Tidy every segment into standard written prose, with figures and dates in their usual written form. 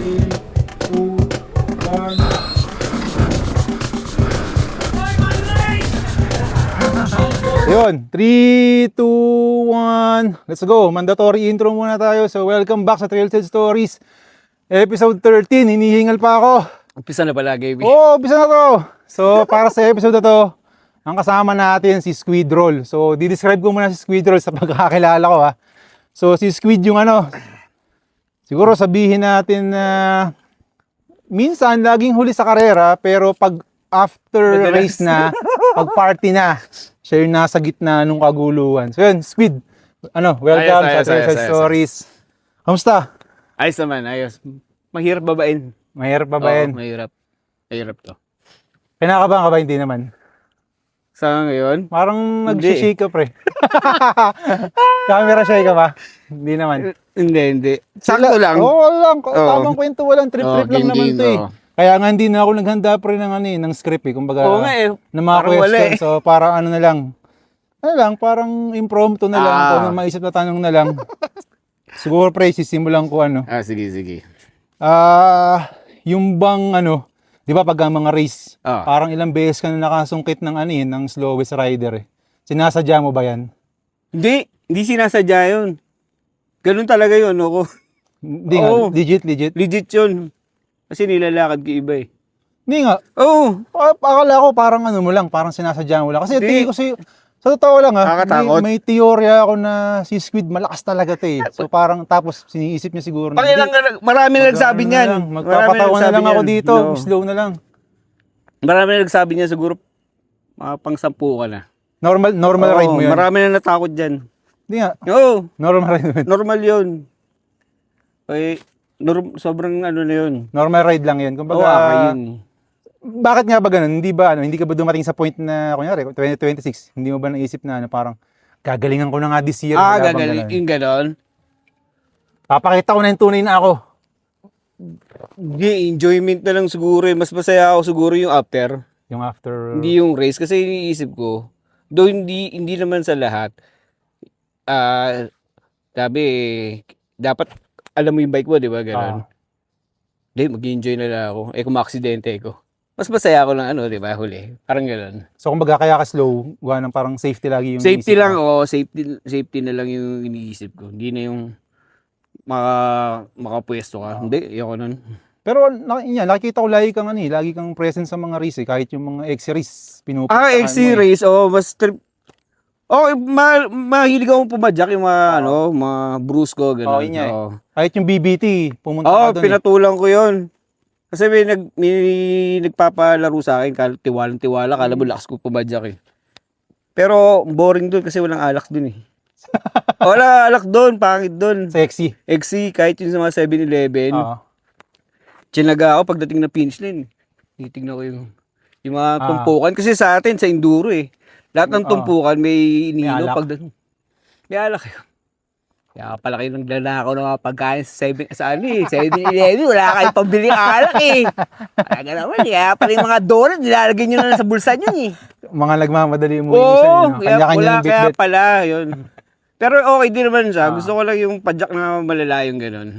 2, 1. Yun, 3, 2, 1. Let's go. Mandatory intro muna tayo. So, welcome back sa Trailside Stories. Episode 13, hinihingal pa ako. Umpisa na pala, Gaby. Oo, umpisa na to. So, para sa episode na to, ang kasama natin si Squid Roll. So, di-describe ko muna si Squid Roll sa pagkakakilala ko ha. So, si Squid yung ano, siguro sabihin natin na minsan laging huli sa karera, pero pag after race na, pag party na, siya yung nasa gitna nung kaguluhan. So yun, Squid, welcome sa Trailside Stories. Kamusta? Ayos naman, ayos. Mahirap babain. Mahirap ba ba yan? Oo, mahirap. Mahirap to. Kinakabahan ka ba? Hindi naman. Sa ngayon? Parang Hindi. nag-shake ka pre. Camera shy ka ba? Hindi naman. Hindi. Sakto lang. Oo, lang. Oo. Tamang kwento, walang trip-trip lang naman to eh. Kaya nga hindi na ako naghanda pre ng script eh. Kumbaga, Oo nga eh. ng mga Parang wala questions. eh. So parang ano na lang. Parang impromptu na lang. Kung ano maisip na tanong na lang. Siguro pre, sisimulan ko ano. Sige. Yung bang di ba pag mga race, Ah. parang ilang beses ka na nakasungkit ng ng slowest rider eh. Sinasadya mo ba yan? Hindi sinasadya yun. Ganun talaga yun, ako. Hindi nga, Oo. legit. Legit yun. Kasi nilalakad ko iba eh. Hindi nga, Oo. akala ko parang mo lang, parang sinasadya mo lang. Kasi Hindi. tingin ko sa totoo lang Nakakatakot. may teorya ako na si Squid malakas talaga to eh. So parang tapos siniisip niya siguro na, Marami na nagsabi niyan. magpapatawa na lang ako dito, No. slow na lang. Marami na nagsabi niya siguro pang-10 ka na. Normal ride mo yun. Marami na natakot dyan. Hindi nga, Oo. normal ride mo yun. Normal yun. Okay, sobrang na yun. Normal ride lang yun. Oo, Kumbaga, yun. bakit nga ba ganun? Hindi ka ba dumating sa point na, kunyari, 2026, hindi mo ba naisip na parang, gagalingan ko na nga this year. Wala bang Gagaling. ganun? Yung ganon. Papakita ko na yung tunay na ako. Hindi, enjoyment na lang siguro eh. Mas masaya ako siguro yung after. Yung after, Hindi yung race. Kasi iniisip ko, though hindi naman sa lahat, sabi, dapat alam mo yung bike mo, di ba? Ganon. Hindi, mag-enjoy na lang ako. Kung ma-aksidente ko. Mas masaya ako lang di ba, huli. Parang gano'n. So kumbaga kaya ka slow, gawa ng parang safety lagi yung Safety isip lang, mo. safety na lang yung iniisip ko. Hindi na yung makapwesto ka. Hindi, ayoko nun. Pero nakikita ko lagi kang present sa mga race kahit yung mga X-Series pinupuntahan mo. X-Series, mas trip. Mahilig akong pumadyak yung mga, mga brusco, gano'n. yun nga eh. Kahit yung BBT, pumunta ka doon pinatulang ko yun. Kasi may nagpapalaro sa akin, tiwalang-tiwala, kala mo lakas ko pumadyak eh. Pero boring doon kasi walang alak doon eh. Wala alak doon, pangit doon. Sexy. XC, kahit yung sa mga 7-Eleven, Oo. tsinaga ako pagdating na finish line. Titignan ko yung mga Ah. tumpukan. Kasi sa atin, sa enduro eh. Lahat ng tumpukan may iniinom. alak. May alak yun. Kaya pala kayo naglalako ng mga pagkain sa 7-Eleven, wala kayong pambili alak eh. Kaya naman, kaya pala yung mga donut, nilalagay nyo na lang sa bulsa nyo eh. Mga nagmamadali mo Oo, kanya-kanya wala, yung kaya bitbit. pala, yun. Pero okay din naman siya. Gusto ko lang yung padyak na malala yung gano'n.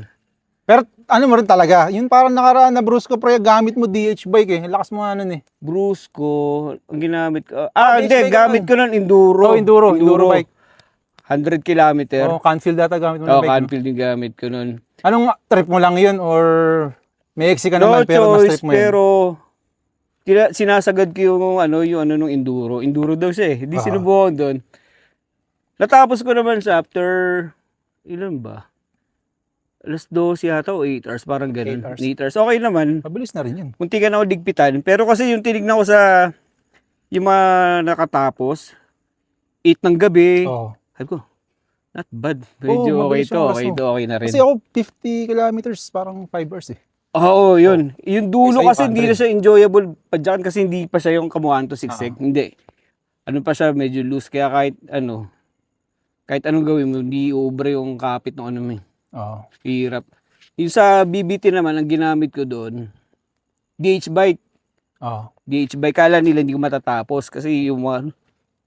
Pero mo rin talaga, yun parang nakaraan na brusco pre, gamit mo DH bike eh. Lakas mo eh. Brusco, ang ginamit ko. DH Hindi, bike gamit naman. ko nun enduro. Enduro bike. 100 kilometer. Canfield data gamit mo na bike. Canfield yung gamit ko nun. Anong trip mo lang yun or may exi ka naman pero mas trip mo yun? Pero sinasagad ko yung nung enduro. Enduro daw siya eh. Hindi sinubukan doon. Natapos ko naman siya after, ilan ba? Alas 12 yata o 8 hours, parang ganun. 8 hours. 8 hours. Okay naman. Mabilis na rin yun. Munti ka na ako digpitan. Pero kasi yung tinignan ko sa yung mga nakatapos, 8 ng gabi. Oo. Sabi ko, not bad. Medyo okay mabilis to. yung oras Okay mo. to. Okay na rin. Kasi ako 50 kilometers, parang 5 hours eh. Oo, yun. Yung dulo Isa kasi hindi na 800. siya enjoyable. Padyakan kasi hindi pa siya yung kamuhan to sigsig. Hindi. Ano pa siya, medyo loose. Kaya kahit anong gawin mo, hindi uubra yung kapit ng ano mo. Oo. Hirap. Yung sa BBT naman, ang ginamit ko doon, DH bike. Oo. DH bike. Kala nila hindi ko matatapos. Kasi yung mga,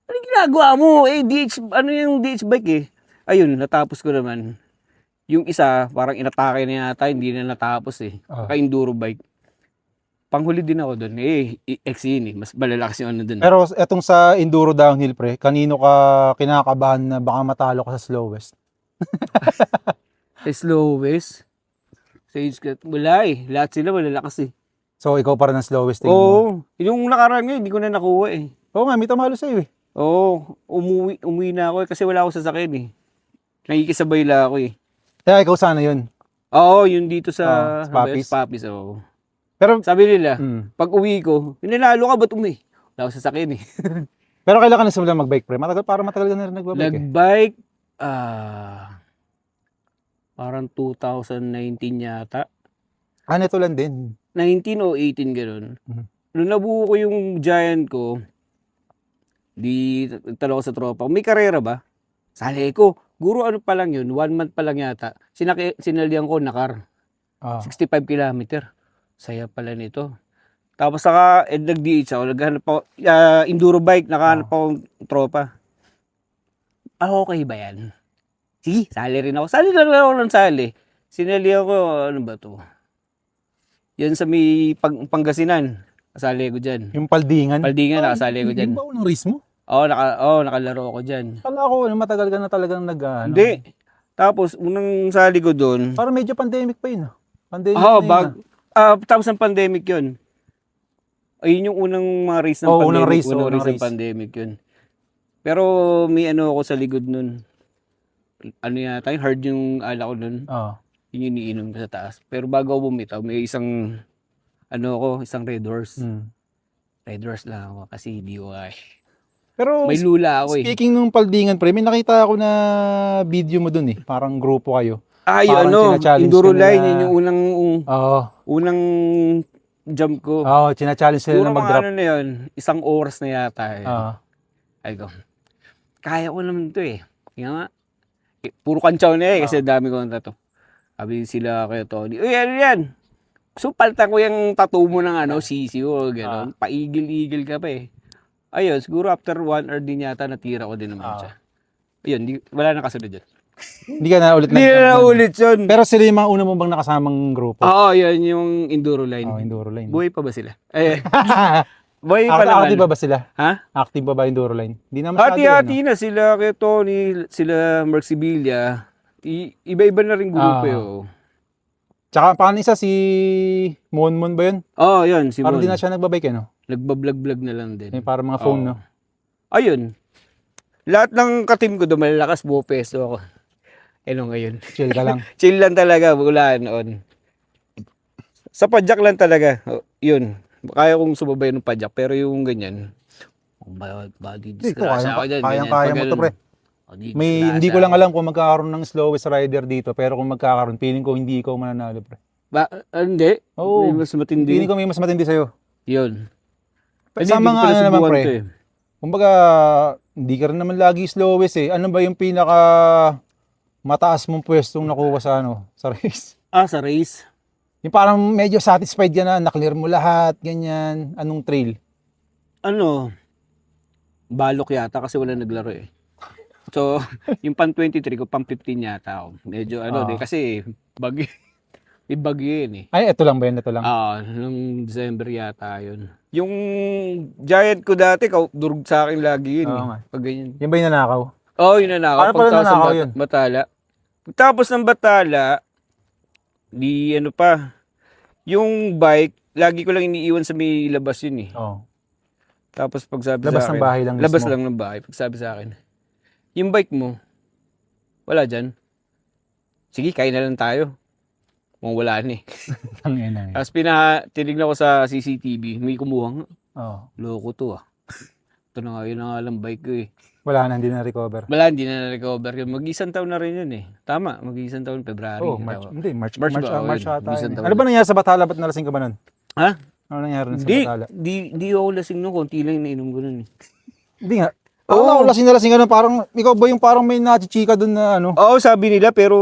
ano ginagawa mo? DH, ano yung DH bike eh? Ayun, natapos ko naman. Yung isa, parang inatake na yata, hindi na natapos eh. Enduro bike. Panghuli din ako doon. XC mas malalakas yung ano doon. Pero etong sa enduro downhill pre, kanino ka kinakabahan na baka matalo ka sa slowest? Sa slowest, Sage Cat, wala eh. Lahat sila malalakas eh. So ikaw pa rin ang slowest tingin mo? Oo. Yung nakaraan ngayon, hindi ko na nakuha eh. Oo nga, may tamalo sa'yo eh. Oo. Umuwi na ako eh, kasi wala ako sasakyan eh. Nakikisabay lang ako eh. Kaya ikaw sana yun. Oo, yun dito sa Papis. Papis. Oo. Pero, Sabi nila, mm, pag uwi ko, ninalalo ka ba't uwi? Wala ako sasakyan eh. pero kailan ka na simulan mag-bike pre? Para matagal ka na rin nagbabike eh. Nagbike, parang 2019 yata. Ito lang din. 19 o 18 gano'n. Mhm. Nung nabuo ko yung Giant ko, di nagtanong ko sa tropa, may karera ba? Sali ko. Guro ano pa lang yun, 1 month pa lang yata. Sinalihan ko na car. 65 kilometer. Saya pala nito. Tapos nag-DH ako, naghanap ako, enduro bike, nakahanap ako tropa. Okay ba yan? Sige, sali rin ako. Sali lang ako ng sali. Sinalihan ko, ano ba to? Yan sa may Pangasinan. Kasali ko dyan. Yung Paldingan. Paldingan, nakasali ko dyan. Yung ba unang race mo? Oo, nakalaro ako dyan. Kala ko, matagal ka na talagang Hindi. Tapos, unang sali ko doon. Parang medyo pandemic pa yun. Pandemic Oo, na yun. tapos ng pandemic yun. Ayun yung unang mga race ng pandemic. Unang race ng pandemic yun. Pero may ano ako sa likod nun. Ano yata, hard yung ala ko nun. Yun yung iniinom ko sa taas. Pero bago ako bumitaw, may isang isang Red Horse. Red Horse lang ako kasi DUI. Pero may lula ako eh. Speaking nung Paldingan pre, may nakita ako na video mo dun eh. Parang grupo kayo. Yung Enduro Line, yun yung unang jump ko. China-challenge sila na mag-drop. Ano na yun, 1 oras na yata eh. Ay ko, kaya ko naman to eh. Kaya nga, puro kantsaw na eh, kasi dami ko ng tattoo. Sabi sila kayo Tony, uy, ano yan? So, paltan ko yung tattoo mo ng sisi o gano'n. Paigil-igil ka pa eh. Ayun, siguro after 1 hour din yata, natira ko din naman siya. Ayun, wala na kasunod dyan. Hindi ka na ulit Hindi na ulit yun. Pero sila yung mga una mo bang nakasamang grupo? Oo, yun yung Enduro Line. Enduro Line. Buhay pa ba sila? Buhay pa naman. Active ba sila? Ha? Active ba Enduro Line? Hindi naman hati-hati na sila kay Tony, sila Mark Sibilia. Iba-iba na rin grupo yun. Tsaka paano isa si Monmon ba yun? Oo, yun. Si Parang Mon. di na siya nagbabike no? Nagbablog-vlog na lang din. Parang mga phone no? Ayun. Lahat ng katim ko doon malalakas, buo peso ako. Ngayon. Chill ka lang. Chill lang talaga, wala noon. Sa padjak lang talaga. Yun. Kaya kong sumabay ng padjak, pero yung ganyan, body disgrasya ako dyan. Kaya mo to pre. Hindi ko lang alam kung magkakaroon ng slowest rider dito, pero kung magkakaroon, feeling ko hindi ikaw mananalo pre. Hindi. Oo. May mas matindi. Feeling ko may mas matindi sa'yo. Yun. Sa mga naman pre, kumbaga, hindi ka rin naman lagi slowest eh. Ano ba yung pinaka mataas mong pwestong nakuha sa race? Sa race? Yung parang medyo satisfied ka na, na-clear mo lahat, ganyan. Anong trail? Balok yata kasi wala naglaro eh. So, yung pan 23 ko, pan 15 yata ako. Medyo kasi bagyo. May bagyo yun eh. Ay, ito lang ba yun? Ito lang? Nung December yata yun. Yung Giant ko dati, durog sa akin lagi yun eh. Pag ganyan. Yung ba yung nanakaw? Oo, yung nanakaw. Ano pala nanakaw yun? Batala. Tapos ng Batala, yung bike, lagi ko lang iniiwan sa may labas yun eh. Tapos pag sabi labas sa akin, ng bahay lang labas mismo. lang ng bahay. Pag sabi sa akin, yung bike mo, wala dyan. Sige, kain na lang tayo. Kung wala na eh. Tapos tinignan ko sa CCTV, may kumuha nga. Loko to ah. Ito na nga, yun na nga lang bike ko eh. Wala na, hindi na-recover. Wala, hindi na na-recover yun. Mag-isang taon na rin yun eh. Tama, mag-isang taon, February. March ata. Ano ba nangyari sa Batala? Ba't nalasing ka ba nun? Ha? Ano nangyari sa Batala? Di ako lasing nun. Konti lang yung nainom ko nun eh. Hindi nga. Ako lasing na nun. Parang, ikaw ba yung parang may nachichika dun na ano? Oo, sabi nila pero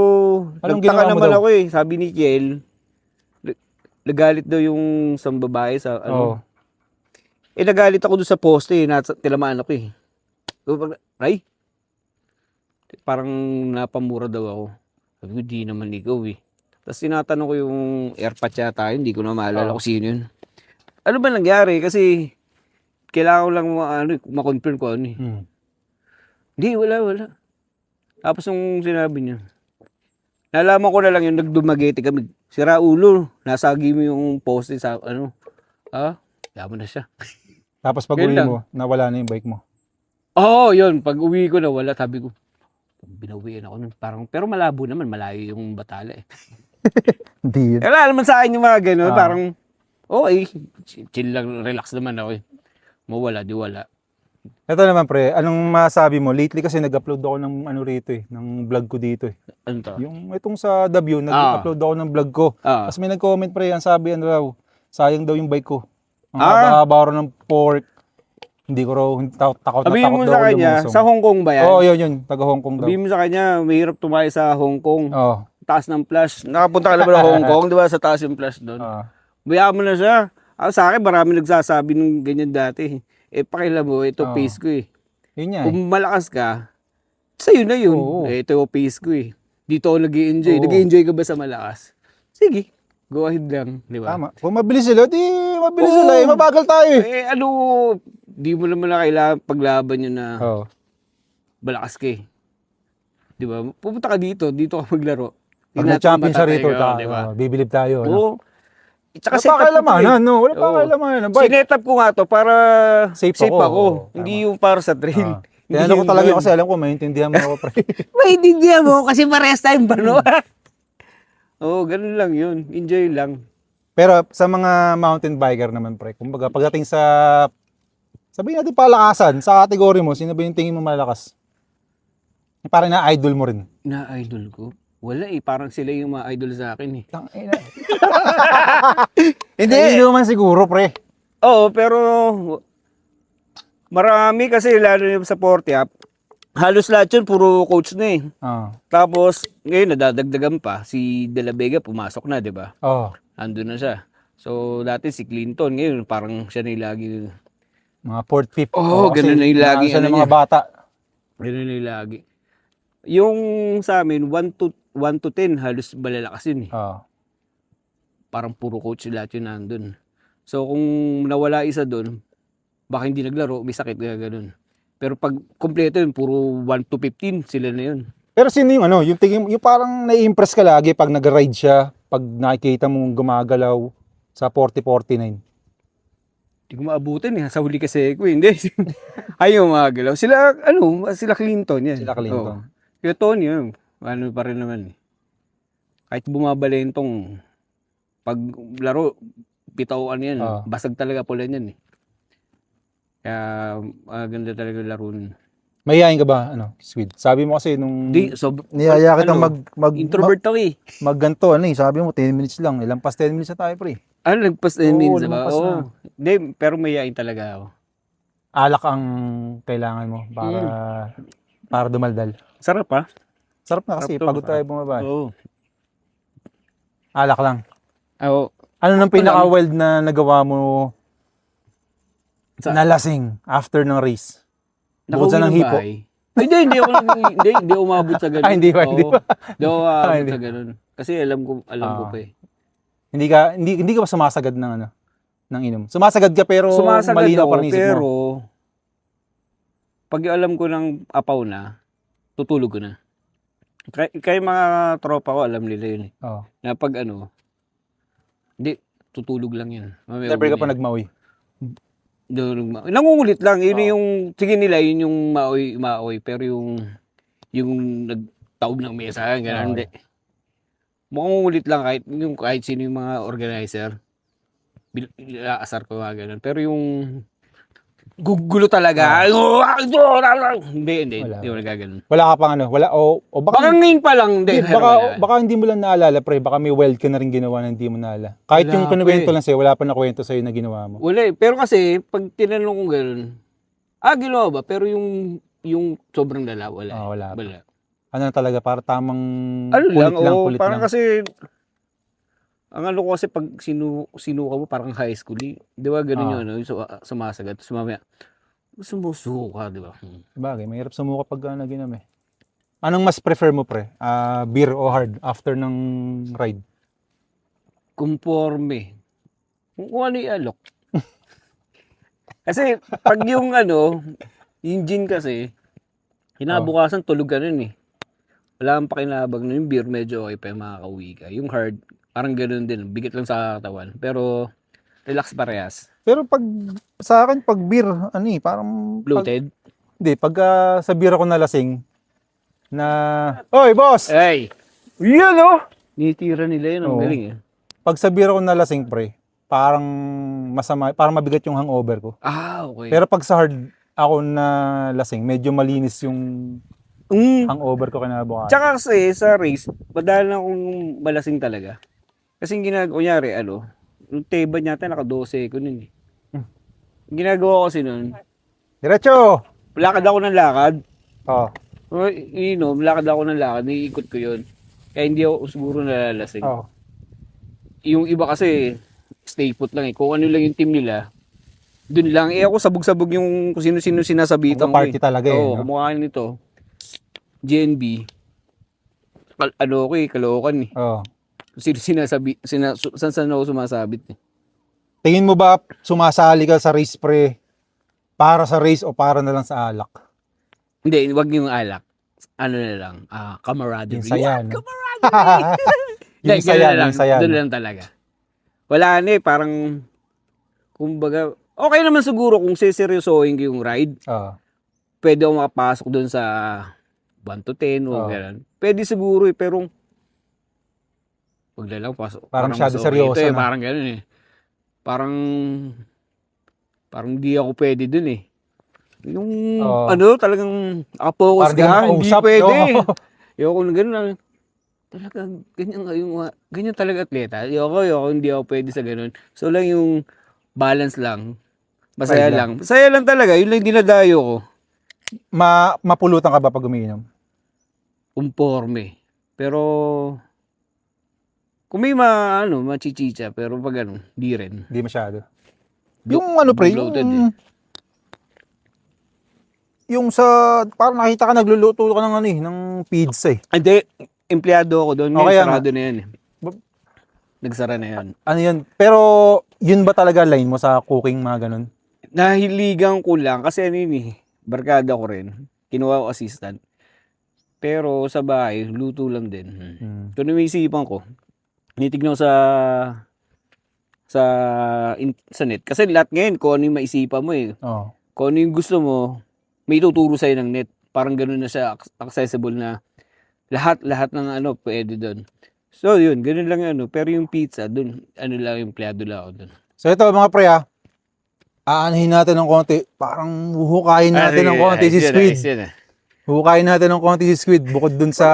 nagtaka naman ako eh. Sabi ni Kiel, nagalit daw yung isang babae sa nagalit ako doon sa poste eh. Tilamaan ako eh. Ray? Parang napamura daw ako. Sabi ko, di naman ikaw eh. Tapos tinatanong ko yung airpot yata yun, hindi ko na maalala kung sino yun. Ano ba nangyari? Kasi kailangan ko lang ma-confirm ko ano eh. Hindi, wala. Tapos yung sinabi niya, nalaman ko na lang yung nagdumagete kami. Sira ulo, nasagi mo yung poste sa ano. Yaman na siya. Tapos pag Yun uwi lang. mo, nawala na yung bike mo. Oo, yun. Pag uwi ko na wala, sabi ko, binawian ako nun. Parang, pero malabo naman, malayo yung Batala eh. Hindi yun. Wala naman sa akin yung mga ganun. Ah. Parang, chill lang, relax naman ako eh. Mawala, di wala. Ito naman pre, anong masabi mo? Lately kasi nag-upload ako ng ano rito eh, ng vlog ko dito eh. Ano to? Yung itong sa The View, nag-upload ako ng vlog ko. Ah. Tapos may nag-comment pre, ang sabi ano daw, sayang daw yung bike ko. Ang Ah. haba-haba raw ng fork. Hindi ko raw, takot na Sabihin takot mo daw sa ako kanya, lumusong. sa Hong Kong ba yan? Oo, yun, taga Hong Kong daw. Sabihin mo sa kanya, mahirap tumayo sa Hong Kong. Oo. Taas ng flash. Nakapunta ka na ba ng Hong Kong? Di ba? Sa taas yung flash doon. Bayaan mo na siya. Sa akin, marami nagsasabi ng ganyan dati. Pakila mo, ito pace ko eh. Yun nga eh. Kung malakas ka, sa'yo na yun. Oo. Ito yung pace ko eh. Dito ako nag-i-enjoy. Oo. Nag-i-enjoy ka ba sa malakas? Sige. Go ahead lang. Di ba? Tama. Kung mabilis sila, di mabilis Oo. sila eh. Mabagal tayo eh. Di mo naman na kailangan paglaban yun na Oo. malakas ka eh. Di ba? Pupunta ka dito ka maglaro. Pag Hindi natin nag-champion siya matatay rito, ka, di ba? bibilib tayo. Ano? Oo. Tsaka Wala pa kailamanan, no? Wala pa Oo. kailamanan. Bike. Sinetap ko nga to para Safe safe ako. ako. Oo, Hindi yung para sa trail. Hindi Tinanong ko yung talaga ganun. kasi alam ko, maintindihan mo ako pre. Maintindihan mo kasi parehas tayong bano. Oo, ganun lang yun. Enjoy lang. Pero sa mga mountain biker naman pre, kumbaga pagdating sa, sabihin natin palakasan, sa kategory mo, sino ba yung tingin mo malakas? Parang na-idol mo rin. Na-idol ko? Wala eh. Parang sila yung mga idol sa akin eh. Hindi naman siguro pre. Oo, pero marami kasi lalo yung sa 40 up. Halos lahat yun, puro coach na eh. Tapos, ngayon nadadagdagan pa. Si De La Vega pumasok na, di ba? Oh. Andun na siya. So, dati si Clinton, ngayon parang siya na yung lagi. Mga fourth, fifth. Oo, ganun na yung lagi. Siya ng mga bata. Ganun na yung lagi. Yung sa amin, 1 to 10, halos malalakas yun eh. Parang puro coach lahat yun nandun. So, kung nawala isa dun, baka hindi naglaro, may sakit, ganun. Pero pag kompleto yun, puro 1 to 15, sila na yun. Pero sino yung ano, yung tingin, yung parang nai-impress ka lagi pag nag-ride siya, pag nakikita mong gumagalaw sa 40-49? Hindi ko maabutin eh, sa huli kasi ko hindi. Ayaw magalaw. Sila Clinton yan. Sila Clinton. Kaya Tony, ano pa rin naman eh. Kahit bumabalentong, pag laro, bitaw yan. Basag talaga pula niyan eh. Kaya ganda talaga laro nun. Mahihayin ka ba, Squid? Sabi mo kasi nung niyaya kitang introvert ako eh. magganto, sabi mo 10 minutes lang. Ilampas 10 minutes na tayo, pre. Nagpas 10 minutes ba? lumampas na. Hindi, pero mayayain talaga ako. Alak ang kailangan mo para dumaldal. Sarap ha? Sarap na kasi, Sarap to. pagod tayo bumaba. Oo. Alak lang. Oo. Ano nang pinaka-wild na nagawa mo Sa- na lasing after ng race? Bukod Nakauwi sa ng ng hipo. bahay. Hindi ako umabot sa ganun. Hindi ba? Hindi ako umabot Hindi. sa ganun. Kasi alam ko pa eh. Hindi ka ba sumasagad ng inom? Sumasagad ka pero Sumasagad malinaw ako, pa rin isip mo. pero pag alam ko ng apaw na, tutulog ko na. Kaya mga tropa ko, alam nila yun eh. Oo. Na pag hindi, tutulog lang yun. Mamaya Never ka uwi pa na. nagmawi. Nangungulit lang. Yun yung, sige nila, yun yung maoy. Pero yung nagtaob ng mesa, gano'n, hindi. Mangungulit lang kahit sino yung mga organizer. Asar ko nga gano'n. Pero yung gugulo talaga. Hindi mo nagaganon. Wala ka pang Baka ngayon pa lang. Hindi, baka hindi mo lang naalala, pre. Baka may wild ka na rin ginawa na hindi mo naalala. Kahit Wala yung pa kinuwento eh. lang sa'yo, wala pa na kwento sa'yo na ginawa mo. Wala eh. Pero kasi, pag tinanong ko gano'n, ginawa ba? Pero yung sobrang lala, wala. Wala pa. Wala. Ano na talaga, para tamang kulit Parang lang. kasi, ang ko kasi pag sinuka mo, parang high school. Di ba ganun yung sumasagat. Tapos mamaya, sumusuka, di ba? Bagay, mahirap sumuka pag naginom eh. Anong mas prefer mo, pre? Beer o hard after ng ride? Conforme. Kung ano yung alok. Kasi pag yung ano, yung gin kasi, kinabukasan tulog ka nun eh. Wala kang pakinabang nun. Yung beer medyo okay pa yung makakauwi ka. Yung hard, parang ganoon din. Bigat lang sa katawan. Pero relax parehas. Pero pag sa akin, pag beer, ano eh, parang Bloated. hindi, pag sa beer ako nalasing, na, oy, boss! Ay! Yan, oh! Nitira nila yun. Ang Oo. galing eh. Pag sa beer ako nalasing, pre, parang masama, parang mabigat yung hangover ko. Ah, okay. Pero pag sa hard ako nalasing, medyo malinis yung hangover ko kinabukasan. Tsaka kasi sa race, madalang akong malasing talaga. Kasi yung kunyari, yung teba niya naka-12 ko nun eh. Yung ginagawa ko kasi nun, Diretso! lakad ako ng lakad. Oh, Lakad ako ng lakad, naiikot ko yun. Kaya hindi ako siguro nalalasing. oh. Yung iba kasi, stay put lang eh. Kung ano lang yung team nila, dun lang. Ako sabog-sabog yung kung sino-sino sinasabitan ko Party talaga eh. Oo, No? kumukha nito. GNB. Kalookan eh. Oh. Sino saan ako sumasabit eh. Tingin mo ba sumasali ka sa race, pre, para sa race o para na lang sa alak? Hindi, wag yung alak. Ano na lang, camaraderie. Yung saya, no? Hindi, Yung saya, ganun na lang. yung saya. Doon no? lang talaga. Wala na eh, parang, kumbaga, okay naman siguro kung siseryosohin ko yung ride. Oh. Pwede ako makapasok doon sa 1 to 10 o Oo. gano'n. Pwede siguro eh, pero wag na lang pasok. Parang masyado mas seryoso, ito eh, no? parang gano'n eh. Parang di ako pwede doon eh. Yung Oo. talagang focus Parang di ka ka, hindi makausap, pwede. no? Ayoko na gano'n lang. Talaga, ganyan talaga atleta. Ayoko, hindi ako pwede sa gano'n. So lang yung balance lang. Masaya Ride lang. Masaya lang talaga. Yun lang dinadayo ko. Mapulutan ka ba pag umiinom? Conforme. Pero, kung may machichicha, pero pag di rin. Hindi masyado. Yung ano, pre, bloated eh. yung sa, parang nakita ka nagluluto ka ng ano eh, ng pizza eh. Hindi, empleyado ako doon. Okay, Ngayon, nga. sarado na yan eh. Ba- Nagsara na yan. Ano yun? Pero, yun ba talaga line mo sa cooking, mga ganun? Nahiligan ko lang kasi barkada ko rin. Kinuha ko assistant. Pero sa bahay, luto lang din. Ito na may isipan ko. Tinitignan ko sa net. Kasi lahat ngayon, kung ano yung maisipan mo eh. Oo. Kung ano yung gusto mo, may tuturo sa'yo ng net. Parang ganun na siya accessible na lahat ng pwede doon. So yun, ganun lang pero yung pizza doon, lang yung empleyado lang ako doon. So ito mga pre aanahin natin ng konti. Parang huhukayin natin ng konti si Squid. Huhukayin natin ng konti si Squid bukod dun sa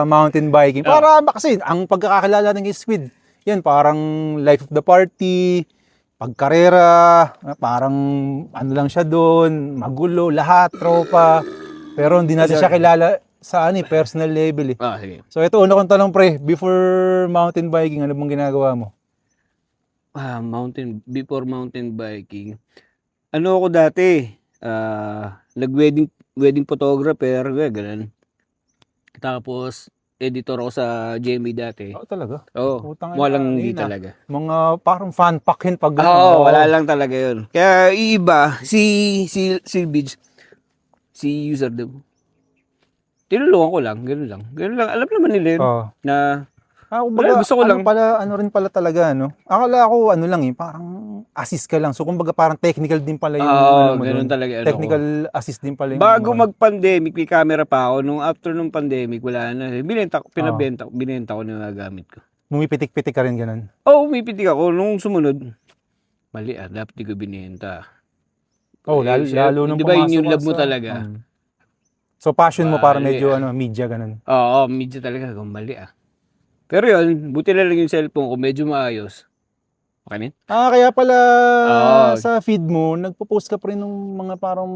mountain biking. Para kasi ang pagkakakilala ng Squid, yan parang life of the party, pagkarera, parang ano lang siya doon, magulo, lahat, tropa. Pero hindi natin siya kilala sa personal level eh. Sige. So ito, una kong tanong pre, before mountain biking, ano bang ginagawa mo? Before mountain biking. Ako dati, wedding photographer, ganun. Tapos, editor ako sa GMA dati. Talaga? Oo, Putang ina, walang hindi yun talaga. Mga parang fan pack yun pag Wala lang talaga yun. Kaya iba, si Beach, si user daw. Tinulungan ko lang, ganun lang. Alam naman nila yun, na kumbaga, gusto ko lang. Ano rin pala talaga, no? Akala ko, parang assist ka lang. So, kumbaga, parang technical din pala yung mo ganun dun. talaga. Technical assist din pala yung Bago mag-pandemic, may camera pa ako. After nung pandemic, wala na. Binenta ko na nagamit ko. Mumipitik-pitik ka rin ganun. Umipitik ako. Nung sumunod, mali dapat di ko binenta. Lalo nung di ba yun yung pumasok love ka mo sa- talaga? So, passion mo para Mali, medyo, media ganun. Oo, medyo talaga. Mali Pero yun, buti na lang yung cellphone ko, medyo maayos. Okay na? Kaya pala Oo. sa feed mo, nagpo-post ka pa rin ng mga parang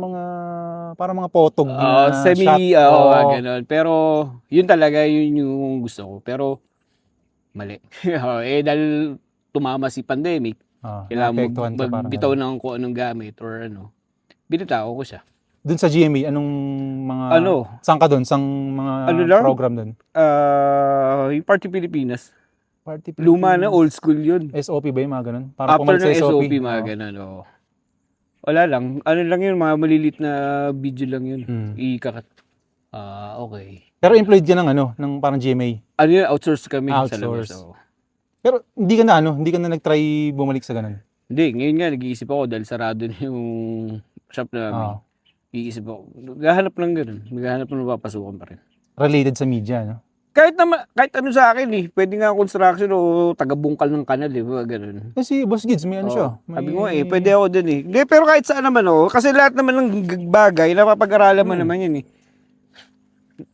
mga potog na Semi, shot. ganun. Pero, yun talaga, yun yung gusto ko. Pero, mali. Dahil tumama si pandemic, kailangan naapektuhan ka parang magbitaw ng kung anong gamit or binitaw ko siya. Dun sa GMA, anong mga... Ano? Saan ka dun? Saan mga Ano lang? program dun? Yung Party Pilipinas. Party Luma na, Philippines. old school yun. SOP ba yung mga ganun? Parang After pumalit sa ng SOP. SOP, mga ganun. Oo. Wala lang. Ano lang yun, mga malilit na video lang yun. Ikakat. Okay. Pero employed ka ng ano, ng parang GMA. Ano yun, outsource kami sa Outsource. labas. Oo. Pero hindi ka na ano, hindi ka na nag-try bumalik sa ganun. Hindi, ngayon nga, nag-iisip ako dahil sarado na yung shop namin. Iisip ako. Naghahanap lang ganun. Naghahanap lang mapapasukan pa rin. Related sa media, no? Kahit ano sa akin eh. Pwede nga construction o taga-bungkal ng kanal eh. Mga ganun. Kasi Boss Gids, may ano Oo. siya. May... Sabi ko pwede ako dun eh. Hindi, pero kahit saan naman kasi lahat naman ng bagay, napapag-aralan mo naman yun eh.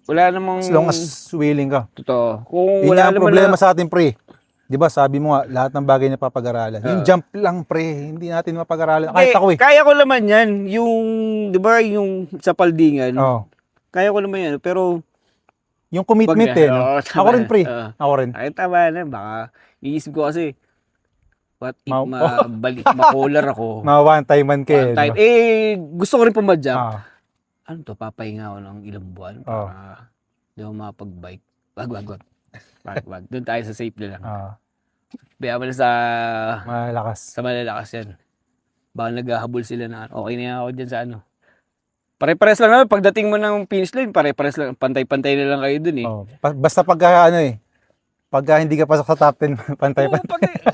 Wala namang... As long as willing ka. Totoo. Kung Yun wala ang naman problema sa atin, pre. Di ba, sabi mo nga, lahat ng bagay na papag-aralan. Yung jump lang, pre. Hindi natin mapag-aralan. Kahit ako eh. Kaya ko naman yan. Yung, di ba, yung sa Paldingan. Oo. Kaya ko naman yan. Pero, Yung commitment Wag na. eh. No? Oo, tama Ako rin, pre. na. Ako rin. ay tama na. Baka, iisip ko kasi, what if Ma- makolar ako. Mga one-time man ka One eh. time. Diba? Gusto ko rin pumadyak. Ah. Ano to, papahinga ako ng ilang buwan para di ako makapag-bike. Wag. Doon tayo sa safe na lang. Kaya mo na sa Malakas. malalakas yan. Baka naghahabol sila na okay na ako dyan sa ano. Pare-pares lang naman. Pagdating mo ng finish line, pare-pares lang. Pantay-pantay na lang kayo dun eh. Basta pagka ano eh. Pagka hindi ka pasok sa top 10, pantay pa.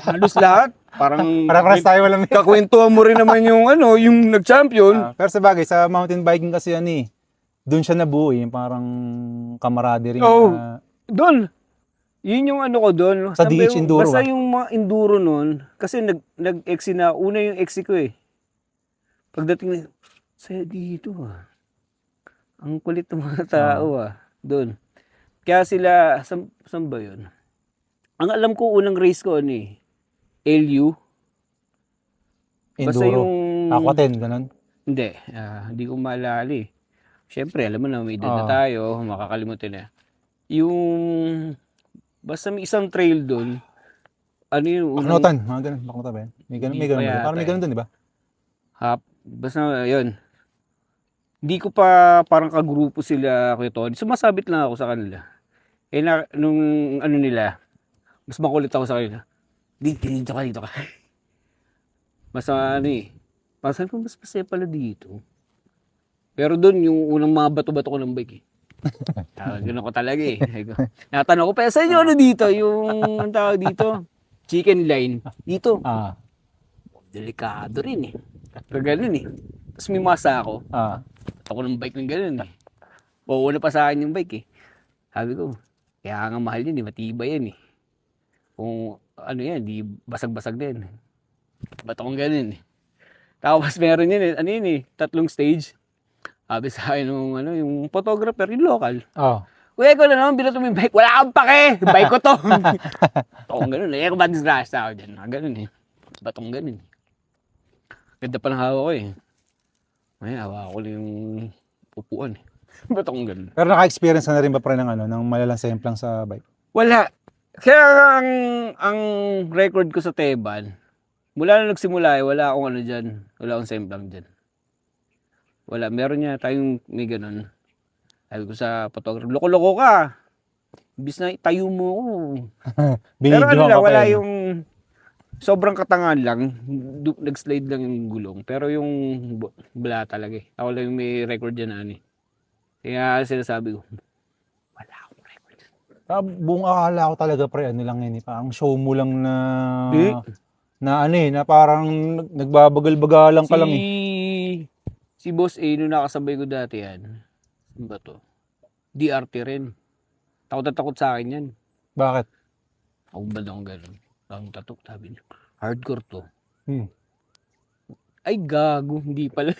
Halos lahat. Parang Para tayo walang kakwentuhan mo rin naman yung yung nag-champion. pero sa bagay, sa mountain biking kasi yan eh. Doon siya nabuo eh. Parang camaraderie. Doon. Yun yung ko doon. Sa DH Enduro. Basta yung mga enduro noon, kasi nag-exi na, una yung exi ko eh. Pagdating na, saya dito Ang kulit ng mga tao doon. Kaya sila, saan ba yun? Ang alam ko, unang race ko LU. Basta Enduro. yung... Aquaten, ganun. Hindi ko maalala eh. Siyempre, alam mo na, may edad na tayo, makakalimutin na. Yung... Basta may isang trail doon. Ano yung... Baknotan, mga ganun. Baknotan ba yan? May ganun. Parang may ganun doon, di ba? Basta yun. Hindi ko pa parang kagrupo sila Kuya Tony. Sumasabit lang ako sa kanila. Nung nila, mas makulit ako sa kanila. Dito ka. Basta Masabi ko, mas masaya pala dito. Pero doon, yung unang mga bato-bato ko ng bike eh. Ganun ko talaga eh. Natanong ko, pero sa inyo dito? Yung ang tawag dito? Chicken line. Dito. Delikado rin eh. Pero ganun eh. Tapos may masa ako. Ako ng bike ng ganun eh. Una pa sa akin yung bike eh. Sabi ko, kaya nga mahal yun eh. Matibay yan eh. Kung yan, di basag-basag din. Ba't akong ganun eh. Tapos meron yun eh. 3 stage. Sabi sa akin yung photographer, yung local. Kuya, ikaw na naman, binato mo yung bike. Wala kang pake! Bike ko to! Batong ganun eh. Kung ba disgrasya ako dyan? Ganun eh. Batong ganun eh. Ganda pa ng hawa ko eh. Ngayon, hawa ko lang yung upuan eh. Batong ganun. Pero naka-experience ka na rin ba pre ng ng malalang semplang sa bike? Wala. Kaya ang record ko sa Teban, mula na nagsimula wala akong dyan. Wala akong semplang dyan. Wala, meron niya tayong may ganun. Sabi ko sa photographer, loko-loko ka. Ibis na itayo mo ako. Pero wala yung sobrang katangan lang. Nag-slide lang yung gulong. Pero yung wala talaga eh. Ako lang yung may record dyan Kaya sinasabi ko, wala akong record. Buong akala ko talaga pre, lang yun eh. Parang show mo lang na... na parang nagbabagal-bagalang ka lang eh. Si Boss A, nung nakasabay ko dati yan, ano ba to? DRT rin. Takot na takot sa akin yan. Bakit? Ako ba daw gano'n? Ang tatok, sabi niyo. Hardcore to. Ay, gago. Hindi pala.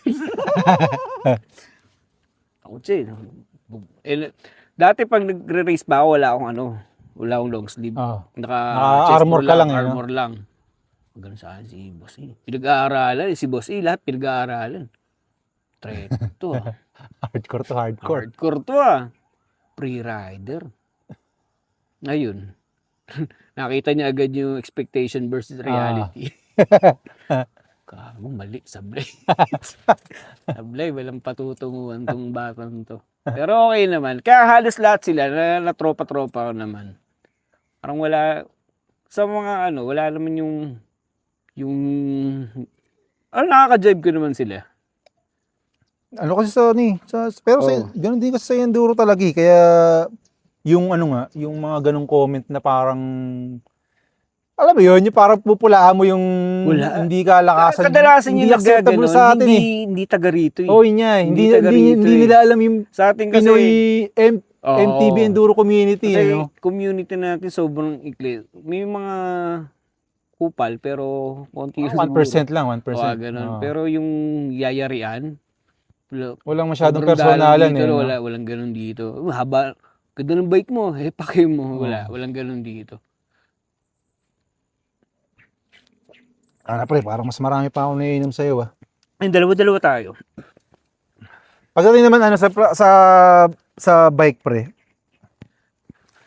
Takot siya dati pag nagre-race pa ako, wala akong long sleeve. Naka-armor ka lang. Armor lang. Ganun sa akin si Boss A. Pinag-aaralan. Si Boss A, lahat pinag-aaralan. Treto Hardcore to hardcore. Hardcore to Pre-rider. Ngayon, nakita niya agad yung expectation versus reality. Kago, mali. Sablay. Sablay, walang patutunguhan tong batang to. Pero okay naman. Kaya halos lahat sila, na tropa-tropa ko naman. Parang wala, sa mga ano, wala naman yung, nakaka-jive ko naman sila. Ano kasi sa ni, pero Oo. ganun din kasi sa enduro talaga eh. Kaya yung ano nga, yung mga ganung comment na parang alam mo yun, yung parang pupulaan mo yung Wala. hindi kalakasan, Kadalasan hindi yung acceptable naggaganon, sa atin eh. hindi taga rito eh. Oo, yun nga eh. Hindi taga rito Hindi eh. nila alam yung Sa atin kasi, Pinoy MTB oo. Enduro community, Kasi no? community natin sobrang ikli. May mga kupal pero konti lang 1% lang, 1%. O, ganun. Oo. Pero yung yayarian, Walang masyadong sobrang dalang personalan dito, eh, no? walang ganun dito. Haba, ganda ng bike mo, pake mo. Walang ganun dito. Pre, parang mas marami pa ako naiinom sa'yo ah. Ay, dalawa-dalawa tayo. Pagdating naman ano sa bike pre.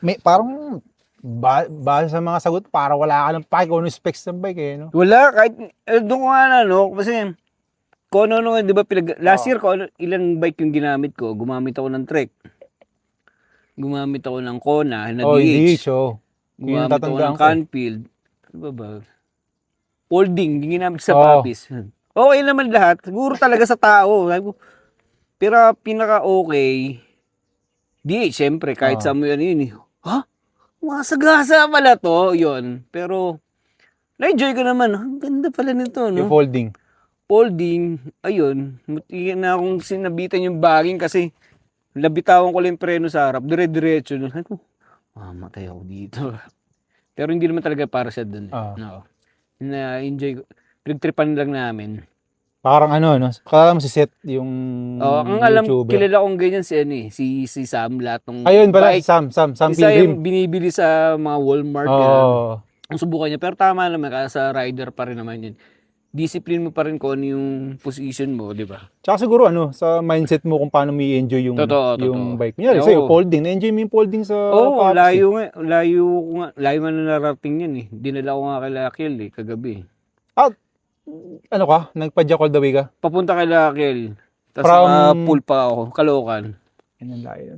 May parang base sa mga sagot para wala ka ng pake kung ano yung specs ng bike eh, no? Wala, kahit, doon ko nga na, no, kasi, kung ano, di ba, last year, ko ilang bike yung ginamit ko, gumamit ako ng Trek. Gumamit ako ng Kona, na DH. Yun ang Gumamit ako tatandaan ng ko eh. Canfield. Ano ba? Folding, yung ginamit sa Oo. Papis. Okay naman lahat. Siguro talaga sa tao. Pero pinaka-okay, DH, syempre, kahit sa mo yun eh. Ha? Masagasa pala to, yun. Pero, na-enjoy ko naman. Ang ganda pala nito, no? Yung folding. Folding, ayun. Muti na akong sinabitan yung bagging kasi labitawan ko lang yung preno sa harap. Dire-diretso. Sabi ko, mamatay ako dito. Pero hindi naman talaga para sa dun. No. Na-enjoy ko. Pinagtripan lang namin. Parang ano, no? Kala mo si Seth, yung Ang alam, YouTuber. kilala kong ganyan si ano eh, si Sam, lahat ng Ayun pala, si bike. Sam Isa Pilgrim. yung binibili sa mga Walmart. Ang subukan niya. Pero tama naman, kasi sa rider pa rin naman yun. Discipline mo pa rin kung ano yung position mo, di ba? Tsaka siguro ano, sa mindset mo kung paano mo i-enjoy yung Totoo. bike. Kunyari, sa'yo, folding. Na-enjoy mo yung folding sa Papis. Layo nga na narating yan eh. Dinala ko nga kay Lakiel eh, kagabi. Ano ka? Nagpa-jack all the way ka? Papunta kay Lakiel. Tapos From- pool pa ako, Caloocan. Yan ang layo.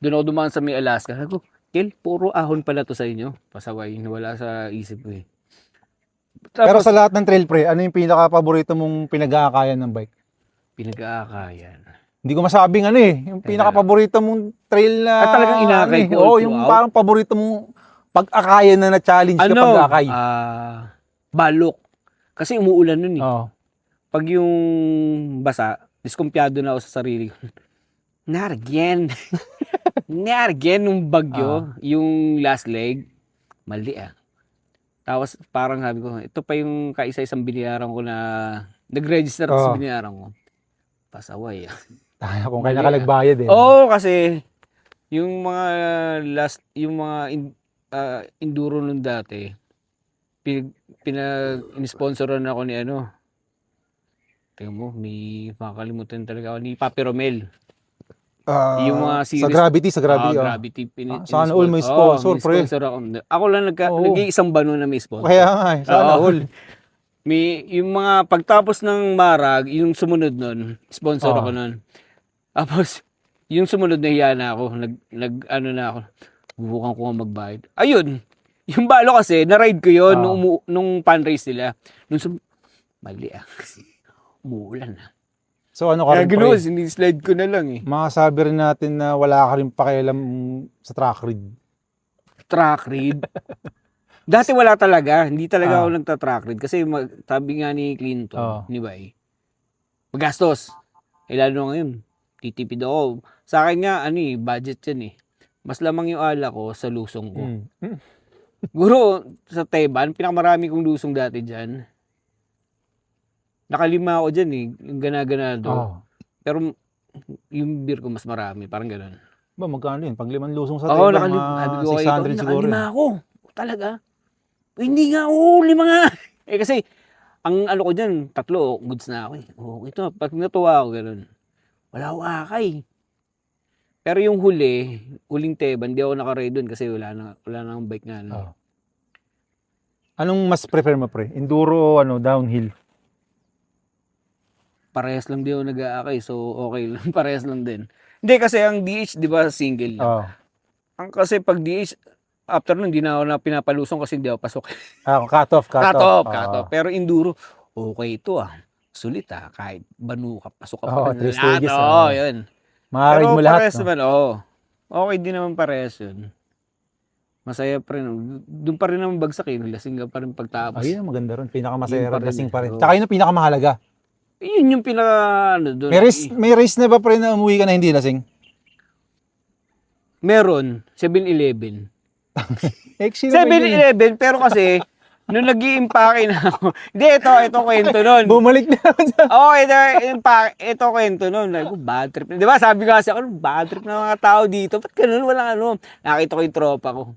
Doon ako dumaan sa may Alaska. Sabi ko, Kel, puro ahon pala to sa inyo. Pasaway, nawala sa isip ko eh. Pero Tapos, sa lahat ng trail pre, ano yung pinaka-paborito mong pinag-aakayan ng bike? pinag-aakayan. Hindi ko masabing ano eh. Yung pinaka-paborito mong trail na... talagang inakay ko all Oo, yung throughout? parang paborito mong pag-akayan na na-challenge ka pag-akay. Balok. Kasi umuulan nun eh. Oo. Pag yung basa, diskumpiyado na ako sa sarili ko. Not again. Not again nung bagyo, yung last leg, mali ah. Tapos parang sabi ko, ito pa yung kaisa-isang binayaran ko na nag-register sa binayaran ko. Pasaway ah. Tayo kung kaya nakalagbayad eh. Oo, kasi yung mga enduro nun dati, pinag-sponsoran ako ni ano. Tingnan mo, may makakalimutan talaga ako ni Papi Romel. Yung mga series. Sa Gravity. Gravity. Sana all may sponsor, pre. Sponsor ako. Ako lang nag-iisang bano na may sponsor. Kaya nga eh, sana all. Yung mga pagtapos ng Marag, yung sumunod nun, sponsor ako nun. Tapos, yung sumunod na hiya na ako, ano na ako, bubukan ko nga magbayad. Ayun, yung balo kasi, na-ride ko yun nung pan race nila. Mali ah. Umuulan ah. So ano ka rin pre? Kaya slide ko na lang eh. Makasabi rin natin na wala ka rin pakialam sa track read. Track read? Dati wala talaga. Hindi talaga ako nagta-track read. Kasi sabi nga ni Clinton, ni Bay, magastos. Lalo ngayon, titipid ako. Sa akin nga, budget yan eh. Mas lamang yung ala ko sa lusong ko. Guro, sa Teban, pinakamarami kong lusong dati dyan. Nakalima ako dyan eh, yung gana-ganado. Pero yung beer ko mas marami, parang gano'n. Ba, magkano yun? Pag 5 lusong sa Oo, Teban, mga 600 siguro. Nakalima ako. Talaga? Hindi nga, 5 nga. Kasi, ang ano ko dyan, 3, goods na ako eh. Ito, pag natuwa ako, gano'n. Wala ako akay. Pero yung huling Teban, hindi ako nakaride doon kasi wala na akong bike nga. Anong mas prefer mo, pre? Enduro o downhill? Parehas lang din ako nag-aakay, so okay lang. Parehas lang din. Hindi kasi ang DH, di ba, single lang. Oo. Ang kasi pag DH, after nun, hindi na ako na pinapalusong kasi hindi ako pasok. Cut off. Cut off. Pero enduro, okay ito Sulit kahit banu ka, pasok ka pa rin. 3 stages. Yun. Makaride Pero mo lahat, parehas no? naman, okay din naman parehas yun. Masaya pa rin. Doon pa rin naman bagsak lasing ka pa rin pagtapos. Ayun, maganda ron. Pinakamasaya Yun pa ron, rin lasing eh. pa rin. Oo. Tsaka yun ang pinakamahalaga. Yun yung pinaka, doon. May race na ba pre na umuwi ka na hindi lasing? Meron, 7-Eleven. Exi naman yun eh. 7-Eleven, pero kasi, nung nag-i-impake na ako, hindi, ito kwento nun. Bumalik na naman sa... Ito kwento nun. Like, bad trip. Di ba, sabi ko kasi ako, bad trip na mga tao dito. Ba't ganun? Walang Nakita ko yung tropa ko.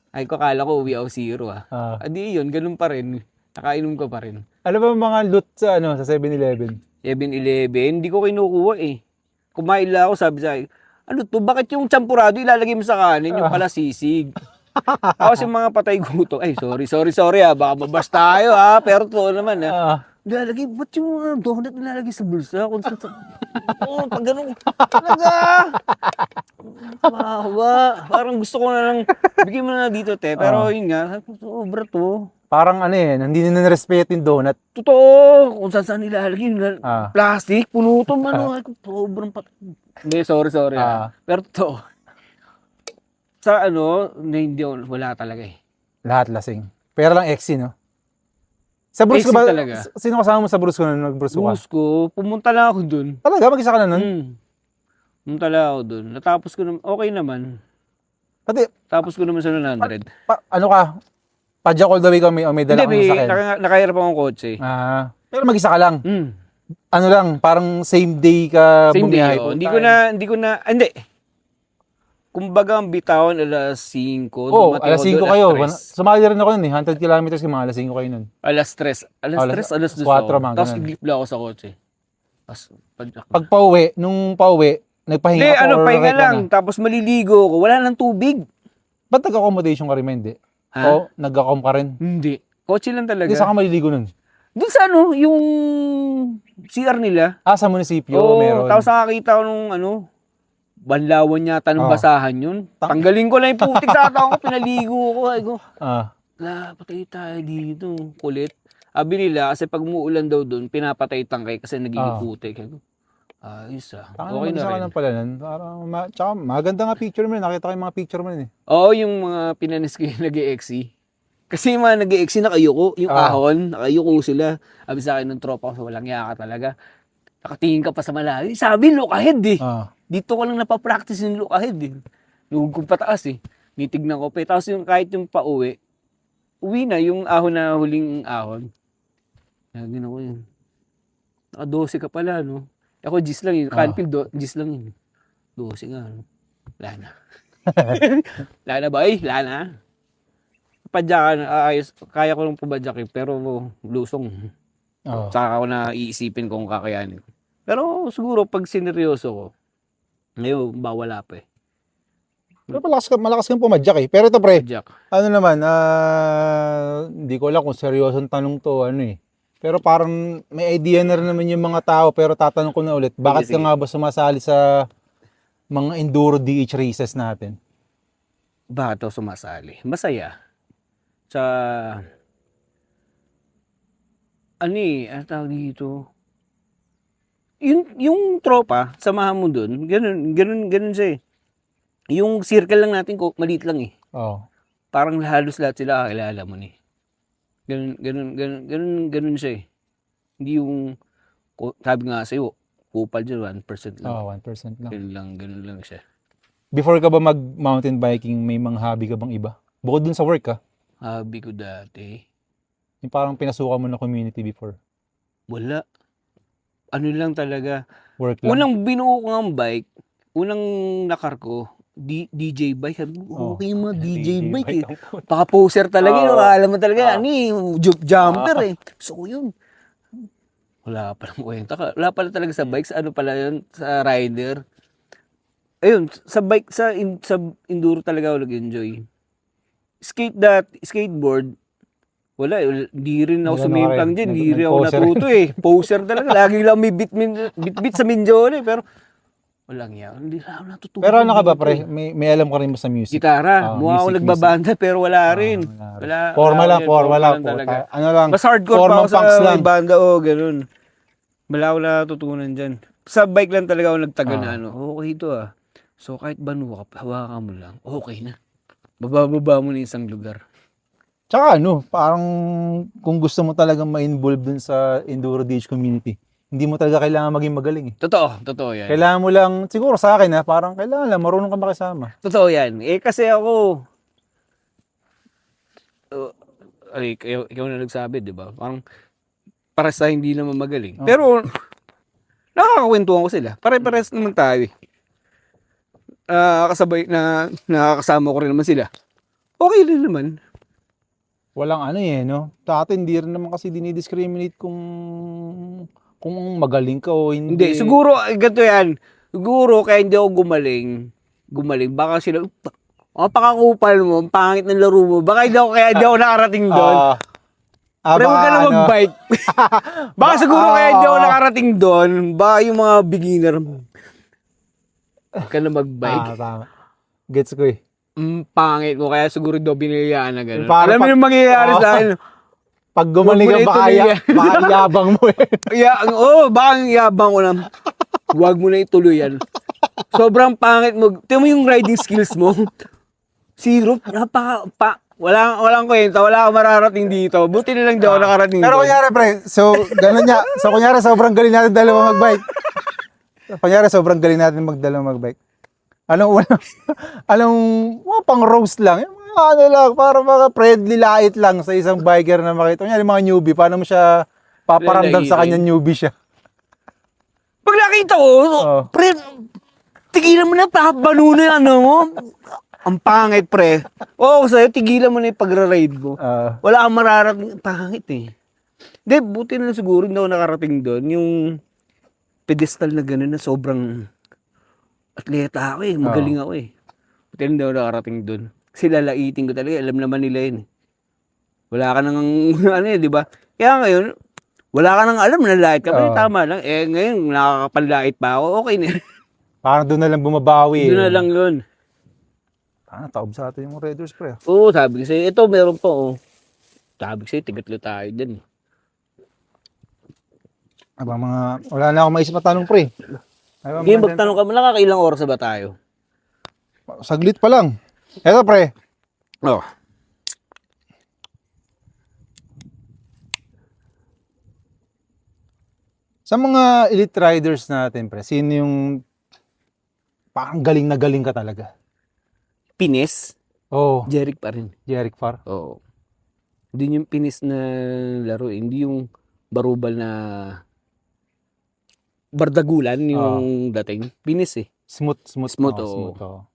Ay ko, kala ko uwi ako 0 Adi yun, ganun pa rin. Nakainom ko pa rin. Ano ba mga loot sa sa 7-Eleven? 7-Eleven, hindi ko kinukuha eh. Kumain lang ako, sabi sa akin, ano to, bakit yung champurado ilalagay mo sa kanin, yung pala sisig? Tapos yung mga patay gutom, ay sorry baka mabas tayo pero totoo naman Nilalagay, ba't yung mga donut nilalagay sa bulsa? Kung sa... pag ganun, talaga! Mahawa. Parang gusto ko na lang, bigyan mo na dito, te. Pero yun nga, sobra to. Parang hindi na na-respeto yung donut. Totoo, kung saan nilalagay, plastic, pulutan, sobrang Hindi, sorry. Pero totoo. Sa hindi, wala talaga Lahat lasing. Pero lang exi, no? Sa Brusco ba? Talaga. Sino kasama mo sa Brusco na nag-Brusco ka? Brusco, pumunta lang ako dun. Talaga? Mag-isa ka na nun? Pumunta lang ako dun. Natapos ko naman, okay naman. Pati, Tapos ko naman sa 100. ano ka? Padjak all the way ka may dala kang sakyan? Nakahirap akong kotse. Pero mag-isa ka lang? Mm. Ano lang, parang same day ka Same day, bumiyahe? Hindi ko na, hindi. Kumbaga ang bitawan alas 5. Alas 5 kayo. Sumali rin ako nun 100 kilometers mga alas 5 kayo nun. Alas 3. Alas 2. 4 mga Tapos ganun. iglipla ako sa kotse. Tapos, Pag nung pauwi, nagpahinga hindi, ka or pahinga right lang. na? Tapos maliligo ko. Wala nang tubig. Ba't nag-accommodation ka rin, hindi? O, nag-accom ka rin? Hindi. Kotse lang talaga. Hindi, saan ka maliligo nun? Doon sa yung CR nila. Sa munisipyo, meron. Tapos nakakita ko nung banlawan yata ng basahan yun. Tanggalin ko lang yung putik sa ataw ko, pinaligo ko. Ay ko, patay tayo dito. Kulit. Sabi nila, kasi pag umuulan daw doon, pinapatay tangkay kasi nagiging putik. Ayos Okay na rin. Pala nun. Tsaka maganda nga picture mo. Nakita ko yung mga picture mo nun eh. Oo, yung mga pinanis ko yung nag-e-exi. Kasi yung mga nag-e-exi nakayuko, yung ahon, nakayuko sila. Sabi sa akin ng tropa ko, walang yaka talaga. Nakatingin ka pa sa malayo. Sabi, look ahead eh. Dito ko lang napapractice yung look ahead eh. Luhog kong pataas eh. Nitignan ko pa. Tapos yung kahit yung pauwi, uwi na yung ahon na huling ahon. Ginawa ko yun. Naka-12 ka pala, no? Ako, Gis lang yun. Canfield, Gis lang yun. 12 nga, no? Wala na. Wala na ba? Wala na. Padyakan, ayos. Kaya ko lang pabadyakin, pero lusong. Saka ko na iisipin kung kakayanin. Pero siguro, pag sineryoso ko, ngayon, bawala pa eh. Pero malakas kang pumadyak eh. Pero ito pre, Jack. ano naman, hindi ko alam kung seryosong tanong to, Pero parang may idea na rin naman yung mga tao, pero tatanong ko na ulit, bakit ka nga ba sumasali sa mga enduro DH races natin? Bakit ako sumasali? Masaya. Sa ang tawag dito? Yung tropa, samahan mo dun, ganun siya eh. Yung circle lang natin, maliit lang eh. Parang halos lahat sila kakilala mo ni. Ganun siya eh. Hindi yung, sabi nga sa'yo, kupal dyan, 1% lang. 1% lang. Ganun lang siya. Before ka ba mag-mountain biking, may mga hobby ka bang iba? Bukod dun sa work ka? Hobby ko dati. Yung parang pinasukan mo na community before? Wala. Ano lang talaga. Work lang? Unang binuo ko ng bike, unang nakar ko, DJ bike. Sabi ko, okay yung mga DJ bike eh. Paka-poser talaga yun. Alam mo talaga, jumper eh. So yun. Wala palang kwenta ka. Wala pala talaga sa bike. Ano pala yun? Sa rider. Ayun, sa bike, sa enduro talaga ako nag-enjoy. Skateboard, Wala, hindi rin ako Wala na sumimplang rin. din. Hindi rin ako Nag-poser. natuto eh. Poser talaga. Lagi lang may bit sa Mindoro eh. Pero, walang yan. Hindi na ako natututo. Pero ano ka ba, dito pre? eh. May alam ka rin ba sa music? Gitara. Mukha ako music. nagbabanda pero wala rin. Wala. Forma lang. talaga. Ano lang. Mas hardcore pa formang ako sa punks lang. may banda o ganun. Wala ako natutunan dyan. Sa bike lang talaga ako nagtagal na ano. Okay ito ah. So kahit banuwa ka, hawakan mo lang. Okay na. Bababa mo na isang lugar. Tsaka ano, parang kung gusto mo talagang ma-involve dun sa Enduro DH community, hindi mo talaga kailangan maging magaling eh. Totoo yan. Kailangan mo lang, siguro sa akin parang kailangan lang marunong ka makisama. Totoo yan. Eh kasi ako, ikaw na nagsabi, di ba? Parang para sa hindi naman magaling. Pero, nakakakwentuhan ko sila. Pare-pares naman tayo eh. Kasabay na nakakasama ko rin naman sila. Okay rin naman. Walang ano no? Dati hindi rin naman kasi dinidiscriminate kung magaling ka o hindi. Hindi, siguro, ganito yan. Siguro, kaya hindi ako gumaling. Baka sila, pakakupal mo, ang pangit ng laro mo. Baka hindi ako nakarating doon. Pero huwag ka na mag-bike. Baka siguro kaya hindi ako nakarating doon. Baka yung mga beginner mo. Huwag ka na mag-bike. Tama. Gets ko eh. Pangit mo, kaya siguro daw binayaan na gano'n. Parang Alam mo yung mangyayari sa akin. Pag gumaling Huwag mo ka, na baka ituloy yan. yabang mo eh. Baka ang yabang ko lang. Huwag mo na ituloy yan. Sobrang pangit mo. Tingnan mo yung riding skills mo. Zero. Walang kwenta. Wala akong mararating dito. Buti na lang daw nakarating Pero doon. kunyari pre, so gano'n niya. So kunyari sobrang galing natin dalawa magbike. Kunyari sobrang galing natin magdalawa magbike. Anong pang roast lang. Yung mga ano lang, para mga friendly light lang sa isang biker na makita. Kunyari mga newbie, paano mo siya paparamdam sa kanya newbie siya? Pag nakita ko, pre, tigilan mo na, pahabano na yung ano mo. Ang pangit, pre. Oo, sa'yo, tigilan mo na yung pagra-ride mo. Wala kang mararating. Pangit eh. Hindi, buti na lang siguro hindi ako nakarating doon. Yung pedestal na gano'n na sobrang atleta ako eh. Magaling ako eh. Buti na hindi ako nakarating doon. Kasi lalaitin ko talaga. Alam naman nila yun. Wala ka nang, ano eh, di ba? Kaya ngayon, wala ka nang alam na lait ka. Pero tama lang. Eh, ngayon, nakakapanlait pa ako. Okay na. Parang doon na lang bumabawi Doon na lang yun. Taob sa atin yung Raiders pre. Oo, sabi ko sa'yo. Ito, meron pa oh. Sabi ko sa'yo, tigatlo tayo dyan. Wala na akong maisip na tanong pre. Sige, magtanong ka mo, nakakailang oras na ba tayo? Saglit pa lang. Eto pre. Oh. Sa mga elite riders natin pre, sino yung parang galing na galing ka talaga? Pinis? Oh, Jeric pa rin. Jeric Farr. Oo. Hindi yung pinis na laro. Hindi yung barubal na bardagulan yung dating. Pinis eh. Smooth. Oo.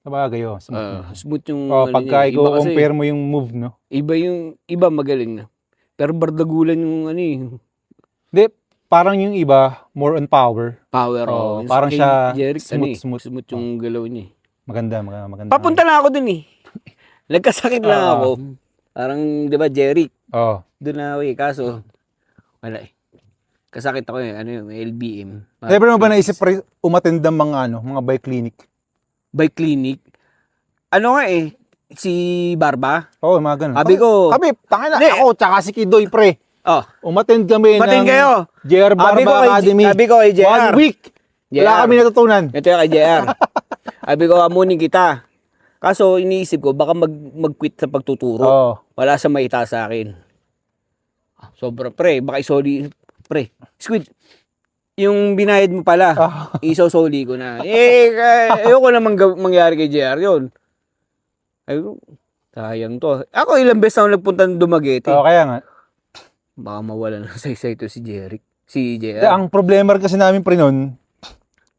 Sabagay, smooth. Smooth yung pagka niya. Iba kasi, compare mo yung move, no? Iba magaling na. Pero bardagulan yung ano eh. Hindi, parang yung iba, more on power. Power. Parang Kay siya Jeric, smooth. Smooth yung galaw niya eh. Maganda. Papunta na ako dun eh. Nagkasakit lang ako. Parang, di ba, Jeric? Doon na ako eh. Kaso, wala eh. Kasakit ako eh. Ano yung LBM. Never mo ba naisip umattend ng mga bike clinic? Bike clinic? Ano nga eh. Si Barba? Oo, mga ganun. Sabi ko. Kami, ako, tsaka si Kidoy, pre. Umattend kami Umattend kayo. JR Barba Academy. Sabi ko kay JR. 1 week. Wala kami natutunan. Ito yung kay JR. Sabi ko, amunin kita. Kaso, iniisip ko, baka mag-quit sa pagtuturo. Wala sa maita sa akin. Sobra, pre. Baka isoli. Pre, Squid. Yung binayad mo pala, isosoli ko na. Ayoko naman mangyari kay JR yun. Ayoko, sayang to. Ako ilang beses ako nagpunta ng Dumaguete. Kaya nga. Baka mawala na sa ito si Jeric. Si JR. Ang problema kasi namin pre nun,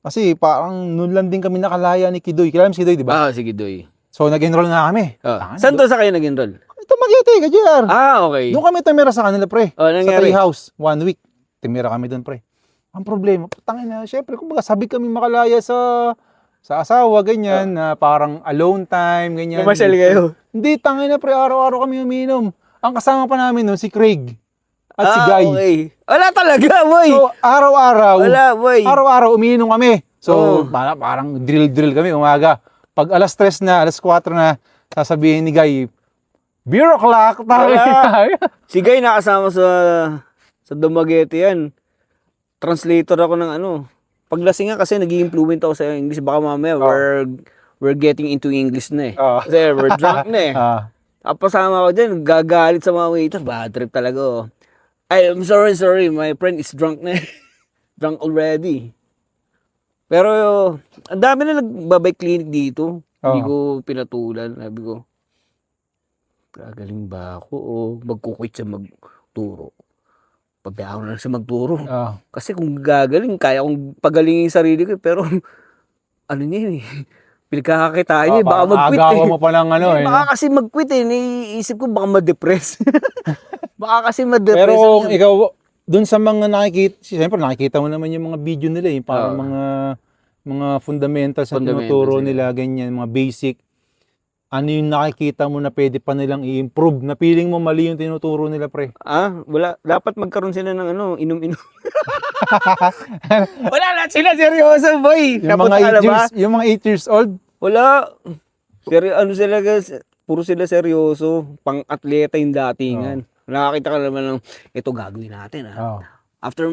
kasi parang noon lang din kami nakalaya ni Kidoy. Kilala mo si Kidoy, di ba? Sige, Doy. So, nag-enroll nga kami. Saan to sa kayo nag-enroll? Ito Dumaguete, ka JR. Okay. Doon kami tumira sa kanila, pre. Sa nangyari? Treehouse. 1 week. Tumira kami doon, pre. Ang problema, tangina, syempre, kumbaga sabi kami makalaya sa sa asawa, ganyan, na parang alone time, ganyan. Namasyal kayo. Hindi, tangin na pre, araw-araw kami uminom. Ang kasama pa namin nun, si Craig at si Guy. Okay. Wala talaga, boy. So, araw-araw, Wala, boy. araw-araw umiinom kami. So, Oh. parang drill-drill kami umaga. Pag alas 3 na, alas 4 na, sasabihin ni Guy, beer o'clock. Si Guy nakasama sa Dumaguete yan. Translator ako ng ano. Paglasing nga kasi naging fluent ako sa English. Baka mamaya we're getting into English na eh. Oh. Kasi we're drunk na eh. Ah, Kasama ko dyan, gagalit sa mga waiter. Bad trip talaga oh. I'm sorry. My friend is drunk na eh. Drunk already. Pero ang dami na nagbabike clinic dito. Hindi ko pinatulan. Sabi ko, gagaling ba ako o magkukwit siya magturo? Pagbayaan na lang siya magturo. ah. Kasi kung gagaling, kaya kong pagalingin yung sarili ko. Pero ano niya eh. Pinagkakakitaan niya, baka mag-quit eh. Agawan mo pa ng ano eh. Baka kasi mag-quit eh. Naiisip ko baka ma-depress. Baka kasi ma-depress. Pero kung ikaw, dun sa mga nakikita, siyempre nakikita mo naman yung mga video nila, yung parang mga fundamentals na tinuturo nila, ganyan, mga basic. Ano yung nakikita mo na pwede pa nilang i-improve? Na feeling mo mali yung tinuturo nila, pre? Wala. Dapat magkaroon sila ng ano, inom-inom. Wala na sila, seryoso, boy. Yung mga 8 years, yung mga 8 years old, Wala. Ano sila guys, puro sila seryoso. Pang-atleta yung datingan. Nakakita ka naman ng, ito gagawin natin After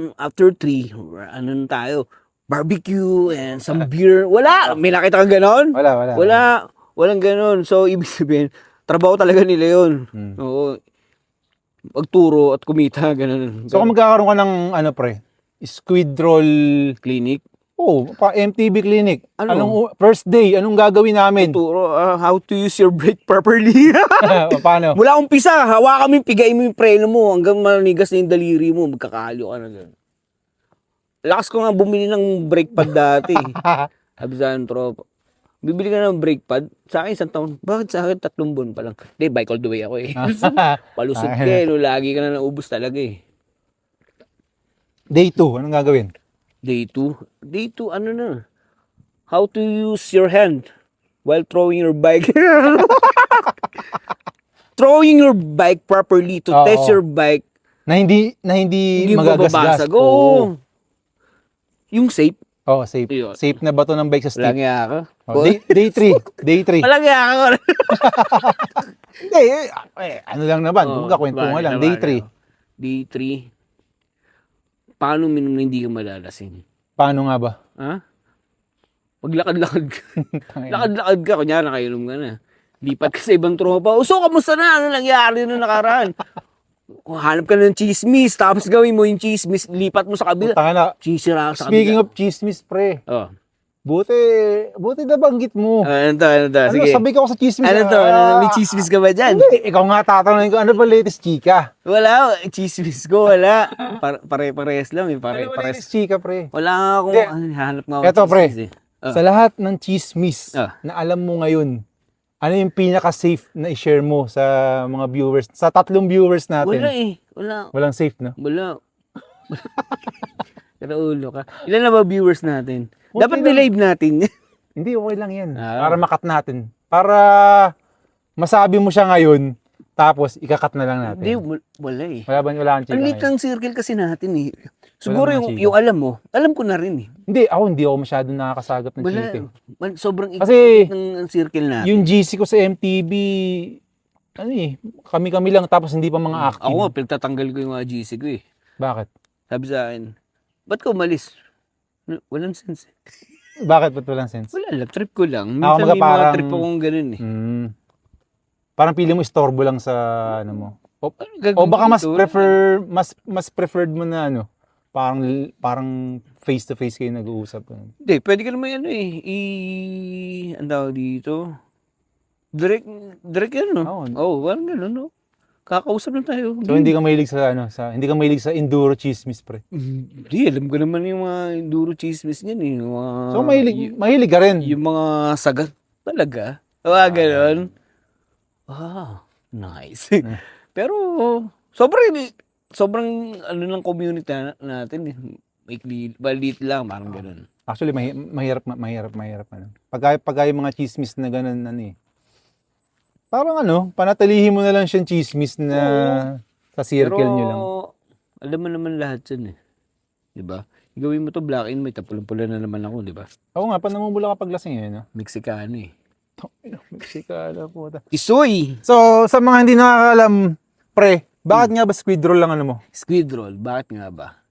3, ano na tayo? Barbecue and some beer. Wala. May nakita kang ganon? Wala. Walang ganon. So, ibig sabihin, trabaho talaga nila yun. Oo. Magturo at kumita, ganon. So kung magkakaroon ka ng ano pre, squid roll Clinic. pa MTV clinic. Ano? Anong first day, anong gagawin namin? Turo, how to use your brake properly. Paano? Mula umpisa, hawakan mo yung pigay mo yung preno mo hanggang manigas na yung daliri mo, magkakalo ka na gano'n. Lakas ko nga bumili ng brake pad dati. Sabi sa akin, tropa, bibili ka ng brake pad? Sa akin, 1 taon. Bakit sa akin 3 buwan pa lang? Hindi, bike all the way ako eh. Palusot ka eh, no? Lagi ka na naubos talaga eh. Day 2, anong gagawin? Day 2, ano na? How to use your hand while throwing your bike. Throwing your bike properly to test your bike. Na hindi magagasgas. Mababasag. Oo. Yung safe. Oh, safe. Yun. Safe na ba to ng bike sa Walang stick? iya ka. Day 3. Day 3. Walang iya ka. Hindi, ano lang naman, kumbaga kwentuhan lang. Day 3. Day 3. Paano minum na hindi ka malalasing? Paano nga ba? Ha? Maglakad-lakad ka. Lakad-lakad ka, kunyari nakainom ka na. Lipat ka sa ibang tropa. So, kamusta na? Ano nangyari nung nakaraan? Hanap ka ng chismis, tapos gawin mo yung chismis, lipat mo sa kabila. Tanga na. Chisira sa kabila. Speaking of chismis, pre. Oh. Buti nabanggit mo. Ano to? Sige. Sabi ko sa chismis. Ano to? May chismis ka ba dyan? Hindi, ikaw nga tatanungin ko, ano ba latest chika? Wala. Chismis ko, wala. Pare-pares lang. Ano ba Pare-pares. latest chika, pre? Wala nga akong hanap nga ako. Eto, pre. chismis eh. Sa lahat ng chismis Ah. na alam mo ngayon, ano yung pinaka-safe na i-share mo sa mga viewers? Sa 3 viewers natin. Wala eh. Wala. Walang safe, no? Wala. Pero ulo ka. Ilan na ba viewers natin? Okay Dapat lang. nilive natin. Hindi, okay lang yan. Ah. Para makat natin. Para masabi mo siya ngayon, tapos ikakat na lang natin. Hindi, wala eh. Wala kang chika Ang lit ngayon. ng circle kasi natin eh. Siguro Wala mga chika. yung alam mo, alam ko na rin eh. Hindi ako masyadong nakakasagap ng Wala. chika. Sobrang Kasi, ikot ng circle natin. Yung GC ko sa MTV, kami-kami lang, tapos hindi pa mga active. Ako nga, pinagtatanggal ko yung mga GC ko eh. Bakit? Sabi sa akin, ba't ka umalis? Walang sense eh. Bakit ba't walang sense? Wala lang, trip ko lang. Ako, Minsan may mga parang- trip akong ganun eh. Parang pili mo istorbo lang sa ano mo. Ano O baka mas gagawin dito? mas preferred mo na ano, parang face to face kayo nag-uusap. Hindi, pwede ka naman ano eh. Ang tawag dito. Direct yan no? Oo. Oo, walang ganun no? Kakausap lang tayo. So hindi ka mahilig sa hindi ka mahilig sa enduro chismis, pre. Hindi, alam ko naman yung mga enduro chismis niyan eh. Yung mga, So mahilig ka rin. yung mga sagat talaga. Ganun. Nice. Pero, sobrang ano ng community natin eh. Maikli, balit lang, parang ganun. Actually, mahirap ano. Pagka yung mga chismis na ganun, ano eh. Parang ano, panatilihin mo na lang siyang chismis na sa circle Pero, nyo lang. alam mo naman lahat yan eh. Diba? Gawin mo to black and white, tapula-pula na naman ako, diba? Oo nga, pa namumula kapag lasing eh, no? Mexicano eh. Mexicano po. Isoy! So, sa mga hindi nakakalam, pre, bakit nga ba squid roll lang ano mo? Squid roll, bakit nga ba?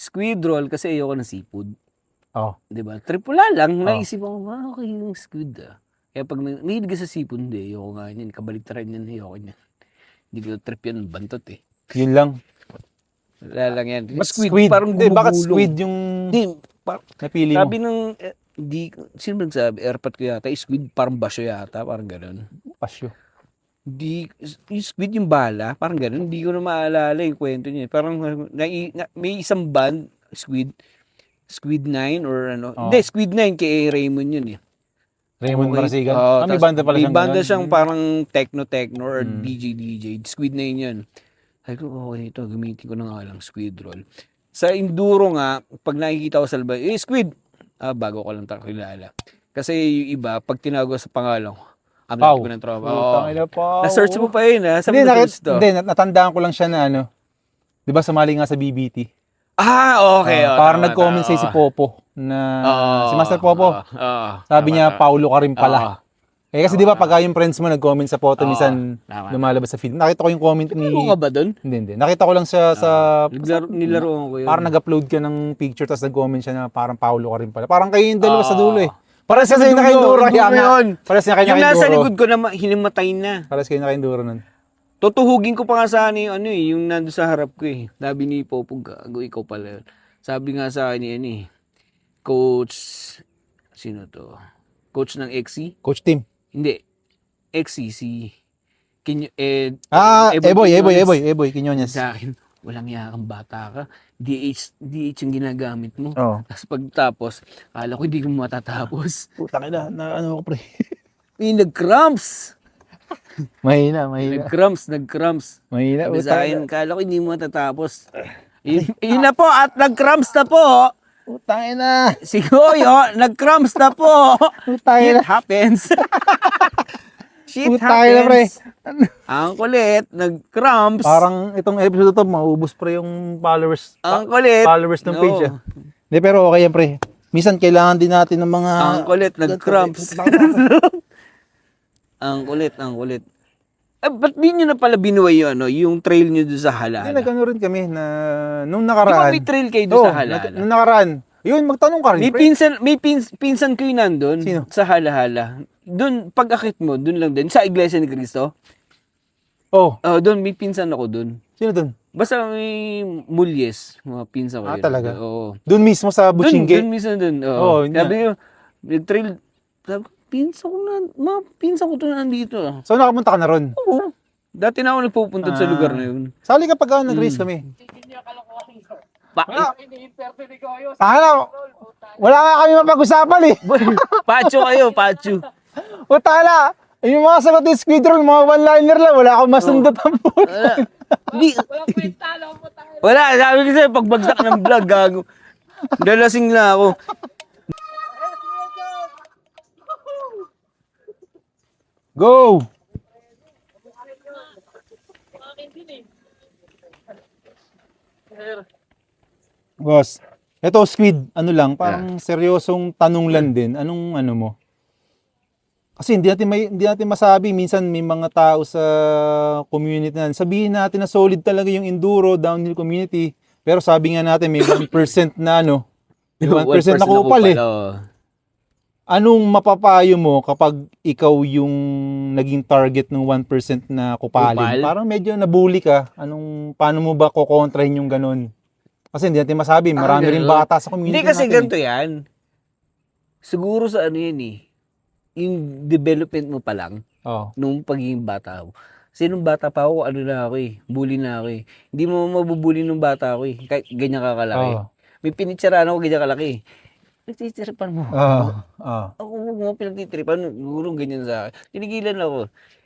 Squid roll kasi ayoko ng seafood. Oh. Diba? Tripula lang, naisip ako, okay yung squid ah. Kaya pag mahilig ka sa seafood, hindi, ayoko nga yan. Kabaligtaran yan, ayoko niyan. Hindi ko trip yan, bantot eh. Yun lang. Wala lang yan. But squid, parang hindi, bakit gumugulong. squid yung Hindi, napili mo? sabi ng, sino ba nagsabi? Airpot ko yata, squid parang basyo yata, parang gano'n. Pasyo. Di, yung squid yung bala, parang gano'n. Hindi ko na maalala yung kwento niya. Parang may isang band, Squid 9 or ano. Oh. Hindi, Squid 9 kay Raymond yun eh. Raymond Marasigan? May Tas banda pala may siyang banda ganun. siyang parang techno or DJ. Squid 9 yun. Sabi ko, okay ito, gamitin ko na nga lang squid roll. Sa enduro nga, pag nakikita ko sa labas, squid! Bago ko lang kilala. Kasi yung iba, pag tinago sa pangalan ko, Pau. ko ng tropa. Na-search mo pa yun ha? Sa Hindi, natandaan ko lang siya na ano. Di ba sumali nga sa BBT? Okay. Parang nag-comment si Popo na si Master Popo. Sabi niya, Paulo ka rin pala. Kasi di ba pag yung friends mo nag-comment sa photo, minsan lumalabas sa feed. Nakita ko yung comment ni... Ano ka ba doon? Hindi. Nakita ko lang siya sa... Nilaruan ko yun. Parang nag-upload ka ng picture tapos nag-comment siya na parang Paulo ka rin pala. Parang kayo yung dalawa sa dulo eh. Parang sa kayo naka-enduro. Parang sa kayo yung naka-enduro. nasa likod ko na hinimatay na. Parang sa kayo naka-enduro nun. Tutuhugin ko pa nga sa yung nando sa harap ko eh. Sabi ni Popo, gago, ikaw pala yun. Sabi nga sa akin ni Coach, sino to? Coach ng XC? Coach Tim. Hindi. XC, si Eboy, Quiñones. Sa akin, walang yakang bata ka. DH yung ginagamit mo. Oo. Tapos pagtapos, akala ko hindi ko matatapos. Putang ina, na ano ko pre. Nag-cramps. Mahina. Nag-cramps. Mahina. Sabi sa akin, akala ko hindi mo matatapos. Yun na po, at nag-cramps na po. Putang ina. Si Goyo, nag-cramps na po. Putang ina. Shit happens. Shit Putang ina, pre. happens. Ang kulit, nag-cramps. Parang itong episode to, maubos pre yung followers. Ang kulit. Followers ng page. Hindi, pero okay yan pre. Minsan kailangan din natin ng mga... Ang kulit, nag-cramps. Ang kulit. Ba't di nyo na pala binuway yung trail nyo doon sa Halala? Hindi, nag-ano rin kami na nung Di nakaraan. ba may trail kayo doon sa Halala? Nung nakaraan. Yun, magtanong ka rin, May pinsan ko yun nandun. Sino? Sa Halahala. Doon, pag-akit mo, doon lang din. Sa Iglesia ni Cristo. Oh, Doon, may pinsan ako doon. sino dun? Basta may mulyes, mga pinsan ko yun. Talaga? Oo. Doon mismo sa Buchingge? Doon minsan doon. Oo, yun Sabi ko, nag-trail, sabi ko, pinsan ko to nandito. So nakapunta ka na ron? Oo. Dati na ako nagpupunta sa lugar na yun. Sali ka pag nag-race kami. Wala nga kami mapag-usapan eh. Pacho kayo, pacho. O tala, yung mga sagot ng squid roll, mga one-liner lang, wala akong masundot ang puto. Hindi. Wala, sabi ko sa'yo, pagbagsak ng vlog, gago. Dalasing lang ako. Go! Boss, ito squid, ano lang, parang seryosong tanong lang din. Anong ano mo? Kasi hindi natin masabi, minsan may mga tao sa community na sabihin natin na solid talaga yung enduro, downhill community. Pero sabi nga natin may 1% na ano, may 1% na kupal eh. Anong mapapayo mo kapag ikaw yung naging target ng 1% na kupalin? Kupal? Parang medyo nabully ka. Paano mo ba kukontrahin yung ganun? Kasi hindi natin masabi, marami rin bata sa community Hindi kasi natin. ganito yan. Siguro sa ano yan eh. Yung development mo pa lang, nung pagiging bata mo. Kasi nung bata pa ako, ano na ako eh, bully na ako eh. Hindi mo mabubully nung bata ako eh, kahit ganyan kakalaki. May pinitsaraan ako ganyan kalaki eh. nagtitripan mo. Oo. Ako, huwag mo pinagtitripan. Siguro ganyan sa akin. Tinigilan ako.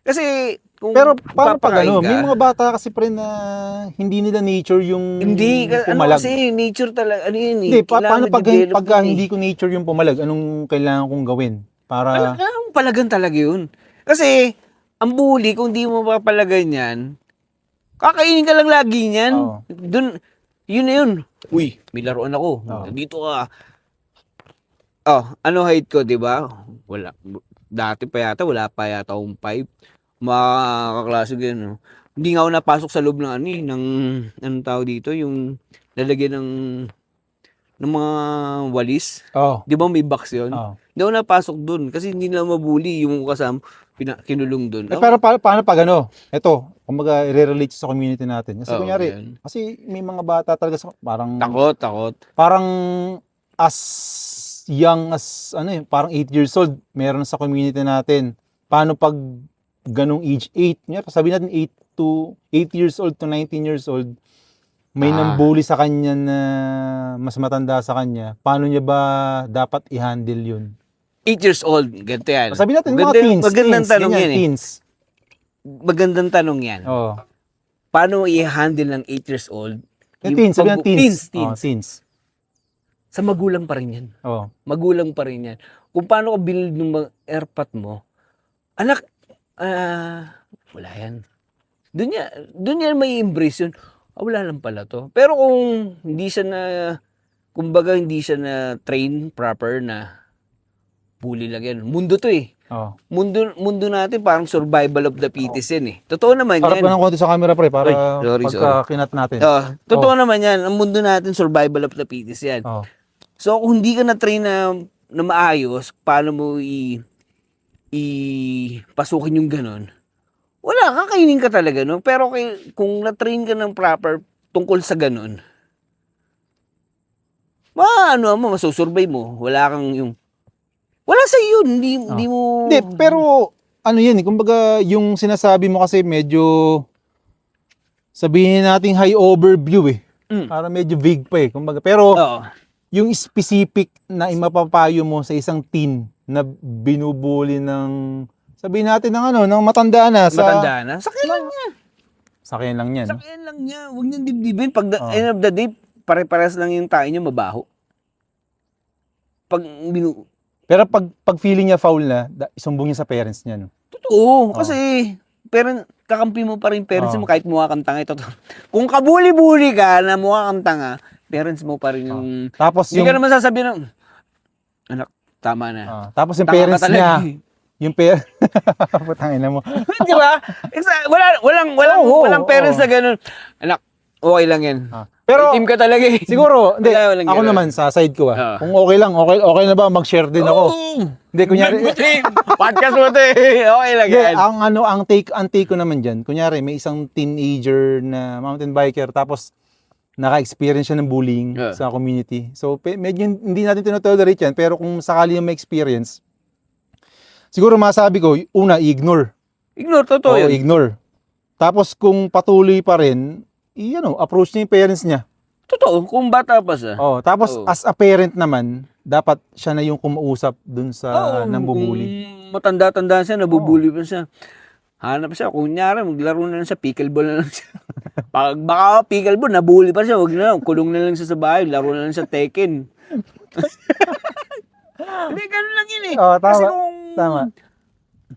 Kasi, kung Pero paano pag papakain ano, ka, may mga bata kasi pre na hindi nila nature yung hindi, ano pumalag. kasi, nature talaga, ano yun eh. Hindi, Kailangan paano pag, ma-develop pagka yun eh. hindi ko nature yung pumalag, anong kailangan kong gawin? Para, Kailangan palagan talaga yun. Kasi, ang bully, kung di mo papalagan yan, kakainin ka lang lagi niyan. Oo. Dun, yun na yun. Uy, may laruan ako. Oo. Dito ka. Oh, ano height ko, di ba? Wala. Dati pa yata, wala pa yata akong 5. Mga kaklase ko yun. No? Hindi nga ako napasok sa loob ng ano eh, ng, anong tawag dito, yung lalagyan ng mga walis. oh, Di ba may box yun? oh. Hindi ako napasok dun kasi hindi na mabuli yung kasama, kinulong dun. Pero paano pag ano, ito, kumbaga i-relate sa community natin. Kasi Oo, kunyari, yan. kasi may mga bata talaga parang, Takot. parang as young as, ano eh, parang 8 years old, meron sa community natin. Paano pag ganong age 8, sabihin natin 8 years old to 19 years old, may nambuli sa kanya na mas matanda sa kanya, paano niya ba dapat i-handle yun? 8 years old, ganito yan. Sabihin natin mga teens, Magandang tanong ganyan, yan eh. teens. Magandang tanong yan. Oh. Paano i-handle ng 8 years old? Yung teens, sabihin natin teens. Teens. Oh, teens. Sa magulang pa rin yan. Oh. Magulang pa rin yan. Kung paano ka build ng mga airpot mo, anak, wala yan. Doon yan may embrace yun. Wala lang pala to. Pero kung hindi siya na, kumbaga hindi siya na train proper na bully lang yan. Mundo to eh. Oh. Mundo natin parang survival of the fittest yan eh. Totoo naman Harap yan. pa ng konti sa camera pre para Uy, pagka kinat natin. Totoo naman yan. Ang mundo natin survival of the fittest yan. Oh. So kung hindi ka na-train na maayos, paano mo pasukin yung ganun? Wala, kakainin ka talaga, no? Pero kung na-train ka ng proper tungkol sa ganun, masusurvive mo. Wala kang yung, wala sa yun, hindi mo... Hindi, pero ano yan eh, kumbaga yung sinasabi mo kasi medyo sabihin natin high overview eh. Para medyo vague pa eh. Kumbaga, pero Oo. yung specific na imapapayo mo sa isang teen na binubuli ng sabihin natin ng matanda na Matanda na. Sakyan lang niya. Sakyan lang yan. Sakyan lang niya. Huwag niyang dibdibin. Pag end of the day, pare-pares lang yung tayo niya mabaho. Pero pag feeling niya foul na, isumbong niya sa parents niya. No? Totoo. Kasi, kakampi mo pa rin parents Oo. mo kahit mukha kang tanga. Totoo. Kung kabuli-buli ka na mukha kang tanga, parents mo pa rin yung... Tapos Hindi ka naman sasabihin ng, anak, tama na. tapos yung Tanga ka parents talaga. niya, yung putangin na mo. Di ba? Walang parents na ganun. Anak, okay lang yan. Pero Team ka talaga eh. siguro, hindi, Walang ako ganun. naman sa side ko Oo. kung okay lang, okay na ba mag-share din ako? Hindi kunyari Podcast mo ito eh. Okay lang Hindi, yan. ang take ko naman diyan, kunyari may isang teenager na mountain biker tapos naka-experience siya ng bullying Yeah. sa community. So medyo hindi natin tinotolerate yan, pero kung sakali yung may experience, siguro masabi ko, una, i-ignore. Ignore, totoo Oo, yun. ignore. Tapos kung patuloy pa rin, approach niya yung parents niya. Totoo, kung bata pa siya. Oh, tapos Oo. as a parent naman, dapat siya na yung kumausap dun sa nambubuli. Kung matanda-tanda siya, nabubuli pa siya. Hanap siya, kunyari, maglaro na lang siya, pickleball na lang siya. Pag baka pickleball, nabuli pa siya, wag na lang, kulong na lang siya sa bahay, laro na lang siya Tekken. Hindi, ganun lang yun eh. Oh, tama. Kasi kung Tama.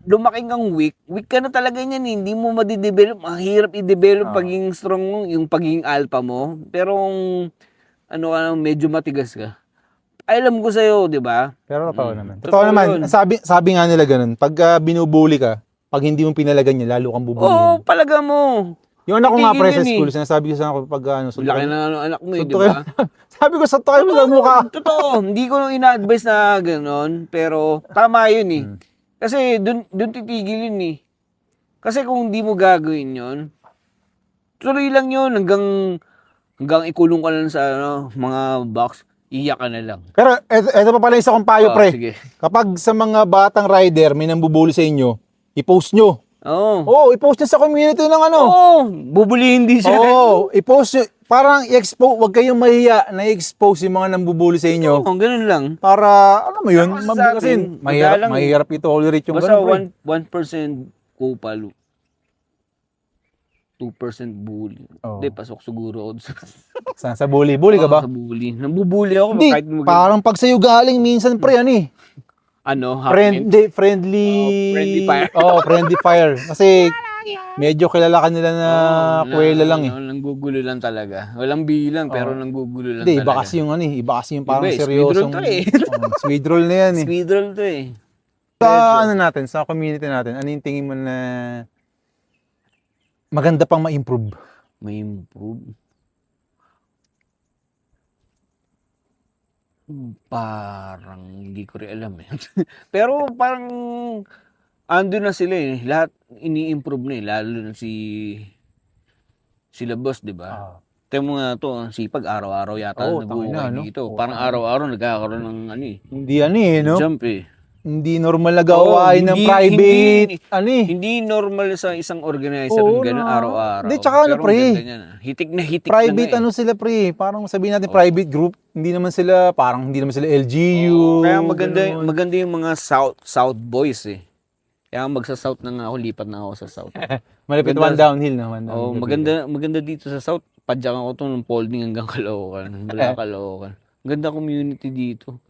lumaking kang weak ka na talaga niyan eh. Hindi mo madidevelop, mahirap i-develop Oo. pagiging strong mo, yung pagiging alpha mo. Pero kung medyo matigas ka, alam ko sa'yo, di ba? Pero totoo naman. Totoo Totoo naman. yun. Sabi nga nila ganun, pag binubuli ka, pag hindi mo pinalagan niya, lalo kang bubulin. Oo, palaga mo. Yung anak ko nga pre sa Tigil yun school, sinasabi ko sa anak ko pag Laki na anak mo eh, di suntok ba? sabi ko, suntok kayo mo sa mukha. Totoo, hindi ko nung ina-advise na gano'n, pero tama yun eh. Kasi dun titigil yun eh. Kasi kung hindi mo gagawin yun, tuloy lang yun hanggang ikulong ka lang sa mga box, iyak ka na lang. Pero eto pa pala isa kong payo Oh, pre. sige. Kapag sa mga batang rider may nambubuli sa inyo, i-post nyo. Oo. Oo, i-post nyo sa community ng ano. Oo, bubulihin din siya. Oo, i-post nyo. parang i-expose, wag kayong mahiya na i-expose yung mga nambubuli sa inyo. Oo, ganun lang. Para, alam mo yun, Ako sa kasi akin, madalang- mahirap i-tolerate yung Basta ganun, pre. 1% kupal, 2% bully. Oo. Hindi, pasok siguro ako Sa bully. Bully ka ba? Sa bully. Nambubully ako. Hindi, kahit parang pag sa'yo galing, minsan, pre, ano eh. friendly Friendly. friendly fire. Friendly fire. Kasi, medyo kilala ka nila na kuwela lang eh. Nanggugulo lang talaga. Walang bilang, pero nanggugulo lang Hindi, talaga. iba kasi yung parang Iba eh, seryosong. speed roll to eh. Speed roll na yan eh. Speed roll to eh. Sa ano natin, sa community natin, ano yung tingin mo na maganda pang ma-improve? May improve. Parang hindi ko rin alam eh. Pero parang ando na sila eh. Lahat ini-improve na eh. Lalo na sila boss, di ba? Tayo mo nga to, ang sipag, araw-araw yata Oo, nag-uukay tangina, no? dito. Oo, Parang araw-araw nagkakaroon ng ano eh. Hindi ano eh, no? Jump eh. Hindi normal na gawain ng private, ano eh. Hindi normal sa isang organizer Oo, yung ganun na. araw-araw. Hindi, tsaka ano, Pero pre? ang ganda niyan, ah. Hitik na hitik Private na nga eh. ano sila pre, parang sabihin natin private group, hindi naman sila LGU. Kaya maganda ganun. maganda yung mga South boys eh. Kaya magsa-South na nga ako, lipat na ako sa South. Malapit Maganda- one downhill naman. Oh, maganda dito sa South. Padyak ako to ng folding hanggang Caloocan. Wala Caloocan. Ganda community dito.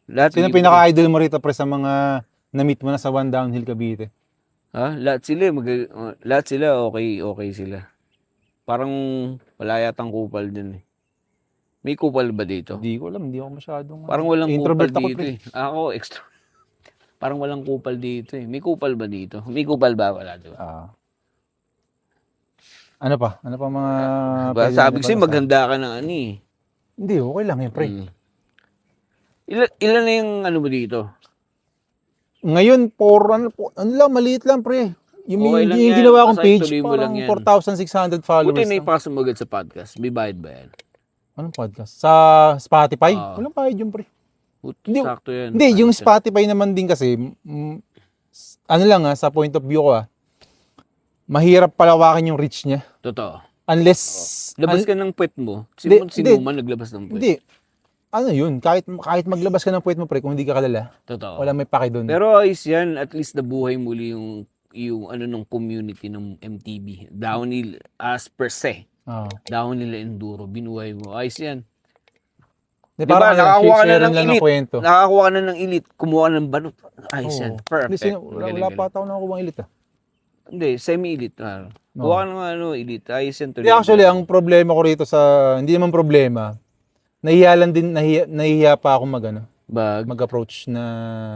Lahat Sino libre. pinaka-idol mo rito pre sa mga na-meet mo na sa one downhill Cavite? Ha? Lahat sila okay sila. Parang wala yatang kupal din eh. May kupal ba dito? Hindi ko alam, hindi ako masyadong Parang walang kupal introvert ako dito pre. eh. Ako extra. Parang walang kupal dito eh. May kupal ba dito? May kupal ba? Wala diba? Ano pa? Ano pa mga pwede Sabi natin kasi pag-usapan? maganda ka ng ano eh. Hindi, okay lang yun pre. Ilan na yung ano mo dito? Ngayon, ano lang, maliit lang pre. Yung, Okay lang yung yan. ginawa kong Basta page, ituloy mo lang parang yan. 4,600 followers. Buti na lang. ipasok mo agad sa podcast. May bayad ba yan? Anong podcast? Sa Spotify? Oo. Walang bayad yun pre. Hindi, sakto yan. Hindi, yung Spotify naman din kasi, ano lang sa point of view ko mahirap palawakin yung reach niya. Totoo. Unless, Labas ka ng puwet mo. Hindi, Sino man naglabas ng puwet? hindi. Ano yun, kahit maglabas ka ng puwet mo pre, kung hindi ka kalala, Totoo. wala may paki doon. Pero ayos yan. At least nabuhay muli yung ano nung community ng MTB. Downhill as per se. Oo. Downhill enduro. Binuhay mo. Ayos yan. Di, Diba, parang nakakuha ka na share ng lang elite. kwento. Nakakuha ka na ng elite. Kumuha ka ng balot. Ayos Oo. yan. Hindi, Perfect. wala Galing-galing. pa ata ako nakukuha elite Hindi, semi-elite. Kuha ka ng elite. Ayos yan. Hindi, actually, ang problema ko rito hindi naman problema, nahihiya pa ako mag-approach na,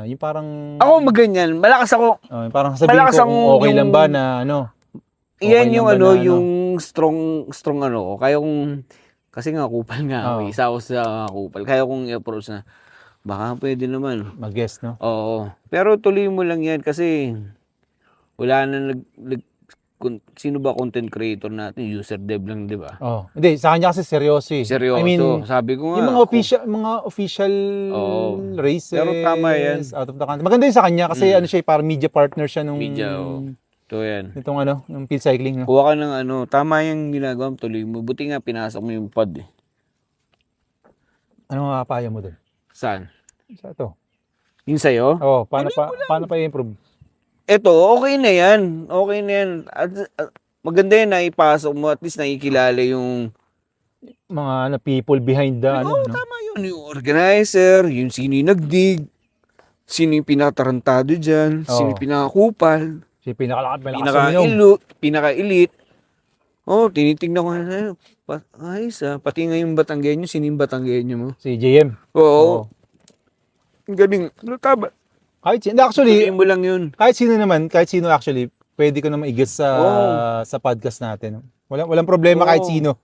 yung parang, Ako maganyan. Malakas ako. yung parang sabihin malakas ko ang kung okay lang yung- ba na, Iyan Okay yung lang ba na, yung strong ano ko. Kaya kung, kasi nga kupal nga ako. Oo. Isa ako sa kupal. Kaya kung i-approach na, baka pwede naman. mag-guess, no? Oo. Pero tuloy mo lang yan kasi wala na sino ba content creator natin? User dev lang, di ba? Oh, hindi, sa kanya kasi seryoso eh. Seryoso. I mean, sabi ko nga. yung mga official Oo. races, Pero tama yan. out of the country. Maganda yun sa kanya kasi parang media partner siya nung, Media, oo. Ito yan. itong yung field cycling. No? Kuha ka ng tama yung ginagawa mo, tuloy mo. Buti nga pinasok mo yung pod eh. Ano nga payo mo doon? Saan? Sa ito. Yung sa'yo? Oh, paano pa i-improve? Eto, okay na yan. Okay na yan. At maganda yan na ipasok mo. At least nakikilala yung... Mga people behind the no? Tama yun. Yung organizer, yung sino yung nagdig, sino yung pinatarantado dyan, sino yung pinakakupal, Si pinakalakat, malakas sa pinaka-elite. Tinitignan ko na. Ayos Pati nga yung Batanggenyo, sino yung Batanggenyo mo? Si JM. Oo. Galing. Tama. Actually, Tuloy mo lang yun. kahit sino actually, pwede ko na maigas sa podcast natin. Walang problema kahit sino.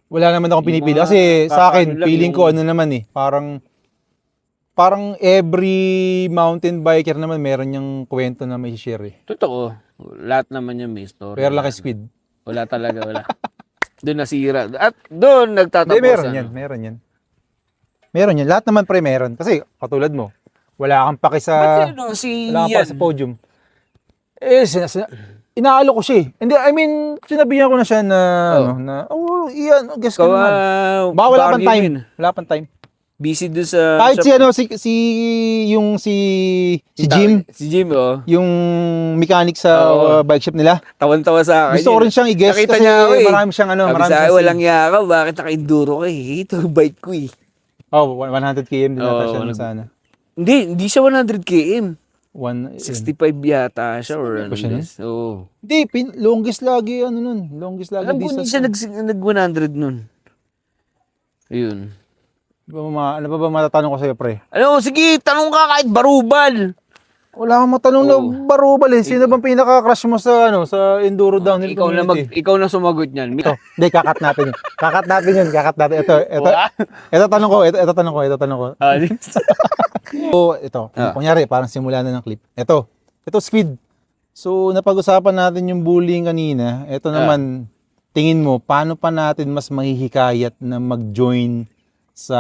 Wala naman akong pinipili. Kasi sa akin, feeling ko parang every mountain biker naman meron niyang kwento na may share eh. Totoo. Lahat naman yung may story. Pero laki squid. Wala talaga, wala. Doon nasira. At doon nagtatapos. Meron yan. Meron yan. Lahat naman pre meron. Kasi katulad mo, wala kang paki Ba't wala kang paki sa podium. inaalo ko siya eh. Hindi, I mean, sinabihan ko na siya na, iyan, guess ko naman. Baka wala pang time. Wala pang time. Busy doon sa... Kahit sa, si Jim, Si Jim, oh. yung mechanic sa Oo. bike shop nila. Tawan-tawa sa akin. Gusto ko rin siyang i-guess Nakita kasi niya ako eh. marami siyang Sabi marami sa akin, siyang walang yaka, bakit naka-enduro ka eh? Ito, bike ko eh. 100 km din nata siya Oo, sana. Hindi siya 100 km. 65. 65 yata siya or ano. Pa siya nun? Oo. Hindi, longest lagi longest lagi Alam ko, hindi distance. siya nag-100 nun. Ayun. Ano pa ba matatanong ko sa'yo, pre? Ano, sige, tanong ka kahit barubal. Wala kang matanong na Oo. barubal eh. Sino bang pinaka-crush mo sa sa enduro downhill community? Ikaw na sumagot niyan. Hindi, kakat natin yun. Kakat natin yun. Ito tanong ko. Ito tanong ko. So, ito. Kunyari, parang simula na ng clip. Ito speed. So, napag-usapan natin yung bullying kanina. Ito naman, tingin mo, paano pa natin mas mahihikayat na mag-join sa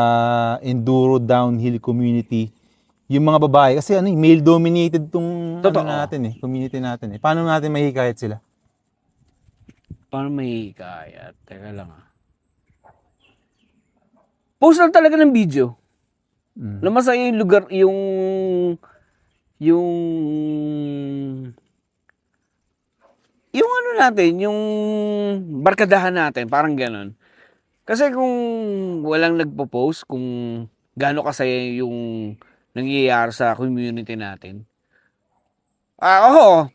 enduro downhill community yung mga babae? Kasi male-dominated tong community natin eh. Paano natin mahihikayat sila? Paano mahihikayat? Teka lang ah. Post lang talaga ng video. Na masaya yung lugar, yung ano natin, yung barkadahan natin, parang ganon. Kasi kung walang nagpo-post, kung gaano kasaya yung nangyayari sa community natin.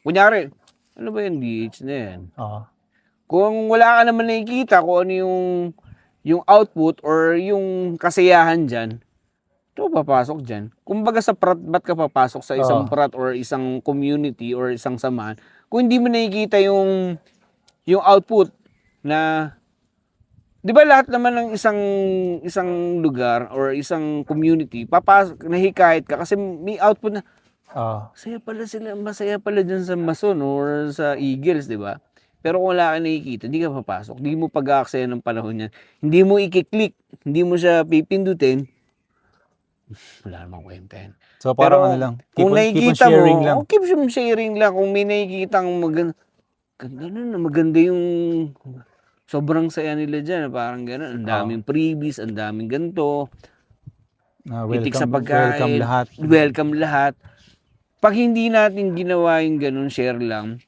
Kunyari, ano ba yung DH na yan? Kung wala ka naman nakikita kung ano yung output or yung kasiyahan dyan, ito papasok dyan. Kumbaga sa prat, ba't ka papasok sa isang prat or isang community or isang samahan? Kung hindi mo nakikita yung output na, di ba lahat naman ng isang lugar or isang community, nahikayat ka kasi may output na, masaya pala dyan sa Mason or sa Eagles, di ba? Pero kung wala ka nakikita, hindi ka papasok. Hindi mo pag-aaksaya ng panahon yan. Hindi mo i-click, hindi mo siya pipindutin, wala namang kwenta yan. So parang Pero, ano lang, kung nakikita sharing mo, lang. keep on sharing lang. Kung may nakikita maganda yung sobrang saya nila dyan. Parang gano'n. Ang daming freebies, ang daming ganito. Itik sa pagkain. Welcome lahat. Pag hindi natin ginawa yung gano'n, share lang,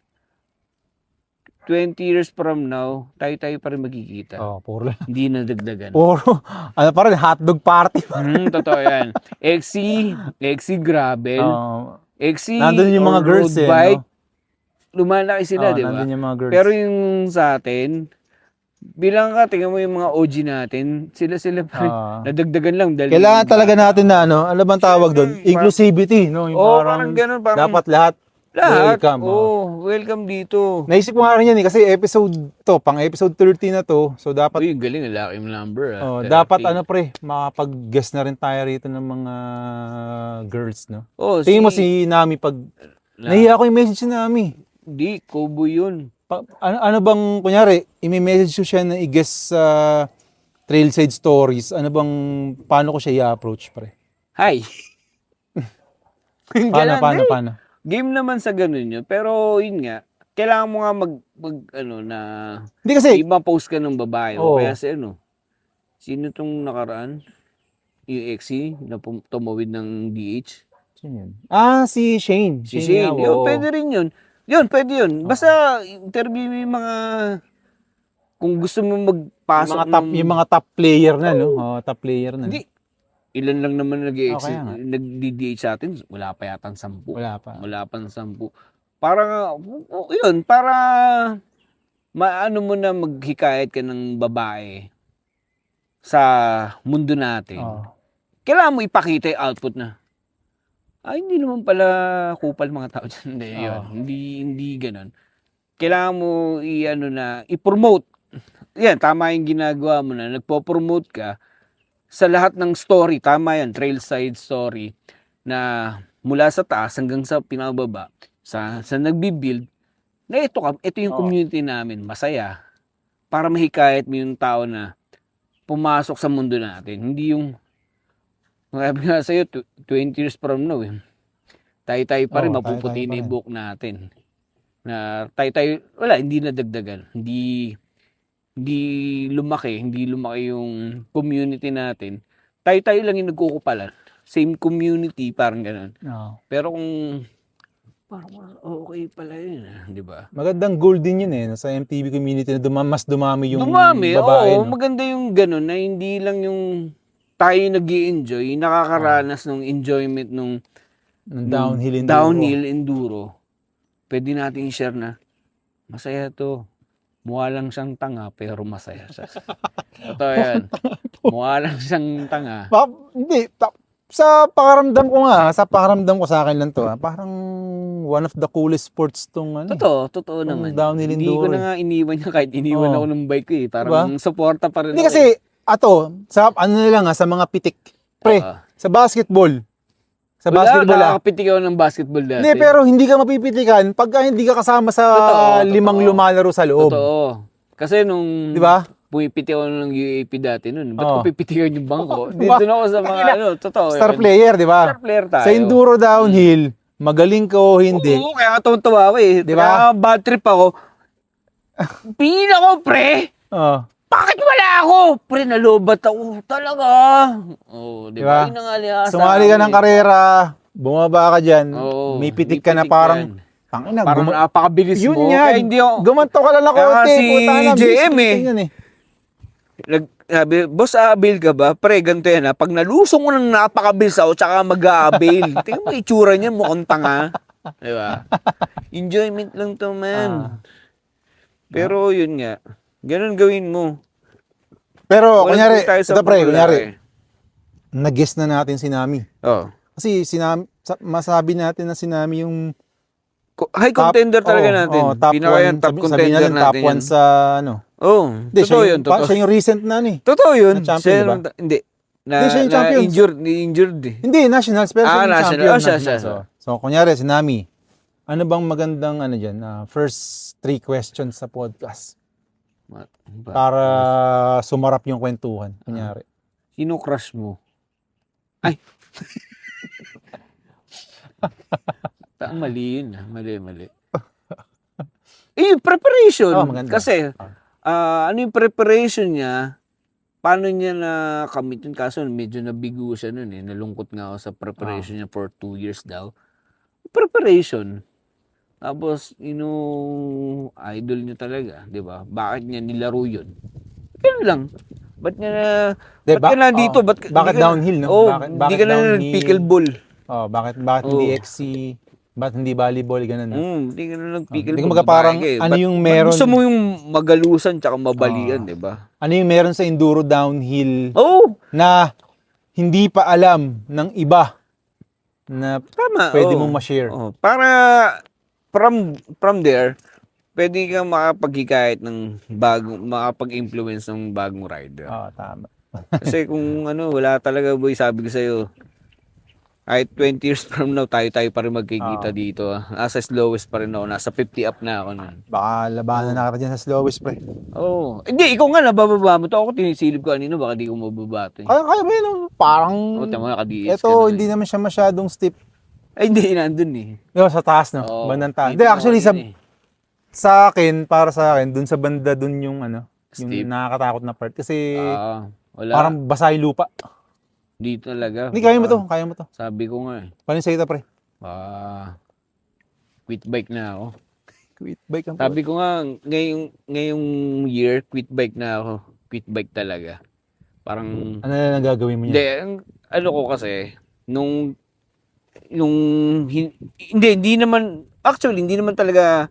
20 years from now, tayo pa rin magkikita. Puro lang. Hindi na dagdagan. Puro, pa rin, hotdog party. Totoo yan. XC gravel. XC nandun yung mga girls road bike. Lumalaki sila, di ba? Nandun yung mga girls. Pero yung sa atin, bilang ka, tingnan mo yung mga OG natin, sila pa rin. Nadagdagan lang. Kailangan talaga natin na, ano bang tawag doon? Inclusivity, no? Yung parang ganun. Parang, dapat lahat. Welcome. Welcome dito. Naisip ko nga rin yan kasi pang episode 30 na to. So dapat yung galing, laki yung number. Dapat makapag-guest na rin tayo rito ng mga girls, no? Tingin mo si Nami pag nahiya ko yung message si Nami. Hindi, Kobo yun. Ano bang, kunyari, i-message ko siya na i-guest sa Trailside Stories. Paano ko siya i-approach, pre? Hi. Paano? Game naman sa ganun yun. Pero yun nga, kailangan mo nga hindi kasi, post ka ng babae. O kaya sino tong nakaraan? Yung XC na tumawid ng DH? Sino yun? Si Shane. Si Shane. Yun, pwede rin yun. Pwede yun. Basta interview mo yung mga, kung gusto mo magpasok yung mga top player na, no? Top player na. Hindi. Ilan lang naman nag-DDH sa atin? Wala pa yata 10. Wala pa 10. Para maano mo na maghikayat ka ng babae sa mundo natin. Kailangan mo ipakita yung output na, hindi naman pala kupal mga tao dyan. Hindi ganun. Kailangan mo i-promote. Yan, tama yung ginagawa mo na. Nagpo-promote ka sa lahat ng story, tama yan, trailside story, na mula sa taas hanggang sa pinababa, sa nagbi-build, na ito yung community namin, masaya, para mahikayat mo yung tao na pumasok sa mundo natin. Hindi yung, sabi nga sa'yo, 20 years from now, tayo pa rin, mapuputi na yung buhok natin. Na tayo, wala, hindi nadagdagan. Hindi lumaki yung community natin. Tayo lang yung nagkukupalan. Same community, parang ganun. Oo. Pero kung parang okay pala yun, di ba? Magandang goal din yun sa MTV community na mas dumami yung Dumami, babae. oo. Maganda yung ganun na hindi lang yung tayo nag-i-enjoy, nakakaranas ng enjoyment nung downhill enduro. Pwede natin i-share na masaya to. Mukha lang siyang tanga pero masaya siya. Totoo yan. Mukha lang siyang tanga. Hindi. Sa pakaramdam ko sa akin lang to. Parang one of the coolest sports tong Totoo naman. Downhill Hindi ko enduro. na nga iniwan niya kahit iniwan ako ng bike ko eh. Parang suporta pa rin Hindi ako. kasi, sa sa mga pitik. Pre, sa basketball. Sa basketball nakakapitik ako ng basketball dati. Hindi, pero hindi ka mapipitikan pagka hindi ka kasama sa limang lumalaro sa loob. Totoo. Kasi nung... Di ba? Pumipitik ako ng UAP dati nun. Ba't ko pipitikan yung bangko? Diba? Dito na ako sa mga totoo. Star player, di ba? Star player tayo. Sa enduro downhill, magaling ka o hindi. Oo, kaya nga tuwa ako eh. Di ba? Kaya bad trip ako. Pinin ako, pre! Bakit wala ako? Pre, nalobat ako. Talaga. Oh, di ba? Sumali ka ng karera, bumaba ka dyan, may pitik ka na parang, parang napakabilis yun mo. yan. Kaya hindi ako... Gumanto ka lang na konti. Si JM Sabi, boss, a-avail ka ba? Pre, ganito yan ha. Pag nalusong mo ng napakabilis ako, tsaka mag-a-avail. Tingnan mo itsura niya, mukhang tanga. Di ba? Enjoyment lang to, man. Pero yun nga, ganun gawin mo. Pero, kunyari, nag-guess na natin si Nami. Kasi masabi natin na si Nami yung high contender talaga natin. Top contender natin. Top 1 sa totoo yun. Siya yung recent na Totoo yun. Champion, diba? Hindi. Siya yung champion. Injured eh. Hindi, nationals. Pero siya yung champion. Siya. So, kunyari, si Nami, ano bang magandang first 3 questions sa podcast? Para sumarap yung kwentuhan. Kunyari. Sino crush mo? Ay! Mali yun. Mali. Yung preparation. Kasi, ano yung preparation niya, paano niya na-commit yun? Kaso medyo nabigo siya nun eh. Nalungkot nga ako sa preparation niya for 2 years daw. Preparation. Tapos, idol niya talaga. Di ba? Bakit niya nilaro yun? Ganun lang. Ba't ka na dito? Bakit downhill, no? Hindi ka na nag-pickleball. Bakit hindi XC? Bakit hindi volleyball? Ganun. Hindi ka na nag-pickleball. Hindi ka parang, ano yung meron? Gusto mo yung magalusan tsaka mabalian, di ba? Ano yung meron sa enduro downhill na hindi pa alam ng iba na pwede mong ma-share? Para from there, pwede kang makapag-hikayat ng makapag-influence ng bagong rider. Tama. Kasi kung wala talaga, boy, sabi ko sa'yo, kahit 20 years from now, tayo pa rin magkikita dito. Nasa slowest pa rin ako. Nasa 50 up na ako nun. Baka labanan na ka dyan sa slowest, pre. Hindi, ikaw nga, nabababa mo to. Ako tinisilip ko kanino, baka di ko mababa to. Kaya ba yun? Parang, hindi naman siya masyadong steep. Ay, hindi, nandun eh. Sa taas, no? Bandang taas. Hindi, actually, para sa akin, dun sa banda, dun yung yung nakakatakot na part. Kasi, parang basa yung lupa. Dito talaga. Hindi, kaya mo to. Sabi ko nga eh. Paano sa'yo ito, pre? Quit bike na ako. Quit bike ang Sabi ko nga, ngayong year, quit bike na ako. Quit bike talaga. Parang... Ano na nagagawin mo niya? Ko kasi, hindi naman talaga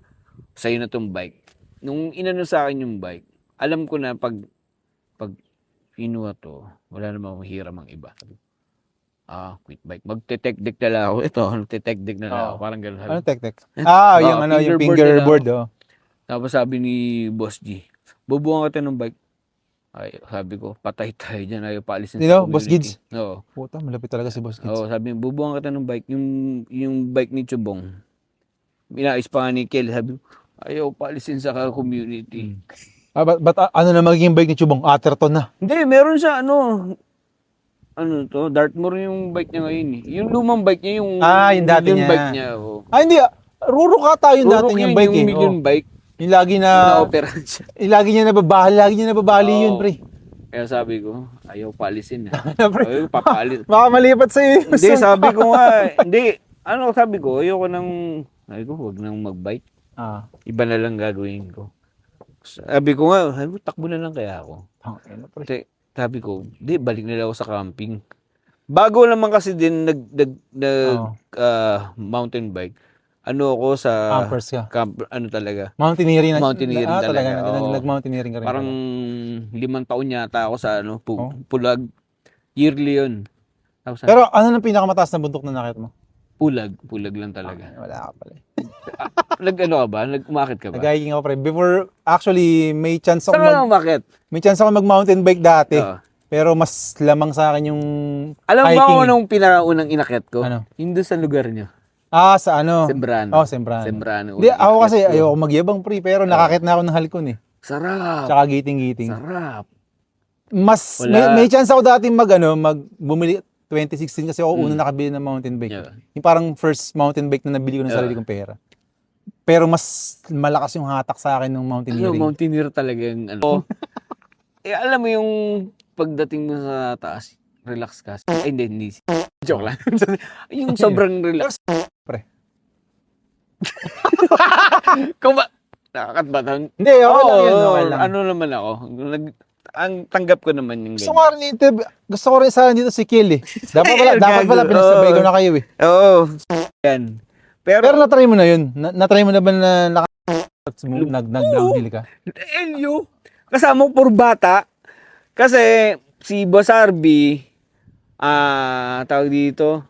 sa'yo na tong bike. Nung inano sa akin yung bike, alam ko na pag kinuha to, wala namang hiram ang iba. Quit bike. Magte-tech-deck na lang ako. Ito, magte-tech-deck na lang ako. Parang gano'n. Ano tech-deck? Yung fingerboard. Tapos sabi ni Boss G, bubuhan ka ng bike. Ay, sabi ko, patay tayo dyan. Ayaw paalisin sa community. Boss Gids? Oo. Puta, malapit talaga si Boss Gids. Oo, sabi niya, bubuhan ka ng bike. Yung bike ni Chubong. Minais pa nga ni Kel. Sabi ko, ayaw paalisin sa community. Ano na magiging bike ni Chubong? Atherton na. Hindi, meron siya Dartmoor yung bike niya ngayon eh. Yung lumang bike niya, yung dati yung niya. bike niya. Hindi Ruro ka tayo natin yung bike yung eh. million Oh. bike Yung lagi na, na-operahan siya. yung lagi niya nababali yun, Oo. pre. Kaya sabi ko, ayaw palisin na. Pre. Ayaw papalit. Baka malipat sa'yo yung Hindi, sumpa. sabi ko nga, hindi. Ano sabi ko, ayoko sabi ko, huwag nang mag-bike. Ah, Iba na lang gagawin ko. Sabi ko nga, takbo na lang kaya ako. tangina, pre. Kasi sabi ko, di, balik na lang ako sa camping. Bago naman kasi din Oo. mountain bike. Ano ako sa Campers ka. ano talaga. Mountaineering na. Mountaineering talaga. talaga, oo. Nag-mountaineering ka rin. Parang 5 taon yata ako sa Oh. Pulag. Yearly yun. Tapos, Pero ano nang pinakamataas na bundok na nakita mo? Pulag lang talaga. Wala ka pala. Nag-ano ka ba? Nag-umakit ka ba? Nag-hiking ako, pre. Before, actually, may chance ako Saan ka umakit? may chance ako mag-mountain bike dati. Oo. Pero mas lamang sa akin yung Alam mo ba hiking. kung anong pinakaunang inakyat ko? Ano? Yung doon sa lugar nyo. Sa ano? Sembrano. Oh, Sembrano. Sembrano. Hindi, ako kasi Inakyat ko. ayoko magyabang, pre. Pero nakakit na ako ng halcon eh. Sarap. Tsaka giting-giting. Sarap. Mas, Wala. may chance ako dati bumili 2016 kasi ako una nakabili ng mountain bike. Yeah. Yung parang first mountain bike na nabili ko ng sarili kong pera. Pero mas malakas yung hatak sa akin ng Ano, mountaineering. mountaineer talaga yung ano. Alam mo yung pagdating mo sa taas, relax ka. Ay, hindi. Joke lang. Yung sobrang relax. Pre. Kung ba, nakakat ba? Hindi, okay lang yun. Okay lang. Ano naman ako. Ang tanggap ko naman yung Gusto ko rin sana dito si Kiel eh. Dapat Gago. pala pinasabay ko na kayo eh. Oo. Yan. Pero na-try mo na yun? Na-try mo na ba na nag-downhill ka? Elio, kasama ko puro bata. Kasi si Boss Arby, tawag dito,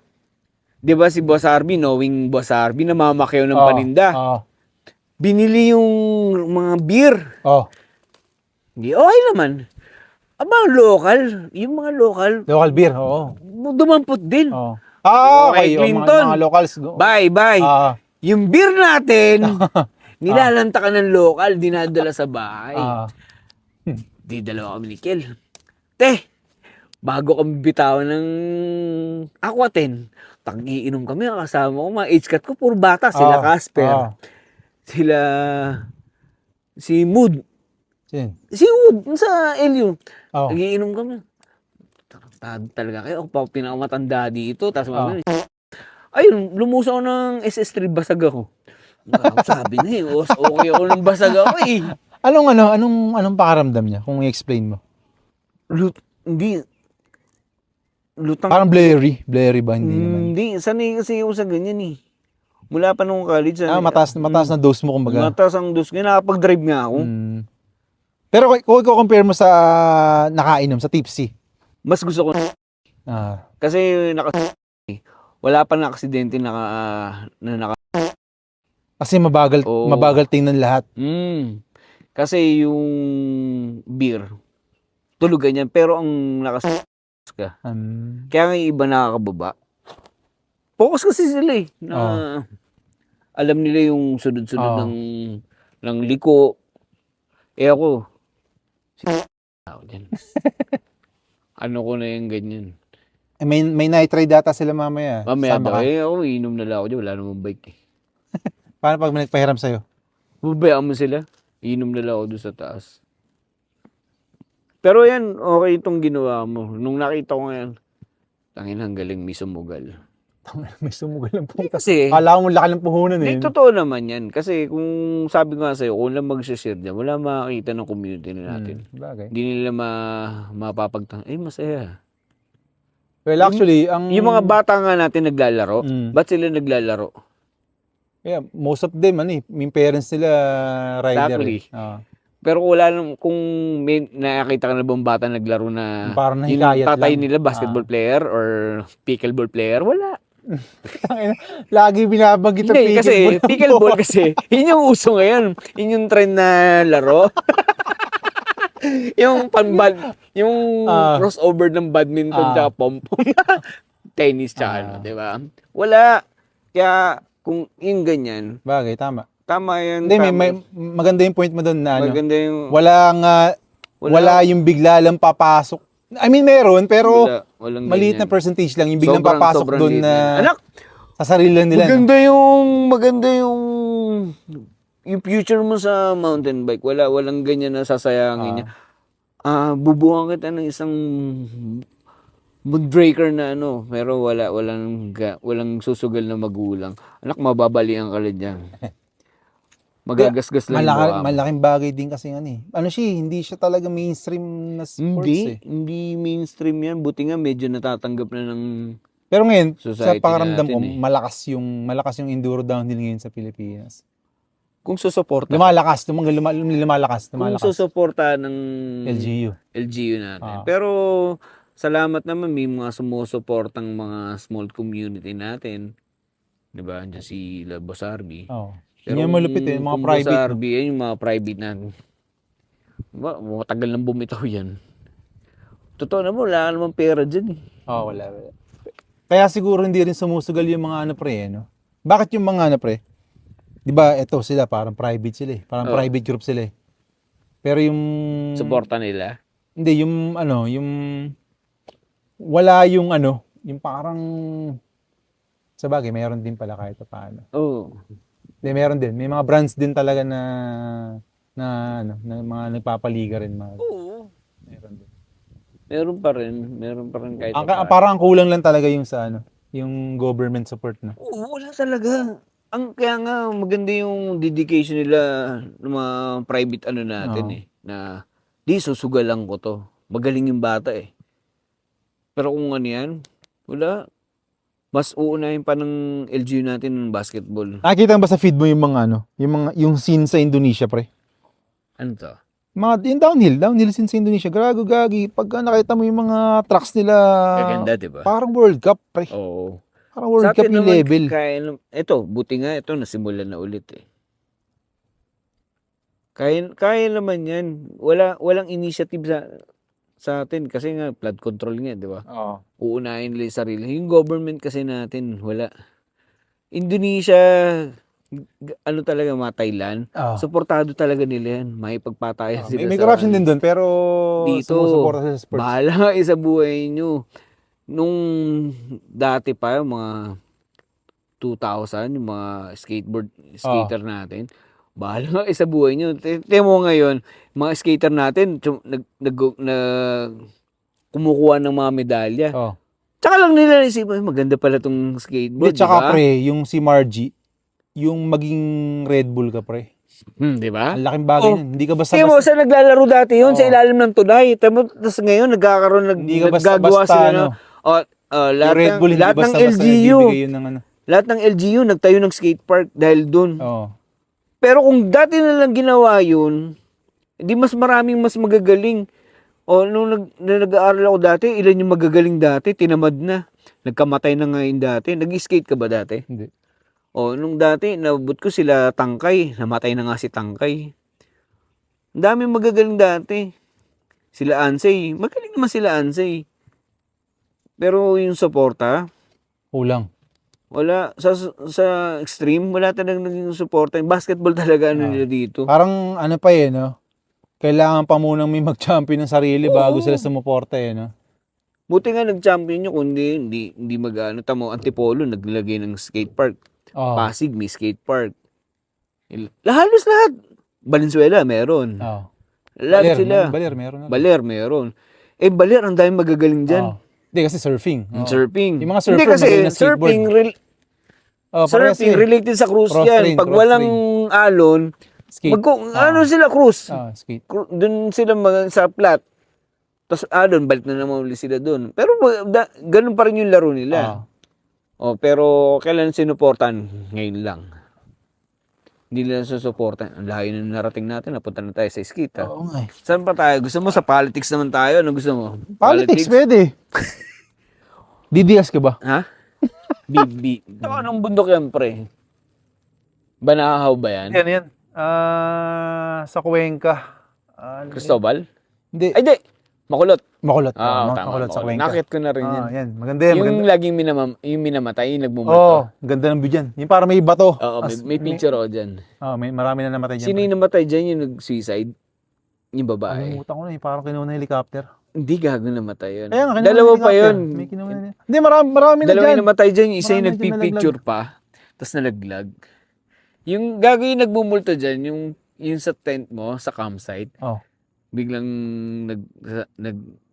di ba si Boss Arby, knowing Boss Arby, namamakyaw ng paninda. Oo. Binili yung mga beer. Oh. Hindi, okay naman. Aba, local, yung mga local, Local beer, oo. dumampot din. Oo. Kay Okay. Oh, Clinton. mga locals. Bye. Yung beer natin, nilalanta ka ng local, dinadala sa bahay. Di dalawa kami ni Kel. Bago kami bitawan ng Aquaten, tag-iinom kami, kasama ko, mga age cut ko, puro bata, sila Casper, sila, si Mood, si Wood, sa LU, tag-iinom kami. Talaga kayo, ako pa pinakamatanda dito, tapos ayun, lumusa ako ng SS3, basag ako. Sabi na eh, okay ako ng basag ako eh. Anong pakaramdam niya kung i-explain mo? Hindi. Lutang. Parang blurry ba? Hindi naman. Hindi, sanay kasi ako sa ganyan eh. Mula pa nung college. Mataas na dose mo kumbaga. Mataas ang dose. Kaya nakapag-drive nga ako. Pero kung i-compare mo sa nakainom, sa tipsy. Mas gusto ko. Kasi wala pa na aksidente Kasi mabagal tingnan lahat. Kasi yung beer, tulugan yan. Pero ang ka. Kaya nga yung iba nakakababa. Focus kasi sila eh. Alam nila yung sunod-sunod ng liko. Ako, ano ko na yung ganyan. May nitride data sila mamaya. Mamaya daw, ako inom na lang ako dyan. Wala namang bike eh. Paano pag may nagpahiram sa'yo? Bubayaan mo sila. Inom na lang ako doon sa taas. Pero yan, okay itong ginawa mo. Nung nakita ko ngayon, tangin ang galing, may sumugal. May sumugal ng puta. Kasi, kala mo laki ng puhunan eh. totoo naman yan. Kasi kung sabi ko nga sa'yo, kung lang mag-share dyan, wala makakita ng community natin. Bagay. Hindi nila mapapagtang, masaya. Well, actually, yung mga bata nga natin naglalaro, ba't sila naglalaro? Yeah, most of them, yung parents nila rider. Exactly. Pero kung may nakakita ka na bang bata naglaro na parang yung nahikayat tatay lang. nila basketball player or pickleball player, wala. Lagi binabanggit ang Hindi, kasi pickleball kasi, yun yung uso ngayon. Yun yung trend na laro. yung yung crossover ng badminton tsaka pom-pom. Tennis tsaka di ba? Wala. Kaya kung yung ganyan. Bagay, tama. Tama yan. Hindi, may maganda yung point mo doon na maganda yung wala yung bigla lang papasok. I mean, meron, pero walang maliit ganyan. na percentage lang yung biglang papasok doon na Anak, Sa sarili lang nila. No? Maganda yung future mo sa mountain bike. Walang ganyan na sasayangin niya. Bubuhan kita ng isang moodbreaker na ano, pero walang susugal na magulang. Anak, mababalian ka rin dyan. Magagasgas lang yung mukha mo. Malaking bagay din kasi ano siya, hindi siya talaga mainstream na sports Hindi mainstream yan. Buti nga medyo natatanggap na ng Pero ngayon, sa society pakaramdam ko, natin malakas yung enduro downhill ngayon sa Pilipinas. kung susuporta. Lumalakas. Kung susuporta ng LGU. natin. Pero salamat naman may mga sumusuportang mga small community natin. 'Di ba? Andiyan si Boss Arby. Pero yung malupit yung mga private. Boss Arby, yung mga private na matagal nang bumitaw yan. Totoo naman, wala namang pera dyan eh. Wala. Kaya siguro hindi rin sumusugal yung mga no? Bakit yung mga pre? 'Di ba ito sila parang private sila eh. Parang private group sila eh. Pero yung suporta nila. Hindi yung yung wala yung yung parang sa bagay mayroon din pala kahit paano. Hindi, meron din. May mga brands din talaga na mga nagpapaliga rin mga. Meron din. Meron pa rin kahit parang ang kulang lang talaga yung sa yung government support na. Wala talaga. Kaya nga maganda yung dedication nila ng mga private natin eh. Na di susugalan ko to. Magaling yung bata eh. Pero kung yan, wala. Mas uunahin pa ng LGU natin ng basketball. Nakita mo ba sa feed mo yung mga yung scene sa Indonesia, pre? Ano to? Yung downhill scene sa Indonesia. Gagi. Pagka nakita mo yung mga trucks nila, gaganda, diba? Parang World Cup, pre. Oo. Parang World Cup yung level. Buti nga ito, nasimulan na ulit eh. Kaya naman yan. Walang initiative sa atin kasi nga flood control nga, di ba? Uunahin nila yung sarili. Yung government kasi natin, wala. Indonesia, talaga mga Thailand, suportado talaga nila yan. May pagpatayan sila may corruption din doon, pero dito, sumusuporta sila sa sports. Bahala nga isa buhay nyo. Nung dati pa, yung mga 2000, yung mga skater natin, bahala nga isa buhay nyo. Tingnan mo ngayon, mga skater natin, kumukuha ng mga medalya. Tsaka lang nila naisipan, maganda pala tong skateboard, tsaka pre, yung si Margie, yung maging Red Bull ka pre. Diba? Ang laking bagay nun. Hindi ka basta. Tingnan mo, sa naglalaro dati yun, sa ilalim ng tulay. Tapos ngayon, naggagawa sila lahat Red Bull, ng LGU. Lahat ng LGU nagtayo ng skate park dahil dun. Pero kung dati na lang ginawa yun, di mas magagaling. Nung nag-aaral ako dati, ilan yung magagaling dati, tinamad na. Nagkamatay na ngayon dati. Nag-skate ka ba dati? Hindi. Nung dati, nabut ko sila Tangkay. Namatay na nga si Tangkay. Ang daming magagaling dati. Sila Ansay. Magaling naman sila Ansay. Pero yung suporta, kulang. Wala. Sa extreme, wala talagang naging suporta. Yung basketball talaga nila dito. Parang pa no? Kailangan pa munang may mag-champion ng sarili bago sila sumuporta no? Buti nga nag-champion nyo, kundi hindi tamo, Antipolo, naglagay ng skate park. Pasig, may skate park. Halos lahat. Valenzuela, meron. Lahat sila. Baler, meron. Baler, meron. Baler, ang daming magagaling dyan. Hindi kasi surfing. Surfing. Yung mga surfer, hindi kasi surfing, surfing related sa cruise yan. Pag walang alon, sila cruise. Skate. Doon sila sa flat. Tapos doon, balik na naman ulit sila doon. Pero ganun pa rin yung laro nila. Pero kailan sinuportan? Ngayon lang. Hindi nila susuportan. Ang layo na narating natin. Napunta na tayo sa skate. Oo nga. Saan pa tayo? Gusto mo sa politics naman tayo? Ano gusto mo? Politics pwede. DDS ka ba? Ha? BB. Anong bundok yan, pre? Banahaw ba yan? Yan. Sa Cuenca. Cristobal? Hindi. Ay, di. Makulot. Makulot Makulot sa Cuenca. Nakit ko na rin yan. Yan. Maganda yan. Yung laging yung minamatay, yung nagmumato. Ganda ng view dyan. Yung parang may bato. Oo, may picture ako dyan. Marami na namatay dyan. Sino yung namatay dyan? Yung nag-suicide? Yung babae. Kalimutan ko na yung parang kinuha ng helicopter. Hindi gago namatay yun. Kaya nga, kinuha ng Dalawa pa helicopter. yun. May kinuha na. Hindi, marami na Dalawa dyan. yung namatay dyan. Yung isa yung Marami na dyan nagpipicture pa. Tapos nalaglag. Yung gago yung nagmumulto dyan, yung sa tent mo, sa campsite, Oh. biglang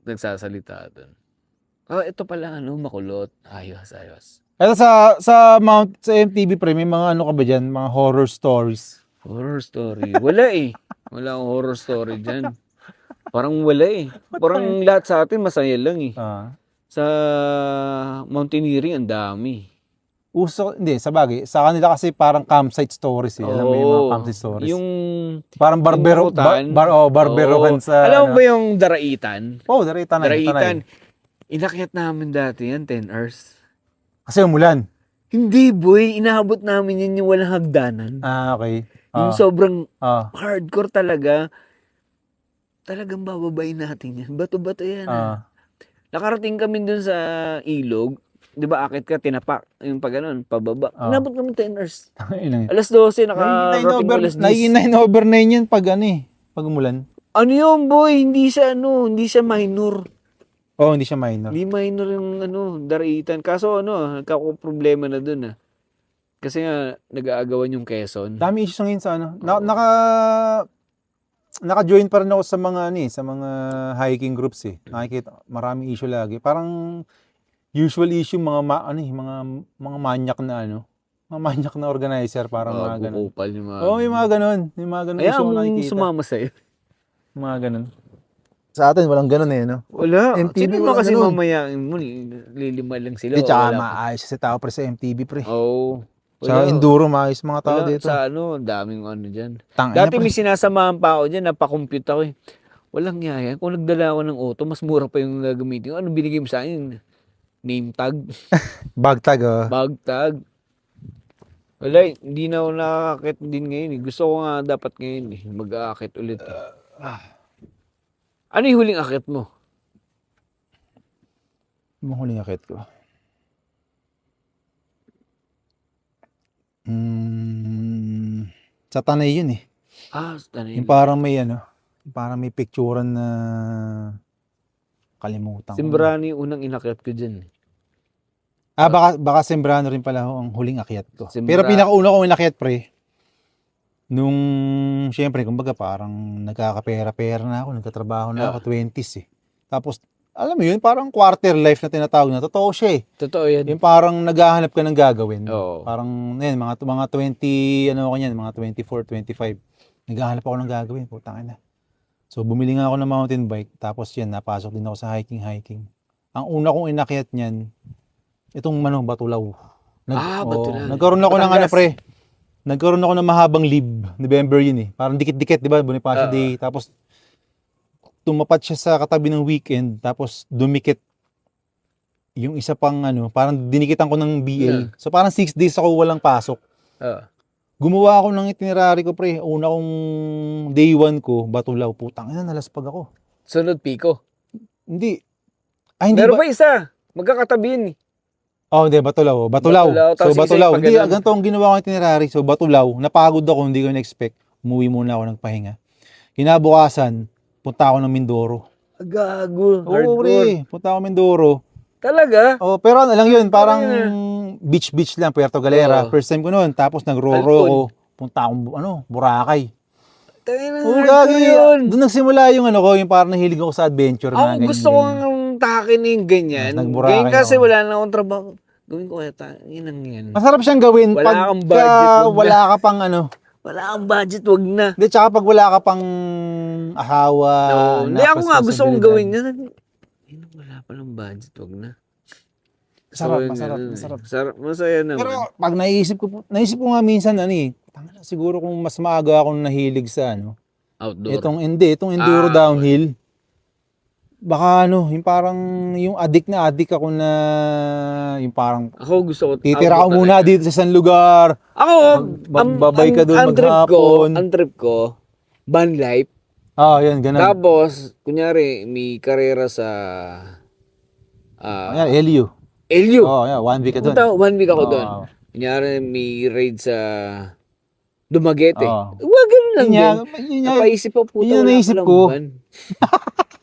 nagsasalita doon. Oh, ito pala makulot. Ayos. Ito sa MTV pre, may mga ano ka ba dyan? Mga horror stories. Horror story. Wala eh. Wala akong horror story dyan. Parang wala eh. Parang lahat sa atin masaya lang eh. Sa mountaineering, ang dami. Hindi, sa bagay. Sa kanila kasi parang campsite stories eh. Alam mo yung mga campsite stories. Yung parang barberohan sa... Alam mo ba yung daraitan? Daraitan. Daraitan. Inakyat namin dati yan, 10 hours. Kasi umulan. Hindi boy, inaabot namin yan yung walang hagdanan. Okay. Yung sobrang hardcore talaga. Talagang bababayin natin yan. Bato-bato yan. Nakarating kami dun sa ilog. Di ba akit ka, tinapak. Yung pag ganun, pababa. Inabot kami 10 hours. Alas 12, nakarating ko alas 10. 9/9 yan pag pag umulan. Ano yun boy? Hindi siya minor. Hindi siya minor. Hindi minor yung daraitan. Kaso nagkakaproblema na dun Kasi nga, nag-aagawan yung Quezon. Dami issues ngayon sa naka-join pa rin ako sa mga sa mga hiking groups eh. Nakikita, maraming issue lagi. Parang usual issue mga manyak na mga manyak na organizer, parang mga ganun. Bukupal yung mga... may mga ganun. May mga ganun issue na nakikita. Sumama sa'yo. Mga ganun. Sa atin, walang ganun no? Wala. MTV, Sino walang kasi ganun. mamayain mo, lilima lang sila. Tsaka maayos si tao pre sa MTV pre. Sa enduro, maayos mga tao dito. Sa daming dyan. Tangina, Dati may sinasamahan pa ako dyan, napakompute ako eh. Walang yaya. Kung nagdala ako ng auto, mas mura pa yung gagamitin. Ano binigay mo sa akin? Name tag? Bag tag Bag tag. Wala, hindi na ako nakakakit din ngayon eh. Gusto ko nga dapat ngayon eh. Mag-aakit ulit eh. Ano yung huling akit mo? Yung huling akit ko? Sa Tanay yun eh. Sa Tanay. Yung parang may parang may picturean na kalimutan ko. Sembrano yung unang inakyat ko dyan eh. Baka Sembrano rin pala ang huling akyat ko. Pero pinakauna kong inakyat pre, nung syempre kumbaga parang nagkakapera-pera na ako, nagtatrabaho na ako, 20s eh. Tapos alam mo yun, parang quarter life na tinatawag na. Totoo siya eh. Totoo yan. Yung parang naghahanap ka ng gagawin. Oo. Parang mga 20, mga 24, 25. Naghahanap ako ng gagawin, putang ina. So bumili nga ako ng mountain bike, tapos yan, napasok din ako sa hiking. Ang una kong inakyat niyan, itong Batulaw. Batulaw. Nagkaroon ako ng pre. Nagkaroon ako ng mahabang leave. November yun eh. Parang dikit-dikit, di ba? Bonifacio Day. Tapos tumapat siya sa katabi ng weekend, tapos dumikit yung isa pang parang dinikitan ko ng BL. So parang 6 days ako walang pasok. Gumawa ako ng itinerary ko pre. Una kong day 1 ko, Batulaw. Putang ina, nalaspag ako. Sunod Pico? Hindi. Hindi meron ba isa? Magkakatabi yun eh. Hindi, Batulaw. So Batulaw. Hindi, ganito ang ginawa ko itinerary. So Batulaw, napagod ako, hindi ko na-expect. Umuwi muna ako nagpahinga. Kinabukasan, punta ako ng Mindoro. Gago. Hardcore. Punta ako ng Mindoro. Talaga? Pero lang yun, parang beach lang, Puerto Galera. First time ko noon. Tapos nag-roro ako. Punta akong, Boracay. Yun. Doon nagsimula yung yung parang nahilig ako sa adventure. Gusto ko ng takin yung ganyan. Ganyan kasi wala na akong trabaho. Gawin ko kaya yan. Masarap siyang gawin wala kang budget. Wala ka pang wala kang budget, wag na. Hindi, tsaka pag wala ka pang ahawa. Hindi, ako nga gusto kong gawin yan. Wala palang budget, wag na. Masarap. Masaya naman. Pero pag naisip ko nga minsan, siguro kung mas maaga akong nahilig sa outdoor. Itong enduro downhill. Baka yung parang yung addict ako na yung parang ako gusto ko titira ako muna dito sa isang lugar. Ako babay ka doon maghapon. Ang trip ko van life. Yan ganun. Tapos kunyari may karera sa LU. 1 week ka doon. 1 week ako doon. Kunyari may raid sa Dumagete. Oo. Wag ganun lang Yun nga, din. yun nga, Napaisip po, puta, yun yung wala naisip palang ko. ban.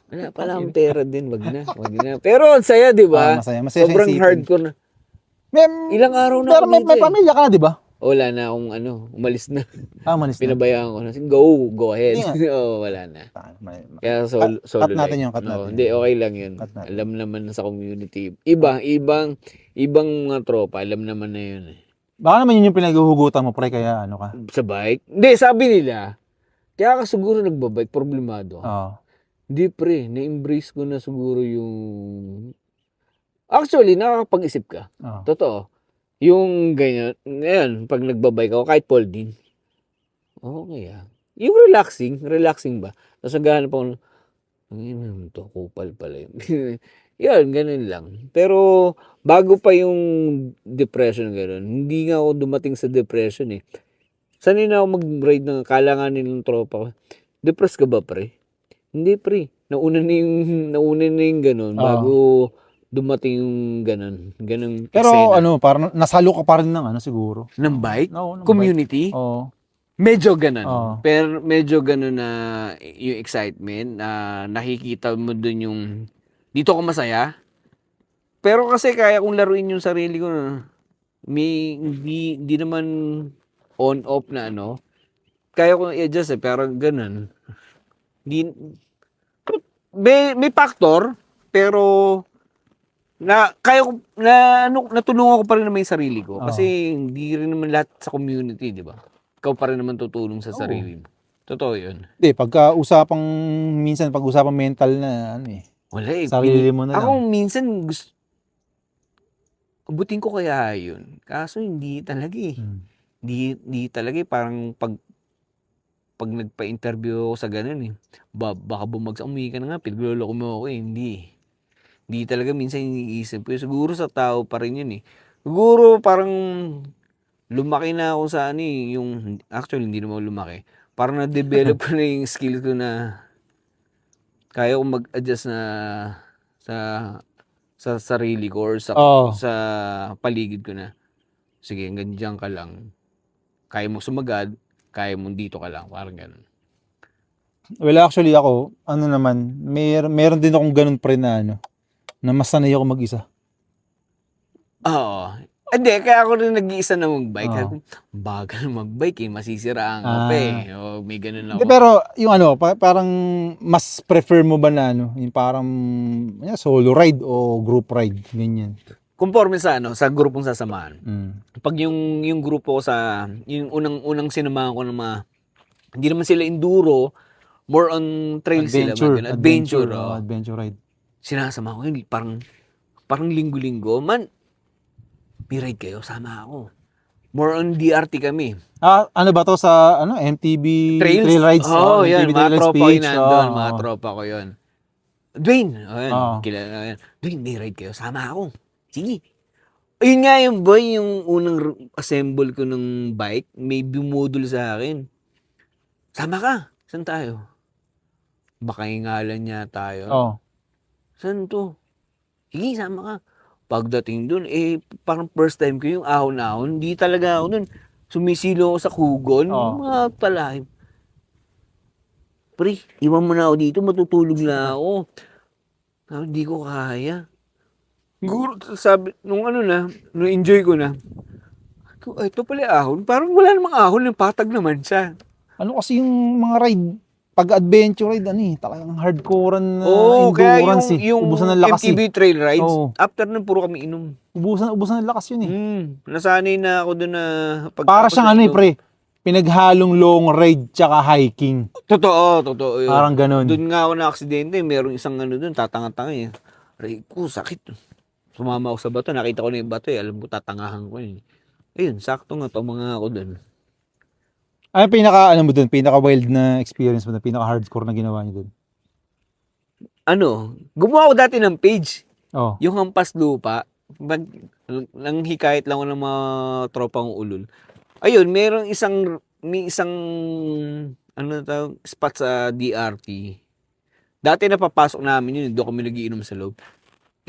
Wala pala akong pera din, wag na, wag na. Pero ang saya, di ba? Masaya. Masaya Sobrang siyang isipin. hardcore na. May, Ilang araw na pero ako may, dito may eh. pamilya ka na, di ba? Wala na akong umalis na. Malis na. Pinabayaan ko na. Go ahead. Hindi nga. Oo, wala na. Kaya Cut solo natin life. yung cut natin. Hindi, okay lang yun. Cut natin. Alam naman na sa community. Ibang mga tropa, alam naman na yun eh. Baka naman yun yung pinaghuhugutan mo, pre, kaya ano ka. Sa bike? Hindi, sabi nila, kaya ka siguro nagbabike, problemado. Oo. Hindi pre, na-embrace ko na siguro yung... Actually, nakakapag-isip ka. Oo. Totoo. Yung ganyan, ngayon, pag nagbabike ako, kahit folding, okay ah. Yung relaxing ba? Tapos naghahanap ako ng, ano to, kupal pala yun. Yan, ganun lang. Pero, bago pa yung depression, ganun, hindi nga ako dumating sa depression eh. Sanay na ako mag-ride ng kalanganin ng tropa ko. Depressed ka ba, pre? Hindi, pre. Nauna na yung ganun, bago dumating yung ganun Pero eksena. ano, parang nasalo ka pa rin ng ano siguro. Ng bike? No, ng Community? bike. Oo. Medyo ganun. Oo. Pero medyo ganun na yung excitement, nakikita mo dun yung dito ako masaya. Pero kasi kaya kong laruin yung sarili ko na may hindi naman on off na ano. Kaya kong i-adjust eh, pero ganun. May factor, pero kaya ko natulungan ko pa rin naman yung sarili ko kasi hindi rin naman lahat sa community, di ba? Ikaw pa rin naman tutulong sa sarili mo. Totoo 'yun. Hindi, minsan pag-usapang mental na ano eh. Wala eh. Sarili mo na lang. Ako minsan abutin ko kaya 'yun. Kaso hindi talaga eh. Hindi talaga eh. Parang pag nagpa-interview ako sa ganun eh. Baka bumagsak, umuwi ka na nga, pinagloloko mo ako eh. Hindi talaga minsan iniisip ko. Siguro sa tao pa rin yun eh. Siguro parang lumaki na ako sa ano eh. Actually, hindi naman lumaki. Parang na-develop ko na yung skill ko na kaya ko mag-adjust na sa sarili ko or sa paligid ko na. Sige, hanggang dyan ka lang. Kaya mo sumagad, kaya mo dito ka lang. Parang ganun. Well, actually ako, ano naman, meron din akong ganun pre na ano, na mas sanay ako mag-isa. Oo. Hindi, kaya ako rin nag-iisa na mag-bike. Bagal mag-bike eh, masisira ang kape. O, may ganun ako. Pero yung ano, parang mas prefer mo ba na ano, yung parang solo ride o group ride, ganyan. Conforme sa grupong sasamahan. Pag yung grupo ko yung unang sinamahan ko ng mga, hindi naman sila enduro, more on trail sila. Adventure. Adventure ride. Sinasama ko yun, parang linggo-linggo. Man, may ride kayo, sama ako. More on DRT kami. Ano ba to sa MTB Trail Rides? Yan, MTB mga Trail tropa ko Speech. yun nandun, mga tropa ko yun. Dwayne, kilala yan. Dwayne, may ride kayo, sama ako. Sige. Ayun nga yung boy, yung unang assemble ko ng bike, may bumudol sa akin. Sama ka. Saan tayo? Baka ingalan niya tayo. Saan to? Sige, sama ka. Pagdating dun, parang first time ko yung ahon-ahon. Hindi talaga ako dun. Sumisilo ako sa kugon. Mga talahim. Pre, iwan mo na ako dito. Matutulog na ako. Hindi ko kaya. Siguro, sabi, nung enjoy ko na. Ito pala ahon. Parang wala namang ahon. Yung patag naman siya. Ano kasi yung mga ride, pag-adventure ride, talagang hardcore na kaya endurance yung ubusan ng lakas MTB Trail Rides, Oo. after nun, puro kami inom. Ubusan ng lakas yun Nasanay na ako dun na... Para siyang pre, pinaghalong long ride tsaka hiking. Totoo yun. Parang ganun. Doon nga ako na-aksidente, merong isang dun, tatanga-tanga eh. Aray ko, sakit. Sumama ako sa bato, nakita ko na yung bato alam ko, tatangahan ko eh. Ayun, sakto nga, mga ako dun. Ano pinaka wild na experience mo, pinaka hardcore na ginawa niyo dun? Gumawa ako dati ng page. Yung Hampas Lupa. Nang hikayat lang ako ng mga tropang ulol. Ayun, may isang spot sa DRT. Dati napapasok namin yun, doon kami nagiinom sa loob.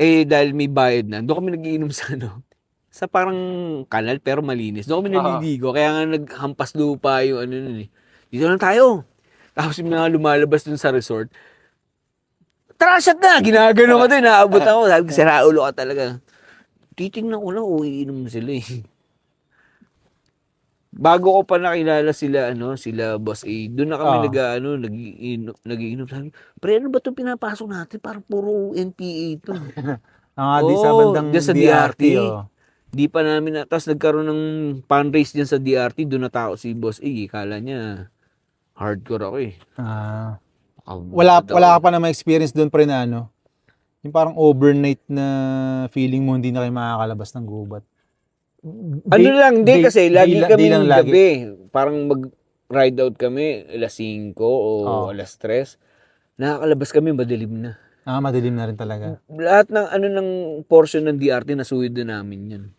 Dahil may bayad na, doon kami nagiinom sa sa parang kanal pero malinis. Doon kami naliligo. Kaya nga naghampas lupa yung ano nun eh. Dito lang tayo. Tapos yung mga lumalabas dun sa resort. Tara, shot na! Ginagano ko doon. Naabot ako. Sabi ko, sira ulo ka talaga. Titingnan ko lang, iinom sila eh. Bago ko pa nakilala sila, sila Boss A, doon na kami nag-iinom. Sabi, pre, ano ba itong pinapasok natin? Parang puro NPA ito. Di sa bandang dyan sa DRT. Di pa namin tapos nagkaroon ng fundraise dyan sa DRT, doon natao si Boss A. Kala niya, hardcore ako eh. Wala ka pa na experience doon pre na yung parang overnight na feeling mo hindi na kayo makakalabas ng gubat. Kasi lagi kami lang gabi. Parang mag-ride out kami, alas 5 o alas 3. Nakakalabas kami, madilim na. Madilim na rin talaga. Lahat ng ng portion ng DRT, nasuwid na namin yan.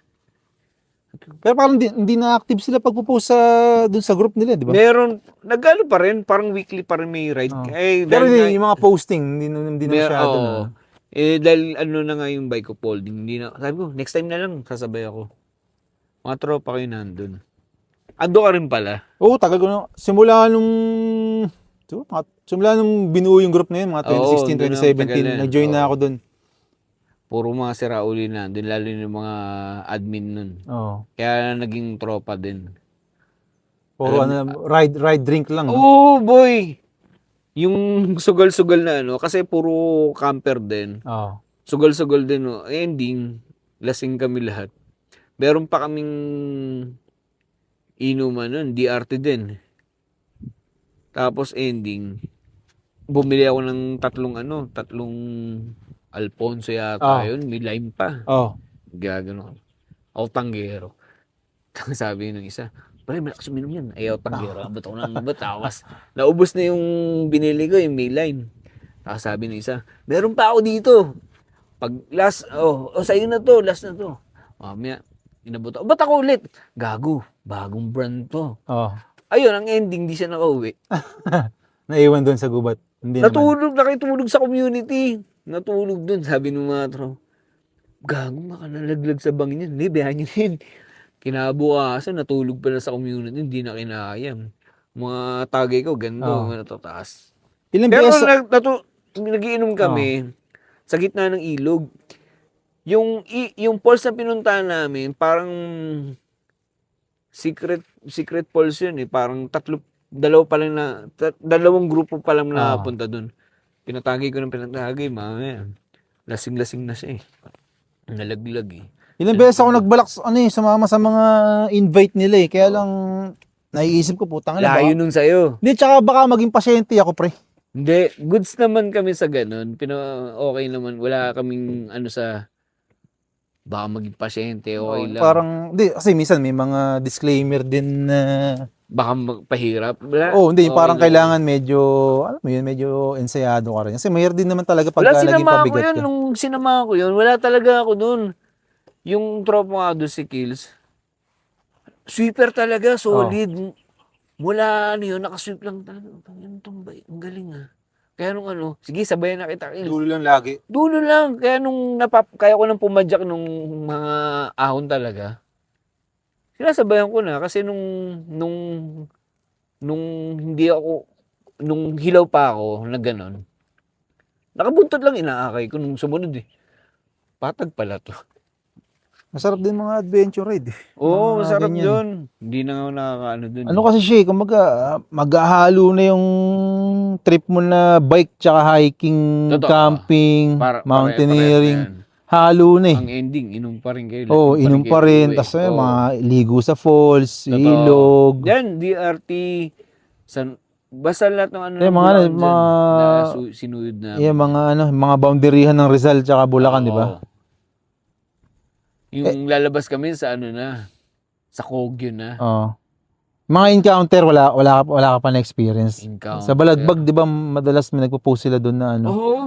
Pero parang hindi na active sila pagpo-post dun sa group nila, di ba? Meron, pa rin, parang weekly pa rin may ride. Pero yung mga posting, hindi na masyado na. Dahil na nga yung bike ko folding, hindi na, sabi ko, next time na lang, sasabay ako. Mga tropa kayo nandun. Ando ka rin pala. Oo, tagal ko na. Simula nung binuo yung group na yun, mga 2016, 2017, nag-join na ako dun. Puro mga sirauli na, dun lalo yung mga admin nun. Kaya naging tropa din. Puro ride drink lang. Oo, boy! Yung sugal-sugal na kasi puro camper din. Sugal-sugal din, ending, lasing kami lahat. Meron pa kaming inuman nun, DRT din. Tapos ending, bumili ako ng tatlong Alfonso yata yun, may lime pa. Gagano. Ako tanggero. Sabi nung isa, pare, malakas uminom yan. Ayaw tanggero. Abot ako ng abot. Tapos, naubos na yung binili ko, yung may lime. Tapos sabi nung isa, meron pa ako dito. Pag last, sa'yo na to, last na to. Mamaya, inabot ako. Ba't ako ulit? Gago, bagong brand to. Ayun, ang ending, di siya nakauwi. Naiwan doon sa gubat. Nakitulog sa community. Natulog doon, sabi ng mga tro. Gago, makanalaglag sa bangin yan. Hindi, behan nyo yun. Kinabukasan, natulog pa na sa community, hindi na kinayang. Mga tagay ko, gando, natataas. Pero nagiinom kami sa gitna ng ilog. Yung falls na pinuntahan namin, parang secret falls yun eh. Parang dalawang grupo pa lang na punta dun. Pinatagay ko ng pinatagay, lasing-lasing na siya eh. Nalaglag eh. Ilang beses ako nagbalak sumama sa mga invite nila eh. Kaya lang, naiisip ko, putang ina. Layo nun sa'yo. Hindi, tsaka baka maging pasyente ako, pre. Hindi, goods naman kami sa ganun. Okay naman. Wala kaming baka maging pasyente, okay lang. Parang, hindi, kasi minsan may mga disclaimer din na baka magpahirap. Hindi, parang kailangan medyo ensayado ka rin. Kasi mahirap din naman talaga pag laging pabigat ka. Nung sinama ko yun, wala talaga ako dun. Yung tropa nga doon si Kills, sweeper talaga, solid. Mula nakasweep lang talaga. Ang galing ah. Kaya nung sige, sabayan na kita. Dulo lang lagi. Dulo lang. Kaya kaya ko nang pumadyak nung mga ahon talaga. Sinasabayan ko na kasi nung hilaw pa ako na gano'n, nakabuntot lang inaakay ko nung sumunod eh. Patag pala to. Masarap din mga adventure ride. Oo, masarap yun. Hindi na nga nakakaano dun. Ano kasi siya, kumbaga, maghahalo na yung trip mo na bike tsaka hiking, camping, mountaineering. Halo na eh. Ang ending, inom pa rin kayo. Inom pa rin. Tapos mga ligo sa falls, ilog. Yan, DRT, basta lahat ng mga sinuyod na. Yung mga boundaryhan ng Rizal tsaka Bulacan, di ba? Yung lalabas kami sa sa Kogyo na. Mga encounter, wala ka pa na experience. Sa Balagbag, di ba, madalas may nagpo-post sila doon na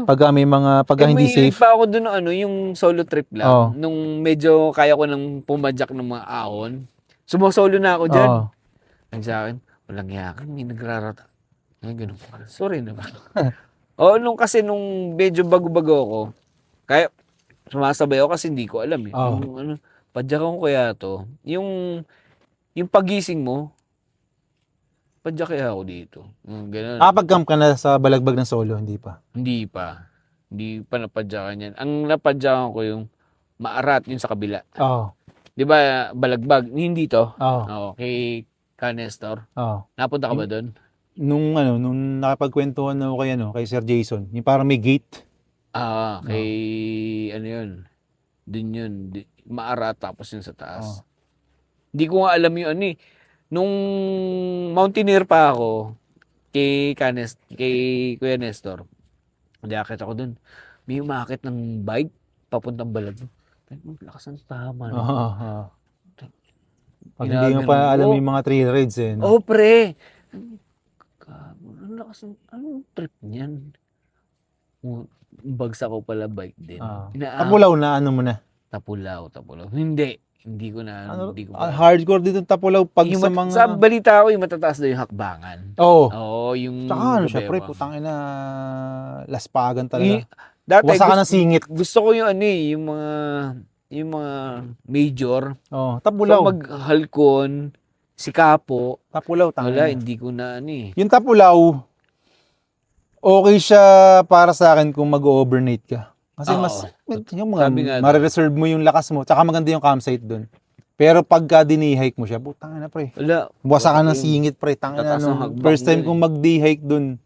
pag may hindi safe. May pa ako doon yung solo trip lang. Nung medyo kaya ko nang pumadyak ng mga ahon. Sumusolo na ako dyan. Ang sa akin, walang yakin, may nagrarata. Ganun. Sorry naman. nung medyo bago-bago ako, kaya sumasabay ako kasi hindi ko alam eh. padyakan ko kaya to. Yung pagising mo, padyak kaya ako dito. Ganun. Nakapag-camp ka na sa Balagbag ng solo, hindi pa. Hindi pa. Hindi pa napadyakan yan. Ang napadyakan ko yung Maarat, yung sa kabila. Oo. Di ba, Balagbag? Hindi to. Oo. Oo, kay Canestor. Oo. Napunta ka ba doon? Nung nakapagkwentuhan ako kay Sir Jason, yung parang may gate. Kay, ano yun? Doon yun. Maarat, tapos yun sa taas. Hindi ko nga alam yung ano eh. Nung mountaineer pa ako, kay Kuya Nestor, hindi akit ako doon. May umakit ng bike, papuntang Balagbag. Lakas ng tama. No? Pag hindi mo pa alam yung mga trail rides eh. No? Oh, pre. Ang lakas ng, anong trip niyan? Bagsak ko pala bike din. Tapulaw na ano mo na? Tapulaw. Hindi ko na, hindi ko pa. Hardcore dito Tapulaw pag Yung sa mga... Sa balita ko, yung matataas daw yung hakbangan. Oo. Oo, yung... Tsaka syempre, putangin na laspagan talaga. Dati, Wasa ka ng singit. Gusto ko yung yung mga major. Tapulaw. So, maghalkon, si Kapo. Tapulaw, tangin. Wala, hindi ko na Yung Tapulaw, okay siya para sa akin kung mag-overnight ka. Kasi yung mga, marireserve mo yung lakas mo, tsaka maganda yung campsite dun. Pero pagka dinihike mo siya, tangin na pre. Wala. Wasa ka ng singit pre, tangin na. First time kong mag-day-hike dun,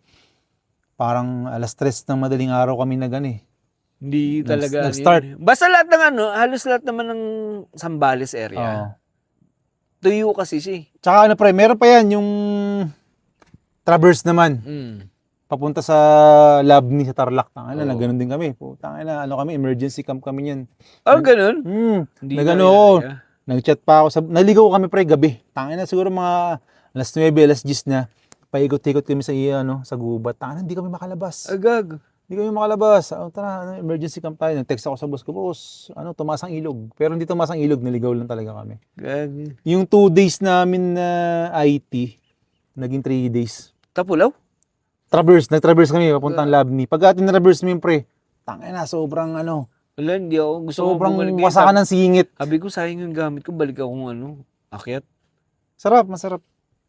parang alas 3 ng madaling araw kami Hindi talaga. Nag-start. Basta lahat ng halos lahat naman ng Zambales area. Tuyo kasi siya. Tsaka pre, meron pa yan, yung traverse naman. Papunta sa Labni sa Tarlac. Tangina na ganun din kami. Tangina kami, emergency camp kami niyan. Ganun? Nag-chat pa ako naligaw kami pre gabi. Tangina siguro mga alas 9, alas 10 na. Paikot-ikot kami sa gubat. Tangina hindi kami makalabas. Agag. Hindi kami makalabas. Tara, emergency camp tayo. Nag-text ako sa boss ko, boss, tumaas ang ilog. Pero hindi tumaas ang ilog, naligaw lang talaga kami. Gag. Yung 2 days namin na IT, naging 3 days. Tapulaw? Nag-traverse kami, papuntang Labni. Pag traverse mo yung pre, tangina, sobrang Wala, hindi ako. Gusto sobrang wasa ka ng singit. Sabi ko, sayang yung gamit ko, balik akong akyat. Sarap, masarap.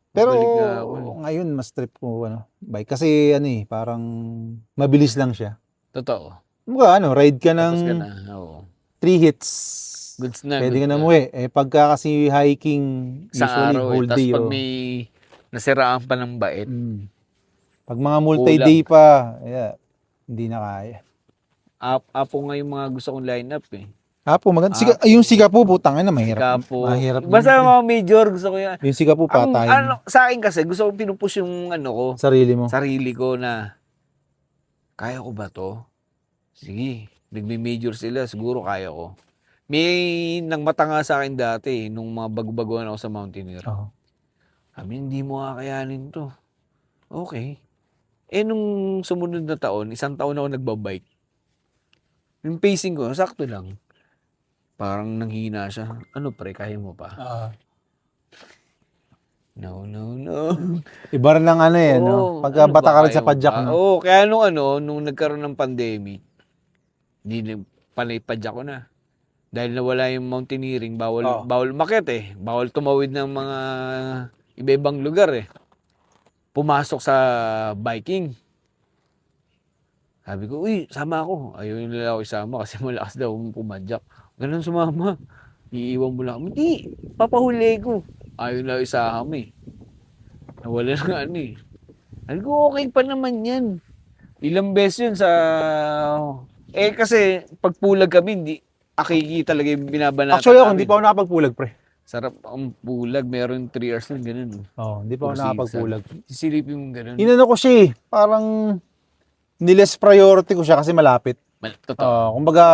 Pero ako. ngayon, mas trip ko, bike. Kasi, parang mabilis lang siya. Totoo. Ride ka ng 3 hits. Goods na. Pwede ka na muwi. Pagka kasi hiking, usually whole day. Tapos pag may nasiraan pa ng bait. Pag mga multi-day pa, hindi na kaya. Apo nga yung mga gusto kong line-up eh. Apo, maganda. Yung Sigapo, putang na, mahirap. Mahirap. Basta mga major, gusto ko yan. Yung Sigapo, patay. Sa akin kasi, gusto kong pinupush yung ko. Sarili mo. Sarili ko na, kaya ko ba to? Sige, nagme-major sila, siguro kaya ko. May nang mata nga sa akin dati, nung mga bago-baguhan ako sa Mountaineer. Kami, hindi mo kakayanin to. Okay. Nung sumunod na taon, 1 taon ako nagbabike. Yung pacing ko, sakto lang. Parang nanghina siya. Pre, kaya mo pa? No. Iba rin lang no? Pagka bata ka rin sa padyak, no? Kaya nung nagkaroon ng pandemic, hindi panay padyak ko na. Dahil nawala yung mountaineering, bawal umakyat eh. Bawal tumawid ng mga iba-ibang lugar eh. Pumasok sa biking. Sabi ko, sama ako. Ayaw nila ako isama kasi malakas daw pumadyak. Ganun sumama. Iiwan mo lang. Hindi, papahuli ko. Ayaw nila isama eh. Nawala na Sabi ko, okay pa naman yan. Ilang beses yun sa... kasi pagpulag kami, hindi akiki talaga yung binabanatan. Actually ako, hindi pa ako nakapagpulag, pre. Sarap ang pulag. Meron 3 hours lang, ganun. Hindi pa ako nakapagpulag. Sisilipin mo ganun. Inano ko siya parang niles priority ko siya kasi malapit. Totoo. Kumbaga,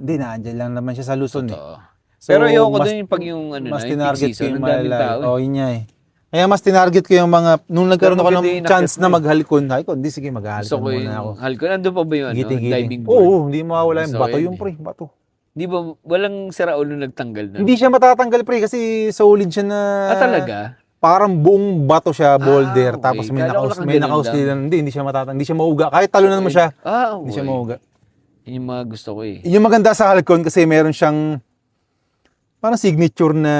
hindi na, andyan lang naman siya sa Luzon So, pero ayoko doon pag yung mas tinarget ko yung malayo. yun niya eh. Kaya mas tinarget ko yung mga, nung nagkaroon ako ng chance na maghalikon, hindi sige maghalikon muna ako. Halikon, nandun pa ba yung diving board? Oo, hindi mawawala yung bato yung pre, bato. Di ba, walang siraulo nagtanggal na? Hindi siya matatanggal pre kasi solid siya na... talaga? Parang buong bato siya, boulder, okay. tapos may nakaus din. Hindi siya matatanggal, hindi siya mauga. Kahit talunan mo siya, hindi siya mauga. Yun yung mga gusto ko eh. Yung maganda sa Halcon kasi meron siyang parang signature na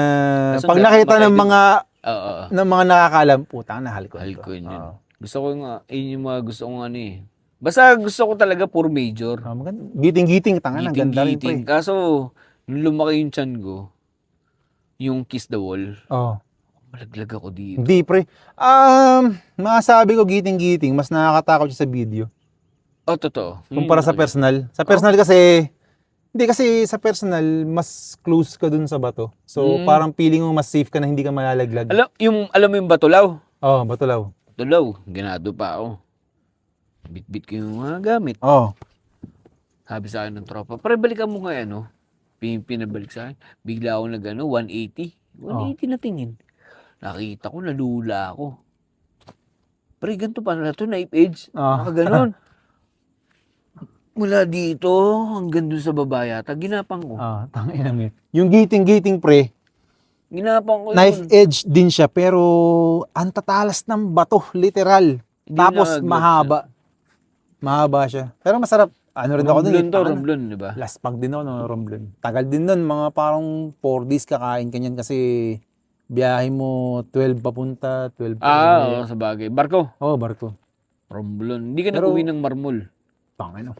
Kaso pag nga, nakita ng makaibig- mga Oo. ng mga nakakaalam, putang na Halcon. Mahal ko yun. Oo. Gusto ko nga, yun yung mga gusto kong ano eh. Basta gusto ko talaga pure major. Maganda. Giting-giting, tanga na, ganda rin pre. Giting-giting. Kaso, nung lumaki yung tiyan ko, yung Kiss the Wall, Oh. malaglag ako dito. Hindi pre. Masabi ko giting-giting, mas nakakatakot siya sa video. Oh, totoo. Kumpara sa personal. Sa personal kasi, hindi kasi sa personal, mas close ka dun sa bato. So, parang feeling mo mas safe ka na hindi ka malalaglag. Alam mo yung Batulaw? Oh, batulaw. Batulaw, ginado pa ako. Bit-bit ko yung mga gamit. Oh. Sabi sa akin ng tropa, pare balikan mo nga ano. Pinabalik sa akin. Bigla ako nag 180. 180 na tingin. Nakita ko, nalula ako. Pre, ganito pa na ito, knife edge. Nakaganon. Mula dito, hanggang dun sa baba yata, ginapang ko. Tangina mo yun. Yung giting-giting pre, Ginapang ko yun. knife edge din siya pero ang tatalas ng bato, literal. Hindi Tapos nalaglag mahaba. Mahaba siya. Pero masarap. Ano rin ako dun. Romblon to, Romblon, di ba? Last pag din ako ng Romblon. Tagal din nun. Mga parang 4 days kakain ka niyan kasi biyahe mo 12 papunta, 12 Oo, sa bagay. Barko. barko. Romblon. Hindi ka Pero- nag-uwi ng marmol. Tangina.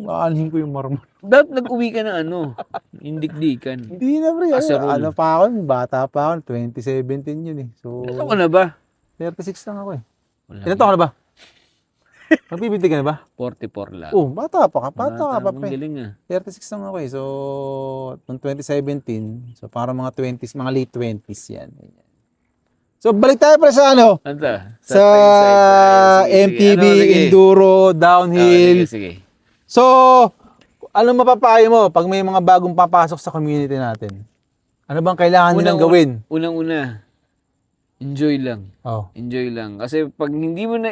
Aanhin ko yung marmol. Dapat nag-uwi ka ng ano, yung dikdikan. Hindi na pre. Casserole. Ano pa ako, bata pa ako. 2017 yun eh. So, Ilan ka na ba? 36 lang ako eh. Wala. Ilan taon ka na ba? Magbibinti ka na ba? 44 lang. Oh, bata pa ka. Bata ka pa Ang pre. galing ah. 36 lang ako eh. So, noong 2017, so parang mga 20s, mga late 20s yan. So, balik tayo pre sa ano? Ano ta? Sa MTB, Enduro, Downhill. Sige. So, ano mapapayo mo pag may mga bagong papasok sa community natin? Ano bang kailangan nilang gawin? Unang-una, enjoy lang. Oh. Enjoy lang. Kasi pag hindi mo na,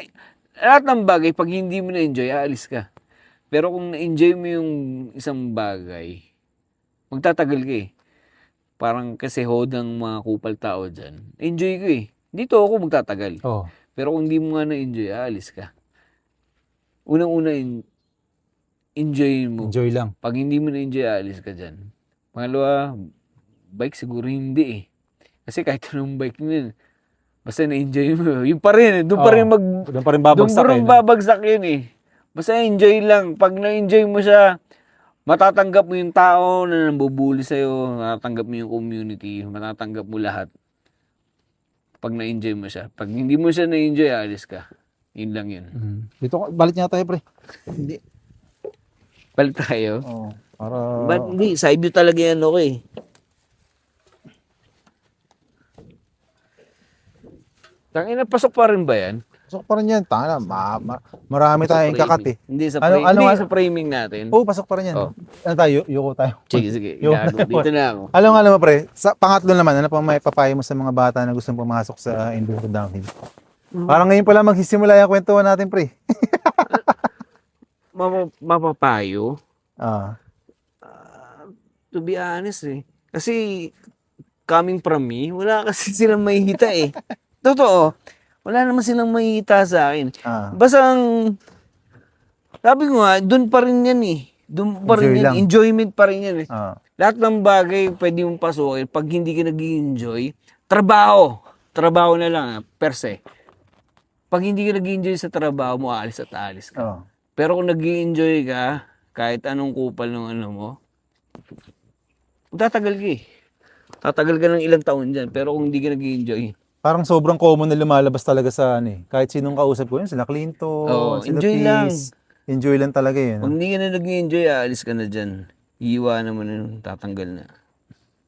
lahat ng bagay, pag hindi mo na-enjoy, aalis ka. Pero kung na-enjoy mo yung isang bagay, magtatagal ka eh. Parang kasi hodang mga kupal tao dyan. Enjoy ko eh. Dito ako magtatagal. Oh. Pero kung hindi mo nga na-enjoy, aalis ka. Unang-una, enjoy mo. Enjoy lang. Pag hindi mo na-enjoy, aalis ka dyan. Pangalawa, bike siguro hindi eh. Kasi kahit anong bike mo yun, basta na-enjoy mo. Yung pa rin, doon pa rin Doon pa rin babagsak doon pa rin babagsak yun eh. Basta enjoy lang. Pag na-enjoy mo siya, matatanggap mo yung tao na nambubuli sa'yo, matatanggap mo yung community, matatanggap mo lahat. Pag na-enjoy mo siya. Pag hindi mo siya na-enjoy, aalis ka. Yun lang yun. Dito, balik niya tayo pre. Hindi. Balik tayo. Oh, para... Ba't hindi? Side view talaga yan ako eh. Tangina, pasok pa rin ba yan? Pasok pa rin yan. Tanga na, marami tayong Sa kakat framing. eh. Hindi sa, Ano- ano- hindi sa framing natin. Oo, pasok pa rin yan. Oh. Ano tayo? Yuko tayo. Sige. Yung- Gago. Dito na ako. Alam mo pre, sa pangatlo naman, ano pa may papayo mo sa mga bata na gustong pumasok sa Enduro Downhill? Parang ngayon pala magsisimula yung kwentuhan natin pre. Mapapayo? Ah, To be honest eh. Kasi coming from me, wala kasi silang mahihita eh. Totoo. Wala naman silang mahihita sa akin. Basta sabi ko nga, doon pa rin yan eh. Doon pa rin Enjoy yan. lang. Enjoyment pa rin yan eh. ah. Lahat ng bagay pwede mong pasukin. Pag hindi ka nag-enjoy, trabaho. Trabaho na lang per se. Pag hindi ka nag-enjoy sa trabaho mo, aalis at aalis ka. Oh. Pero kung nag-enjoy ka, kahit anong kupal ng ano mo, tatagal ka eh. Tatagal ka ng ilang taon dyan. Pero kung hindi ka nag-enjoy, Parang sobrang common na lumalabas talaga sa ano eh. Kahit sinong kausap ko yun, sila Clinton, Oo, sila enjoy Peace. lang. Enjoy lang talaga yun. pag hindi ka na nag-enjoy, aalis ka na dyan. Iiwanan mo na yun, tatanggal na.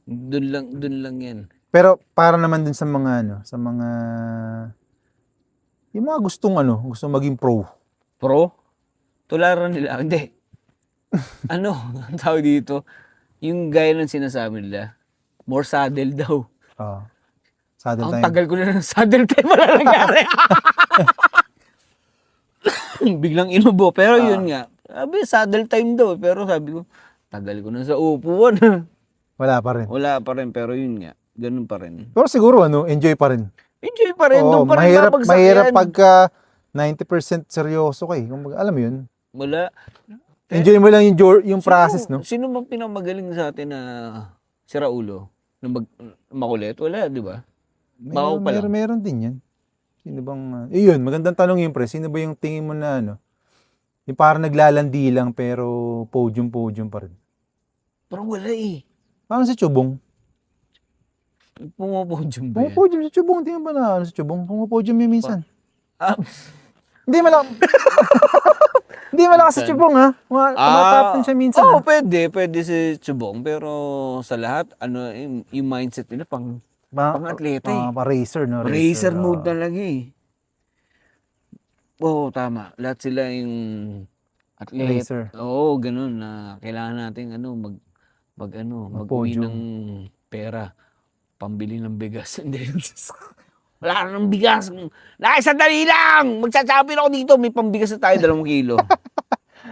Doon lang yan. Pero para naman din sa mga ano, sa mga yung mga gustong maging pro. Pro? Tularan nila. Hindi. Ang tawag dito? Yung gaya ng sinasabi nila, more saddle daw. Saddle Ang time. tagal ko na ng saddle time, wala nangyari. Biglang inubo. Pero yun nga, sabi, saddle time daw. Pero sabi ko, tagal ko na sa upuan. Wala pa rin. Wala pa rin, pero yun nga, ganun pa rin. Pero siguro enjoy pa rin. Enjoy pa rin, Oo, doon pa rin babagsak mahirap yan. pagka 90% seryoso ka eh. Alam mo yun? Wala. Enjoy mo lang yung process, no? Sino bang pinamagaling sa atin na si Raulo? makulit? Wala, di ba? Meron, Bako pa lang. meron din yan. Sino bang, yun, magandang tanong yun, pre. Sino ba yung tingin mo na, yung parang naglalandi lang, pero podium pa rin? Pero wala eh. Parang si Chubong. Pumapodium ba yan? Pumapodium si Chubong. Tingnan ba na, si Chubong? Pumapodium yun minsan. Ah, Hindi Hindi malakas si Chubong, ha? Tumatap din siya minsan. Oo, ha? pwede si Chubong. Pero sa lahat, yung mindset nila pang-atleta eh. Pa-racer, no? Racer mode talaga eh. Oo, tama. Lahat sila yung athlete. Racer. Oo, ganun na kailangan natin mag-uwi Mag-podium. ng pera. Pambili ng bigas. Hindi. Wala na ng bigas. Sandali lang! Magsasabi ako dito. May pambigas na tayo, 2 kilo.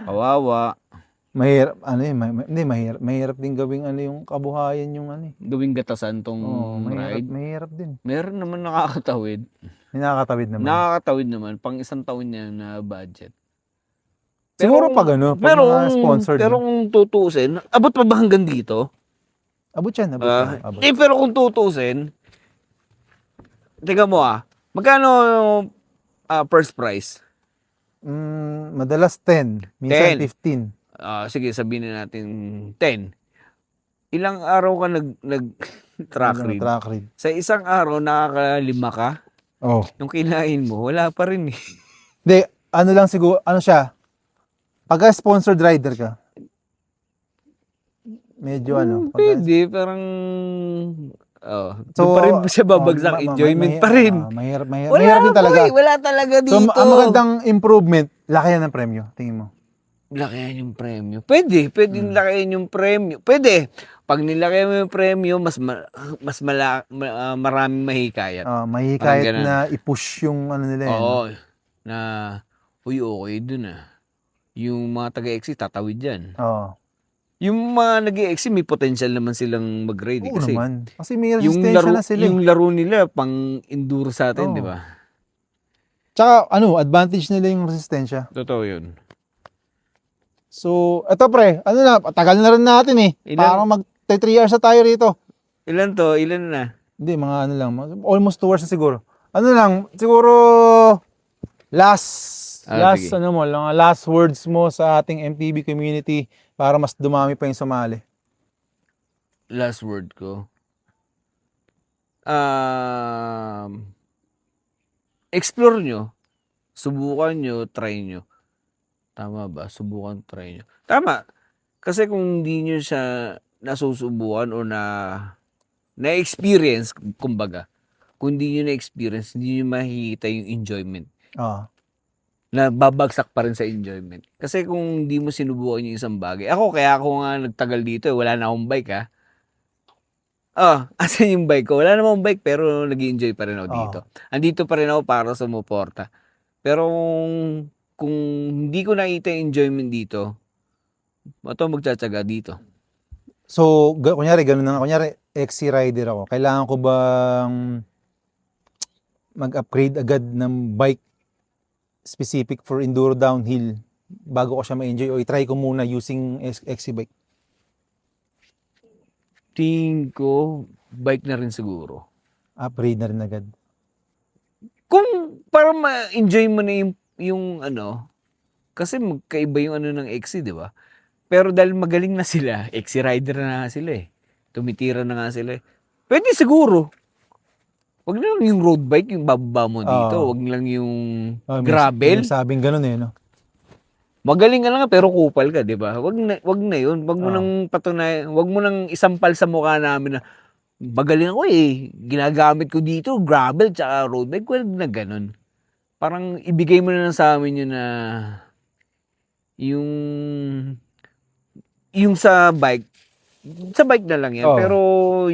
Kawawa. Mahirap, hindi, mahirap din gawing yung kabuhayan yung Gawing gatasan tong ride. mahirap din. Meron naman nakakatawid. May nakakatawid naman. Nakakatawid naman. Pang 1 taon niya na budget. Siguro pag mga sponsored. Pero kung tutuusin, abot pa ba hanggang dito? Abot yan, abot. Abot. Pero kung tutuusin, tingnan mo magkano first price? Madalas 10, minsan 15. Sige, sabihin na natin 10. Ilang araw ka nag-track read? Track read. Sa isang araw, nakaka-5 ka? Oh. Yung kinain mo, wala pa rin eh. Hindi, lang siguro, siya, pagka sponsored rider ka, medyo Pwede, parang doon pa rin siya babagsak, enjoyment pa rin. Mahirap din talaga. Wala talaga dito. So, ang magandang improvement, lakihan ng premyo, tingin mo. Lakihan yung premyo. Pwede lakihan yung premyo. Pwede. Pag nilakihan mo yung premyo, maraming mahikayat. Mahikayat na i-push yung nila yun. Oo. Na, okay dun Yung mga taga-exi, tatawid dyan. Oo. Yung mga nag-exi, may potential naman silang mag-ride. Oo Kasi naman. Kasi may resistensya na sila. Yung laro nila, pang-enduro sa atin, di ba? Tsaka, advantage nila yung resistensya. Totoo yun. So, eto pre, tagal na rin natin eh. Parang mag-3 hours na tayo rito. Ilan to? Ilan na? Hindi, mga lang, almost 2 hours na siguro. Siguro, last words mo sa ating MTB community para mas dumami pa yung sumali. Last word ko. Explore nyo. Subukan nyo, try nyo. Tama ba? Subukan, try nyo. Tama. Kasi kung hindi nyo siya nasusubukan o na-experience, kumbaga, kung hindi nyo na-experience, hindi nyo makikita yung enjoyment. Na babagsak pa rin sa enjoyment. Kasi kung hindi mo sinubukan yung isang bagay. Kaya ako nga nagtagal dito, wala na akong bike asan yung bike ko? Wala namang bike pero nag-i-enjoy pa rin ako dito. Andito pa rin ako para sumuporta. Pero kung hindi ko nakita yung enjoyment dito, magtsatsaga dito. So, kunyari, ganun na. Kunyari, XC rider ako. Kailangan ko bang mag-upgrade agad ng bike specific for enduro downhill bago ko siya ma-enjoy o i-try ko muna using XC bike? Tingin ko, bike na rin siguro. Upgrade na rin agad. Kung para ma-enjoy mo na yung kasi magkaiba yung ng XC, di ba? Pero dahil magaling na sila, XC rider na sila tumitira na nga sila Pwede siguro. Wag lang yung road bike, yung bababa mo dito. Wag lang yung gravel. May sabing ganun no? Magaling ka lang pero kupal ka, di ba? Wag na yun. Wag mo nang patunayan, wag mo nang isampal sa mukha namin na magaling ako ginagamit ko dito, gravel tsaka road bike. Wag na ganun. Parang ibigay mo na lang sa amin yun na yung sa bike na lang yan. Pero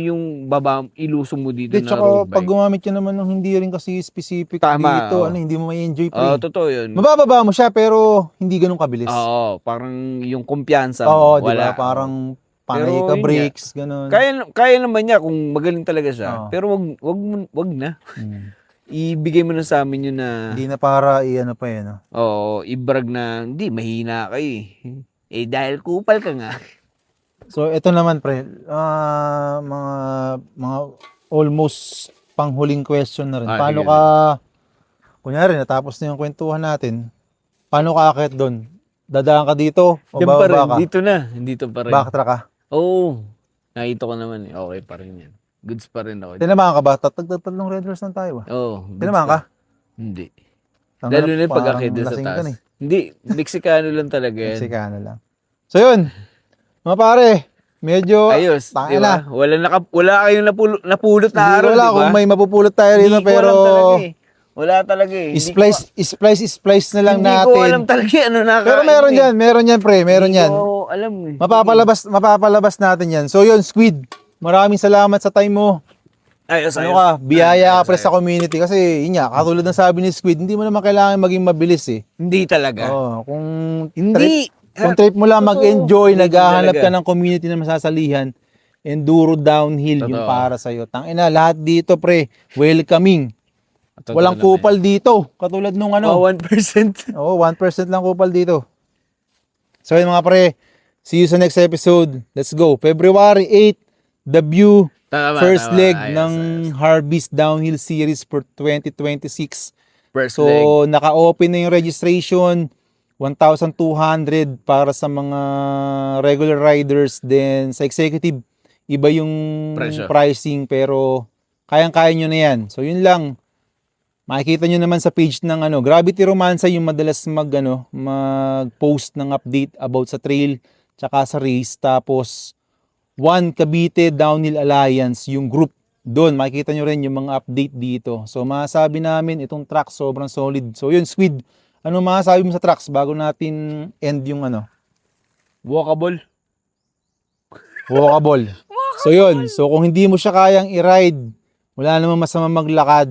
yung ilusong mo dito na road bike. Pag gumamit ka naman ng hindi rin kasi specific dito, hindi mo ma-enjoy pa. Totoo yun. Mabababa mo siya pero hindi ganun kabilis. Parang yung kumpiyansa mo. Wala. Diba? Parang panay ka brakes, ganun. Kaya naman niya kung magaling talaga siya. Pero wag na. Ibigay mo na sa amin yun na hindi na para i-brag na hindi mahina ka dahil kupal ka nga. So, ito naman, pre. Mga almost panghuling question na rin. Paano sige, ka, kunyari, natapos na yung kwentuhan natin, paano ka akit doon? Dadaan ka dito o Diyan pa rin, bababa ka? dito na. Dito pa rin. Backtrack ka? Oo. Nakita ko naman eh. Okay pa rin yan. Goods pa rin ako. Tinamaan ka ba? Tatlong red doors lang tayo ba? Oo. goods Tinamaan ka? pa. Hindi. Tanggalap, Lalo na yung parang pag-akit doon sa lasing ka taas. na eh. Hindi. Mexicano lang talaga yan. Mexicano lang. So yun, mga pare, medyo, Ayos. tanga Di na. ba? Wala kayong napulot na Hindi araw, wala di ba? kung may mapupulot tayo rito, Hindi ko pero alam talaga eh. Wala talaga eh. splice na lang hindi natin. ko alam talaga eh, ano nakain Pero meron yan pre, meron Hindi yan. ko alam eh. Mapapalabas natin yan. So yun, Squid, maraming salamat sa time mo. Ayos, Ano ka, biyaya ka pre sa community kasi yun nga, katulad ng sabi ni Squid, hindi mo naman kailangan maging mabilis eh. Hindi talaga. Oh, kung Hindi. kung trip mo lang Totoo. mag-enjoy, Hindi naghahanap talaga. ka ng community na masasalihan, enduro downhill yung Totoo. para sa'yo. Tangina, lahat dito pre, welcoming. Totoo Walang naman. kupal dito, katulad nung ano. 1%. Oo, 1% lang kupal dito. So yun mga pre, see you sa next episode. Let's go. February 8, debut, first leg ng Harvest Downhill Series for 2026. First So, leg. naka-open na yung registration, 1,200 para sa mga regular riders. Then, sa executive, iba yung Presyo. pricing, pero kayang-kaya nyo na yan. So, yun lang. Makikita nyo naman sa page ng Gravity Romanza yung madalas mag-post ng update about sa trail tsaka sa race. Tapos, One Cavite Downhill Alliance, yung group. Doon, makikita nyo rin yung mga update dito. So, masasabi namin, itong track sobrang solid. So, yun, Squid, ano masasabi mo sa tracks bago natin end yung Walkable. walkable? So, yun. So, kung hindi mo siya kayang i-ride, wala namang masama maglakad.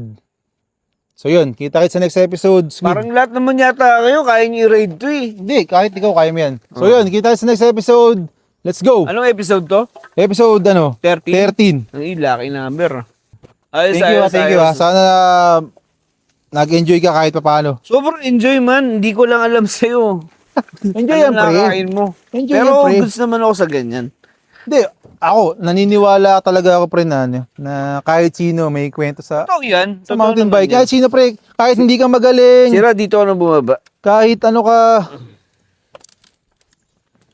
So, yun. Kita-kits sa next episode. Squid. Parang lahat naman yata kayo, kaya nyo i-raid to eh. Hindi, kahit ikaw, kaya mo yan. So, yun. Kita-kits sa next episode. Let's go. Anong episode to? Episode, 13? 13. Ang lucky number. Ayos, Thank you. Sana nag-enjoy ka kahit papaano. Sobrang enjoy man. Hindi ko lang alam sa'yo. Enjoy yan, Ano pre. nakakain mo? Enjoy Pero yan, pre. goods naman ako sa ganyan. Hindi, ako, naniniwala talaga ako, pre, na kahit sino may kwento sa Totoo yan. sa Totoo mountain naman bike. yan. Kahit sino, pre, kahit hindi ka magaling, Sira, dito ako na bumaba. kahit ano ka.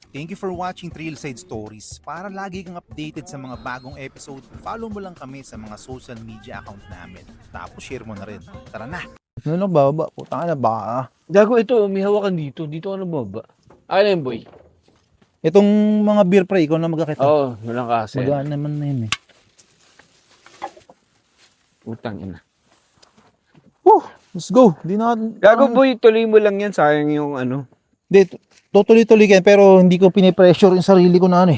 Thank you for watching Trailside Stories. Para lagi kang updated sa mga bagong episode, follow mo lang kami sa mga social media account namin. Tapos share mo na rin. Tara na! Ano ba? Putang na ba? Gago, ito. May hawakan dito. Dito ako na bumaba. Akin na yun, boy. Itong mga beer, pre, ikaw na magkakita. Oo, walang kasi. Magaan naman na yun eh. Utang ina. Let's go. Di na, Gago, boy. Tuloy mo lang yan. Sayang yung ano. Di, tutuloy-tuloy yan, pero hindi ko pinipressure yung sarili ko na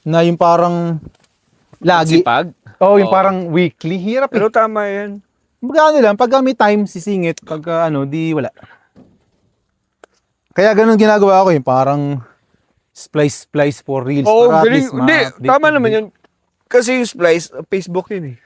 na yung parang lagi. Sipag. Oh, yung Oo. parang weekly. Hirap eh. Pero tama yan. Magkano lang, pagka may time, sisingit. Pagka di wala. Kaya ganun ginagawa ko yung parang splice for reels. Oo, para at galing. least Hindi, ma-update tama yung naman video. yun. Kasi yung Splice, Facebook yun eh.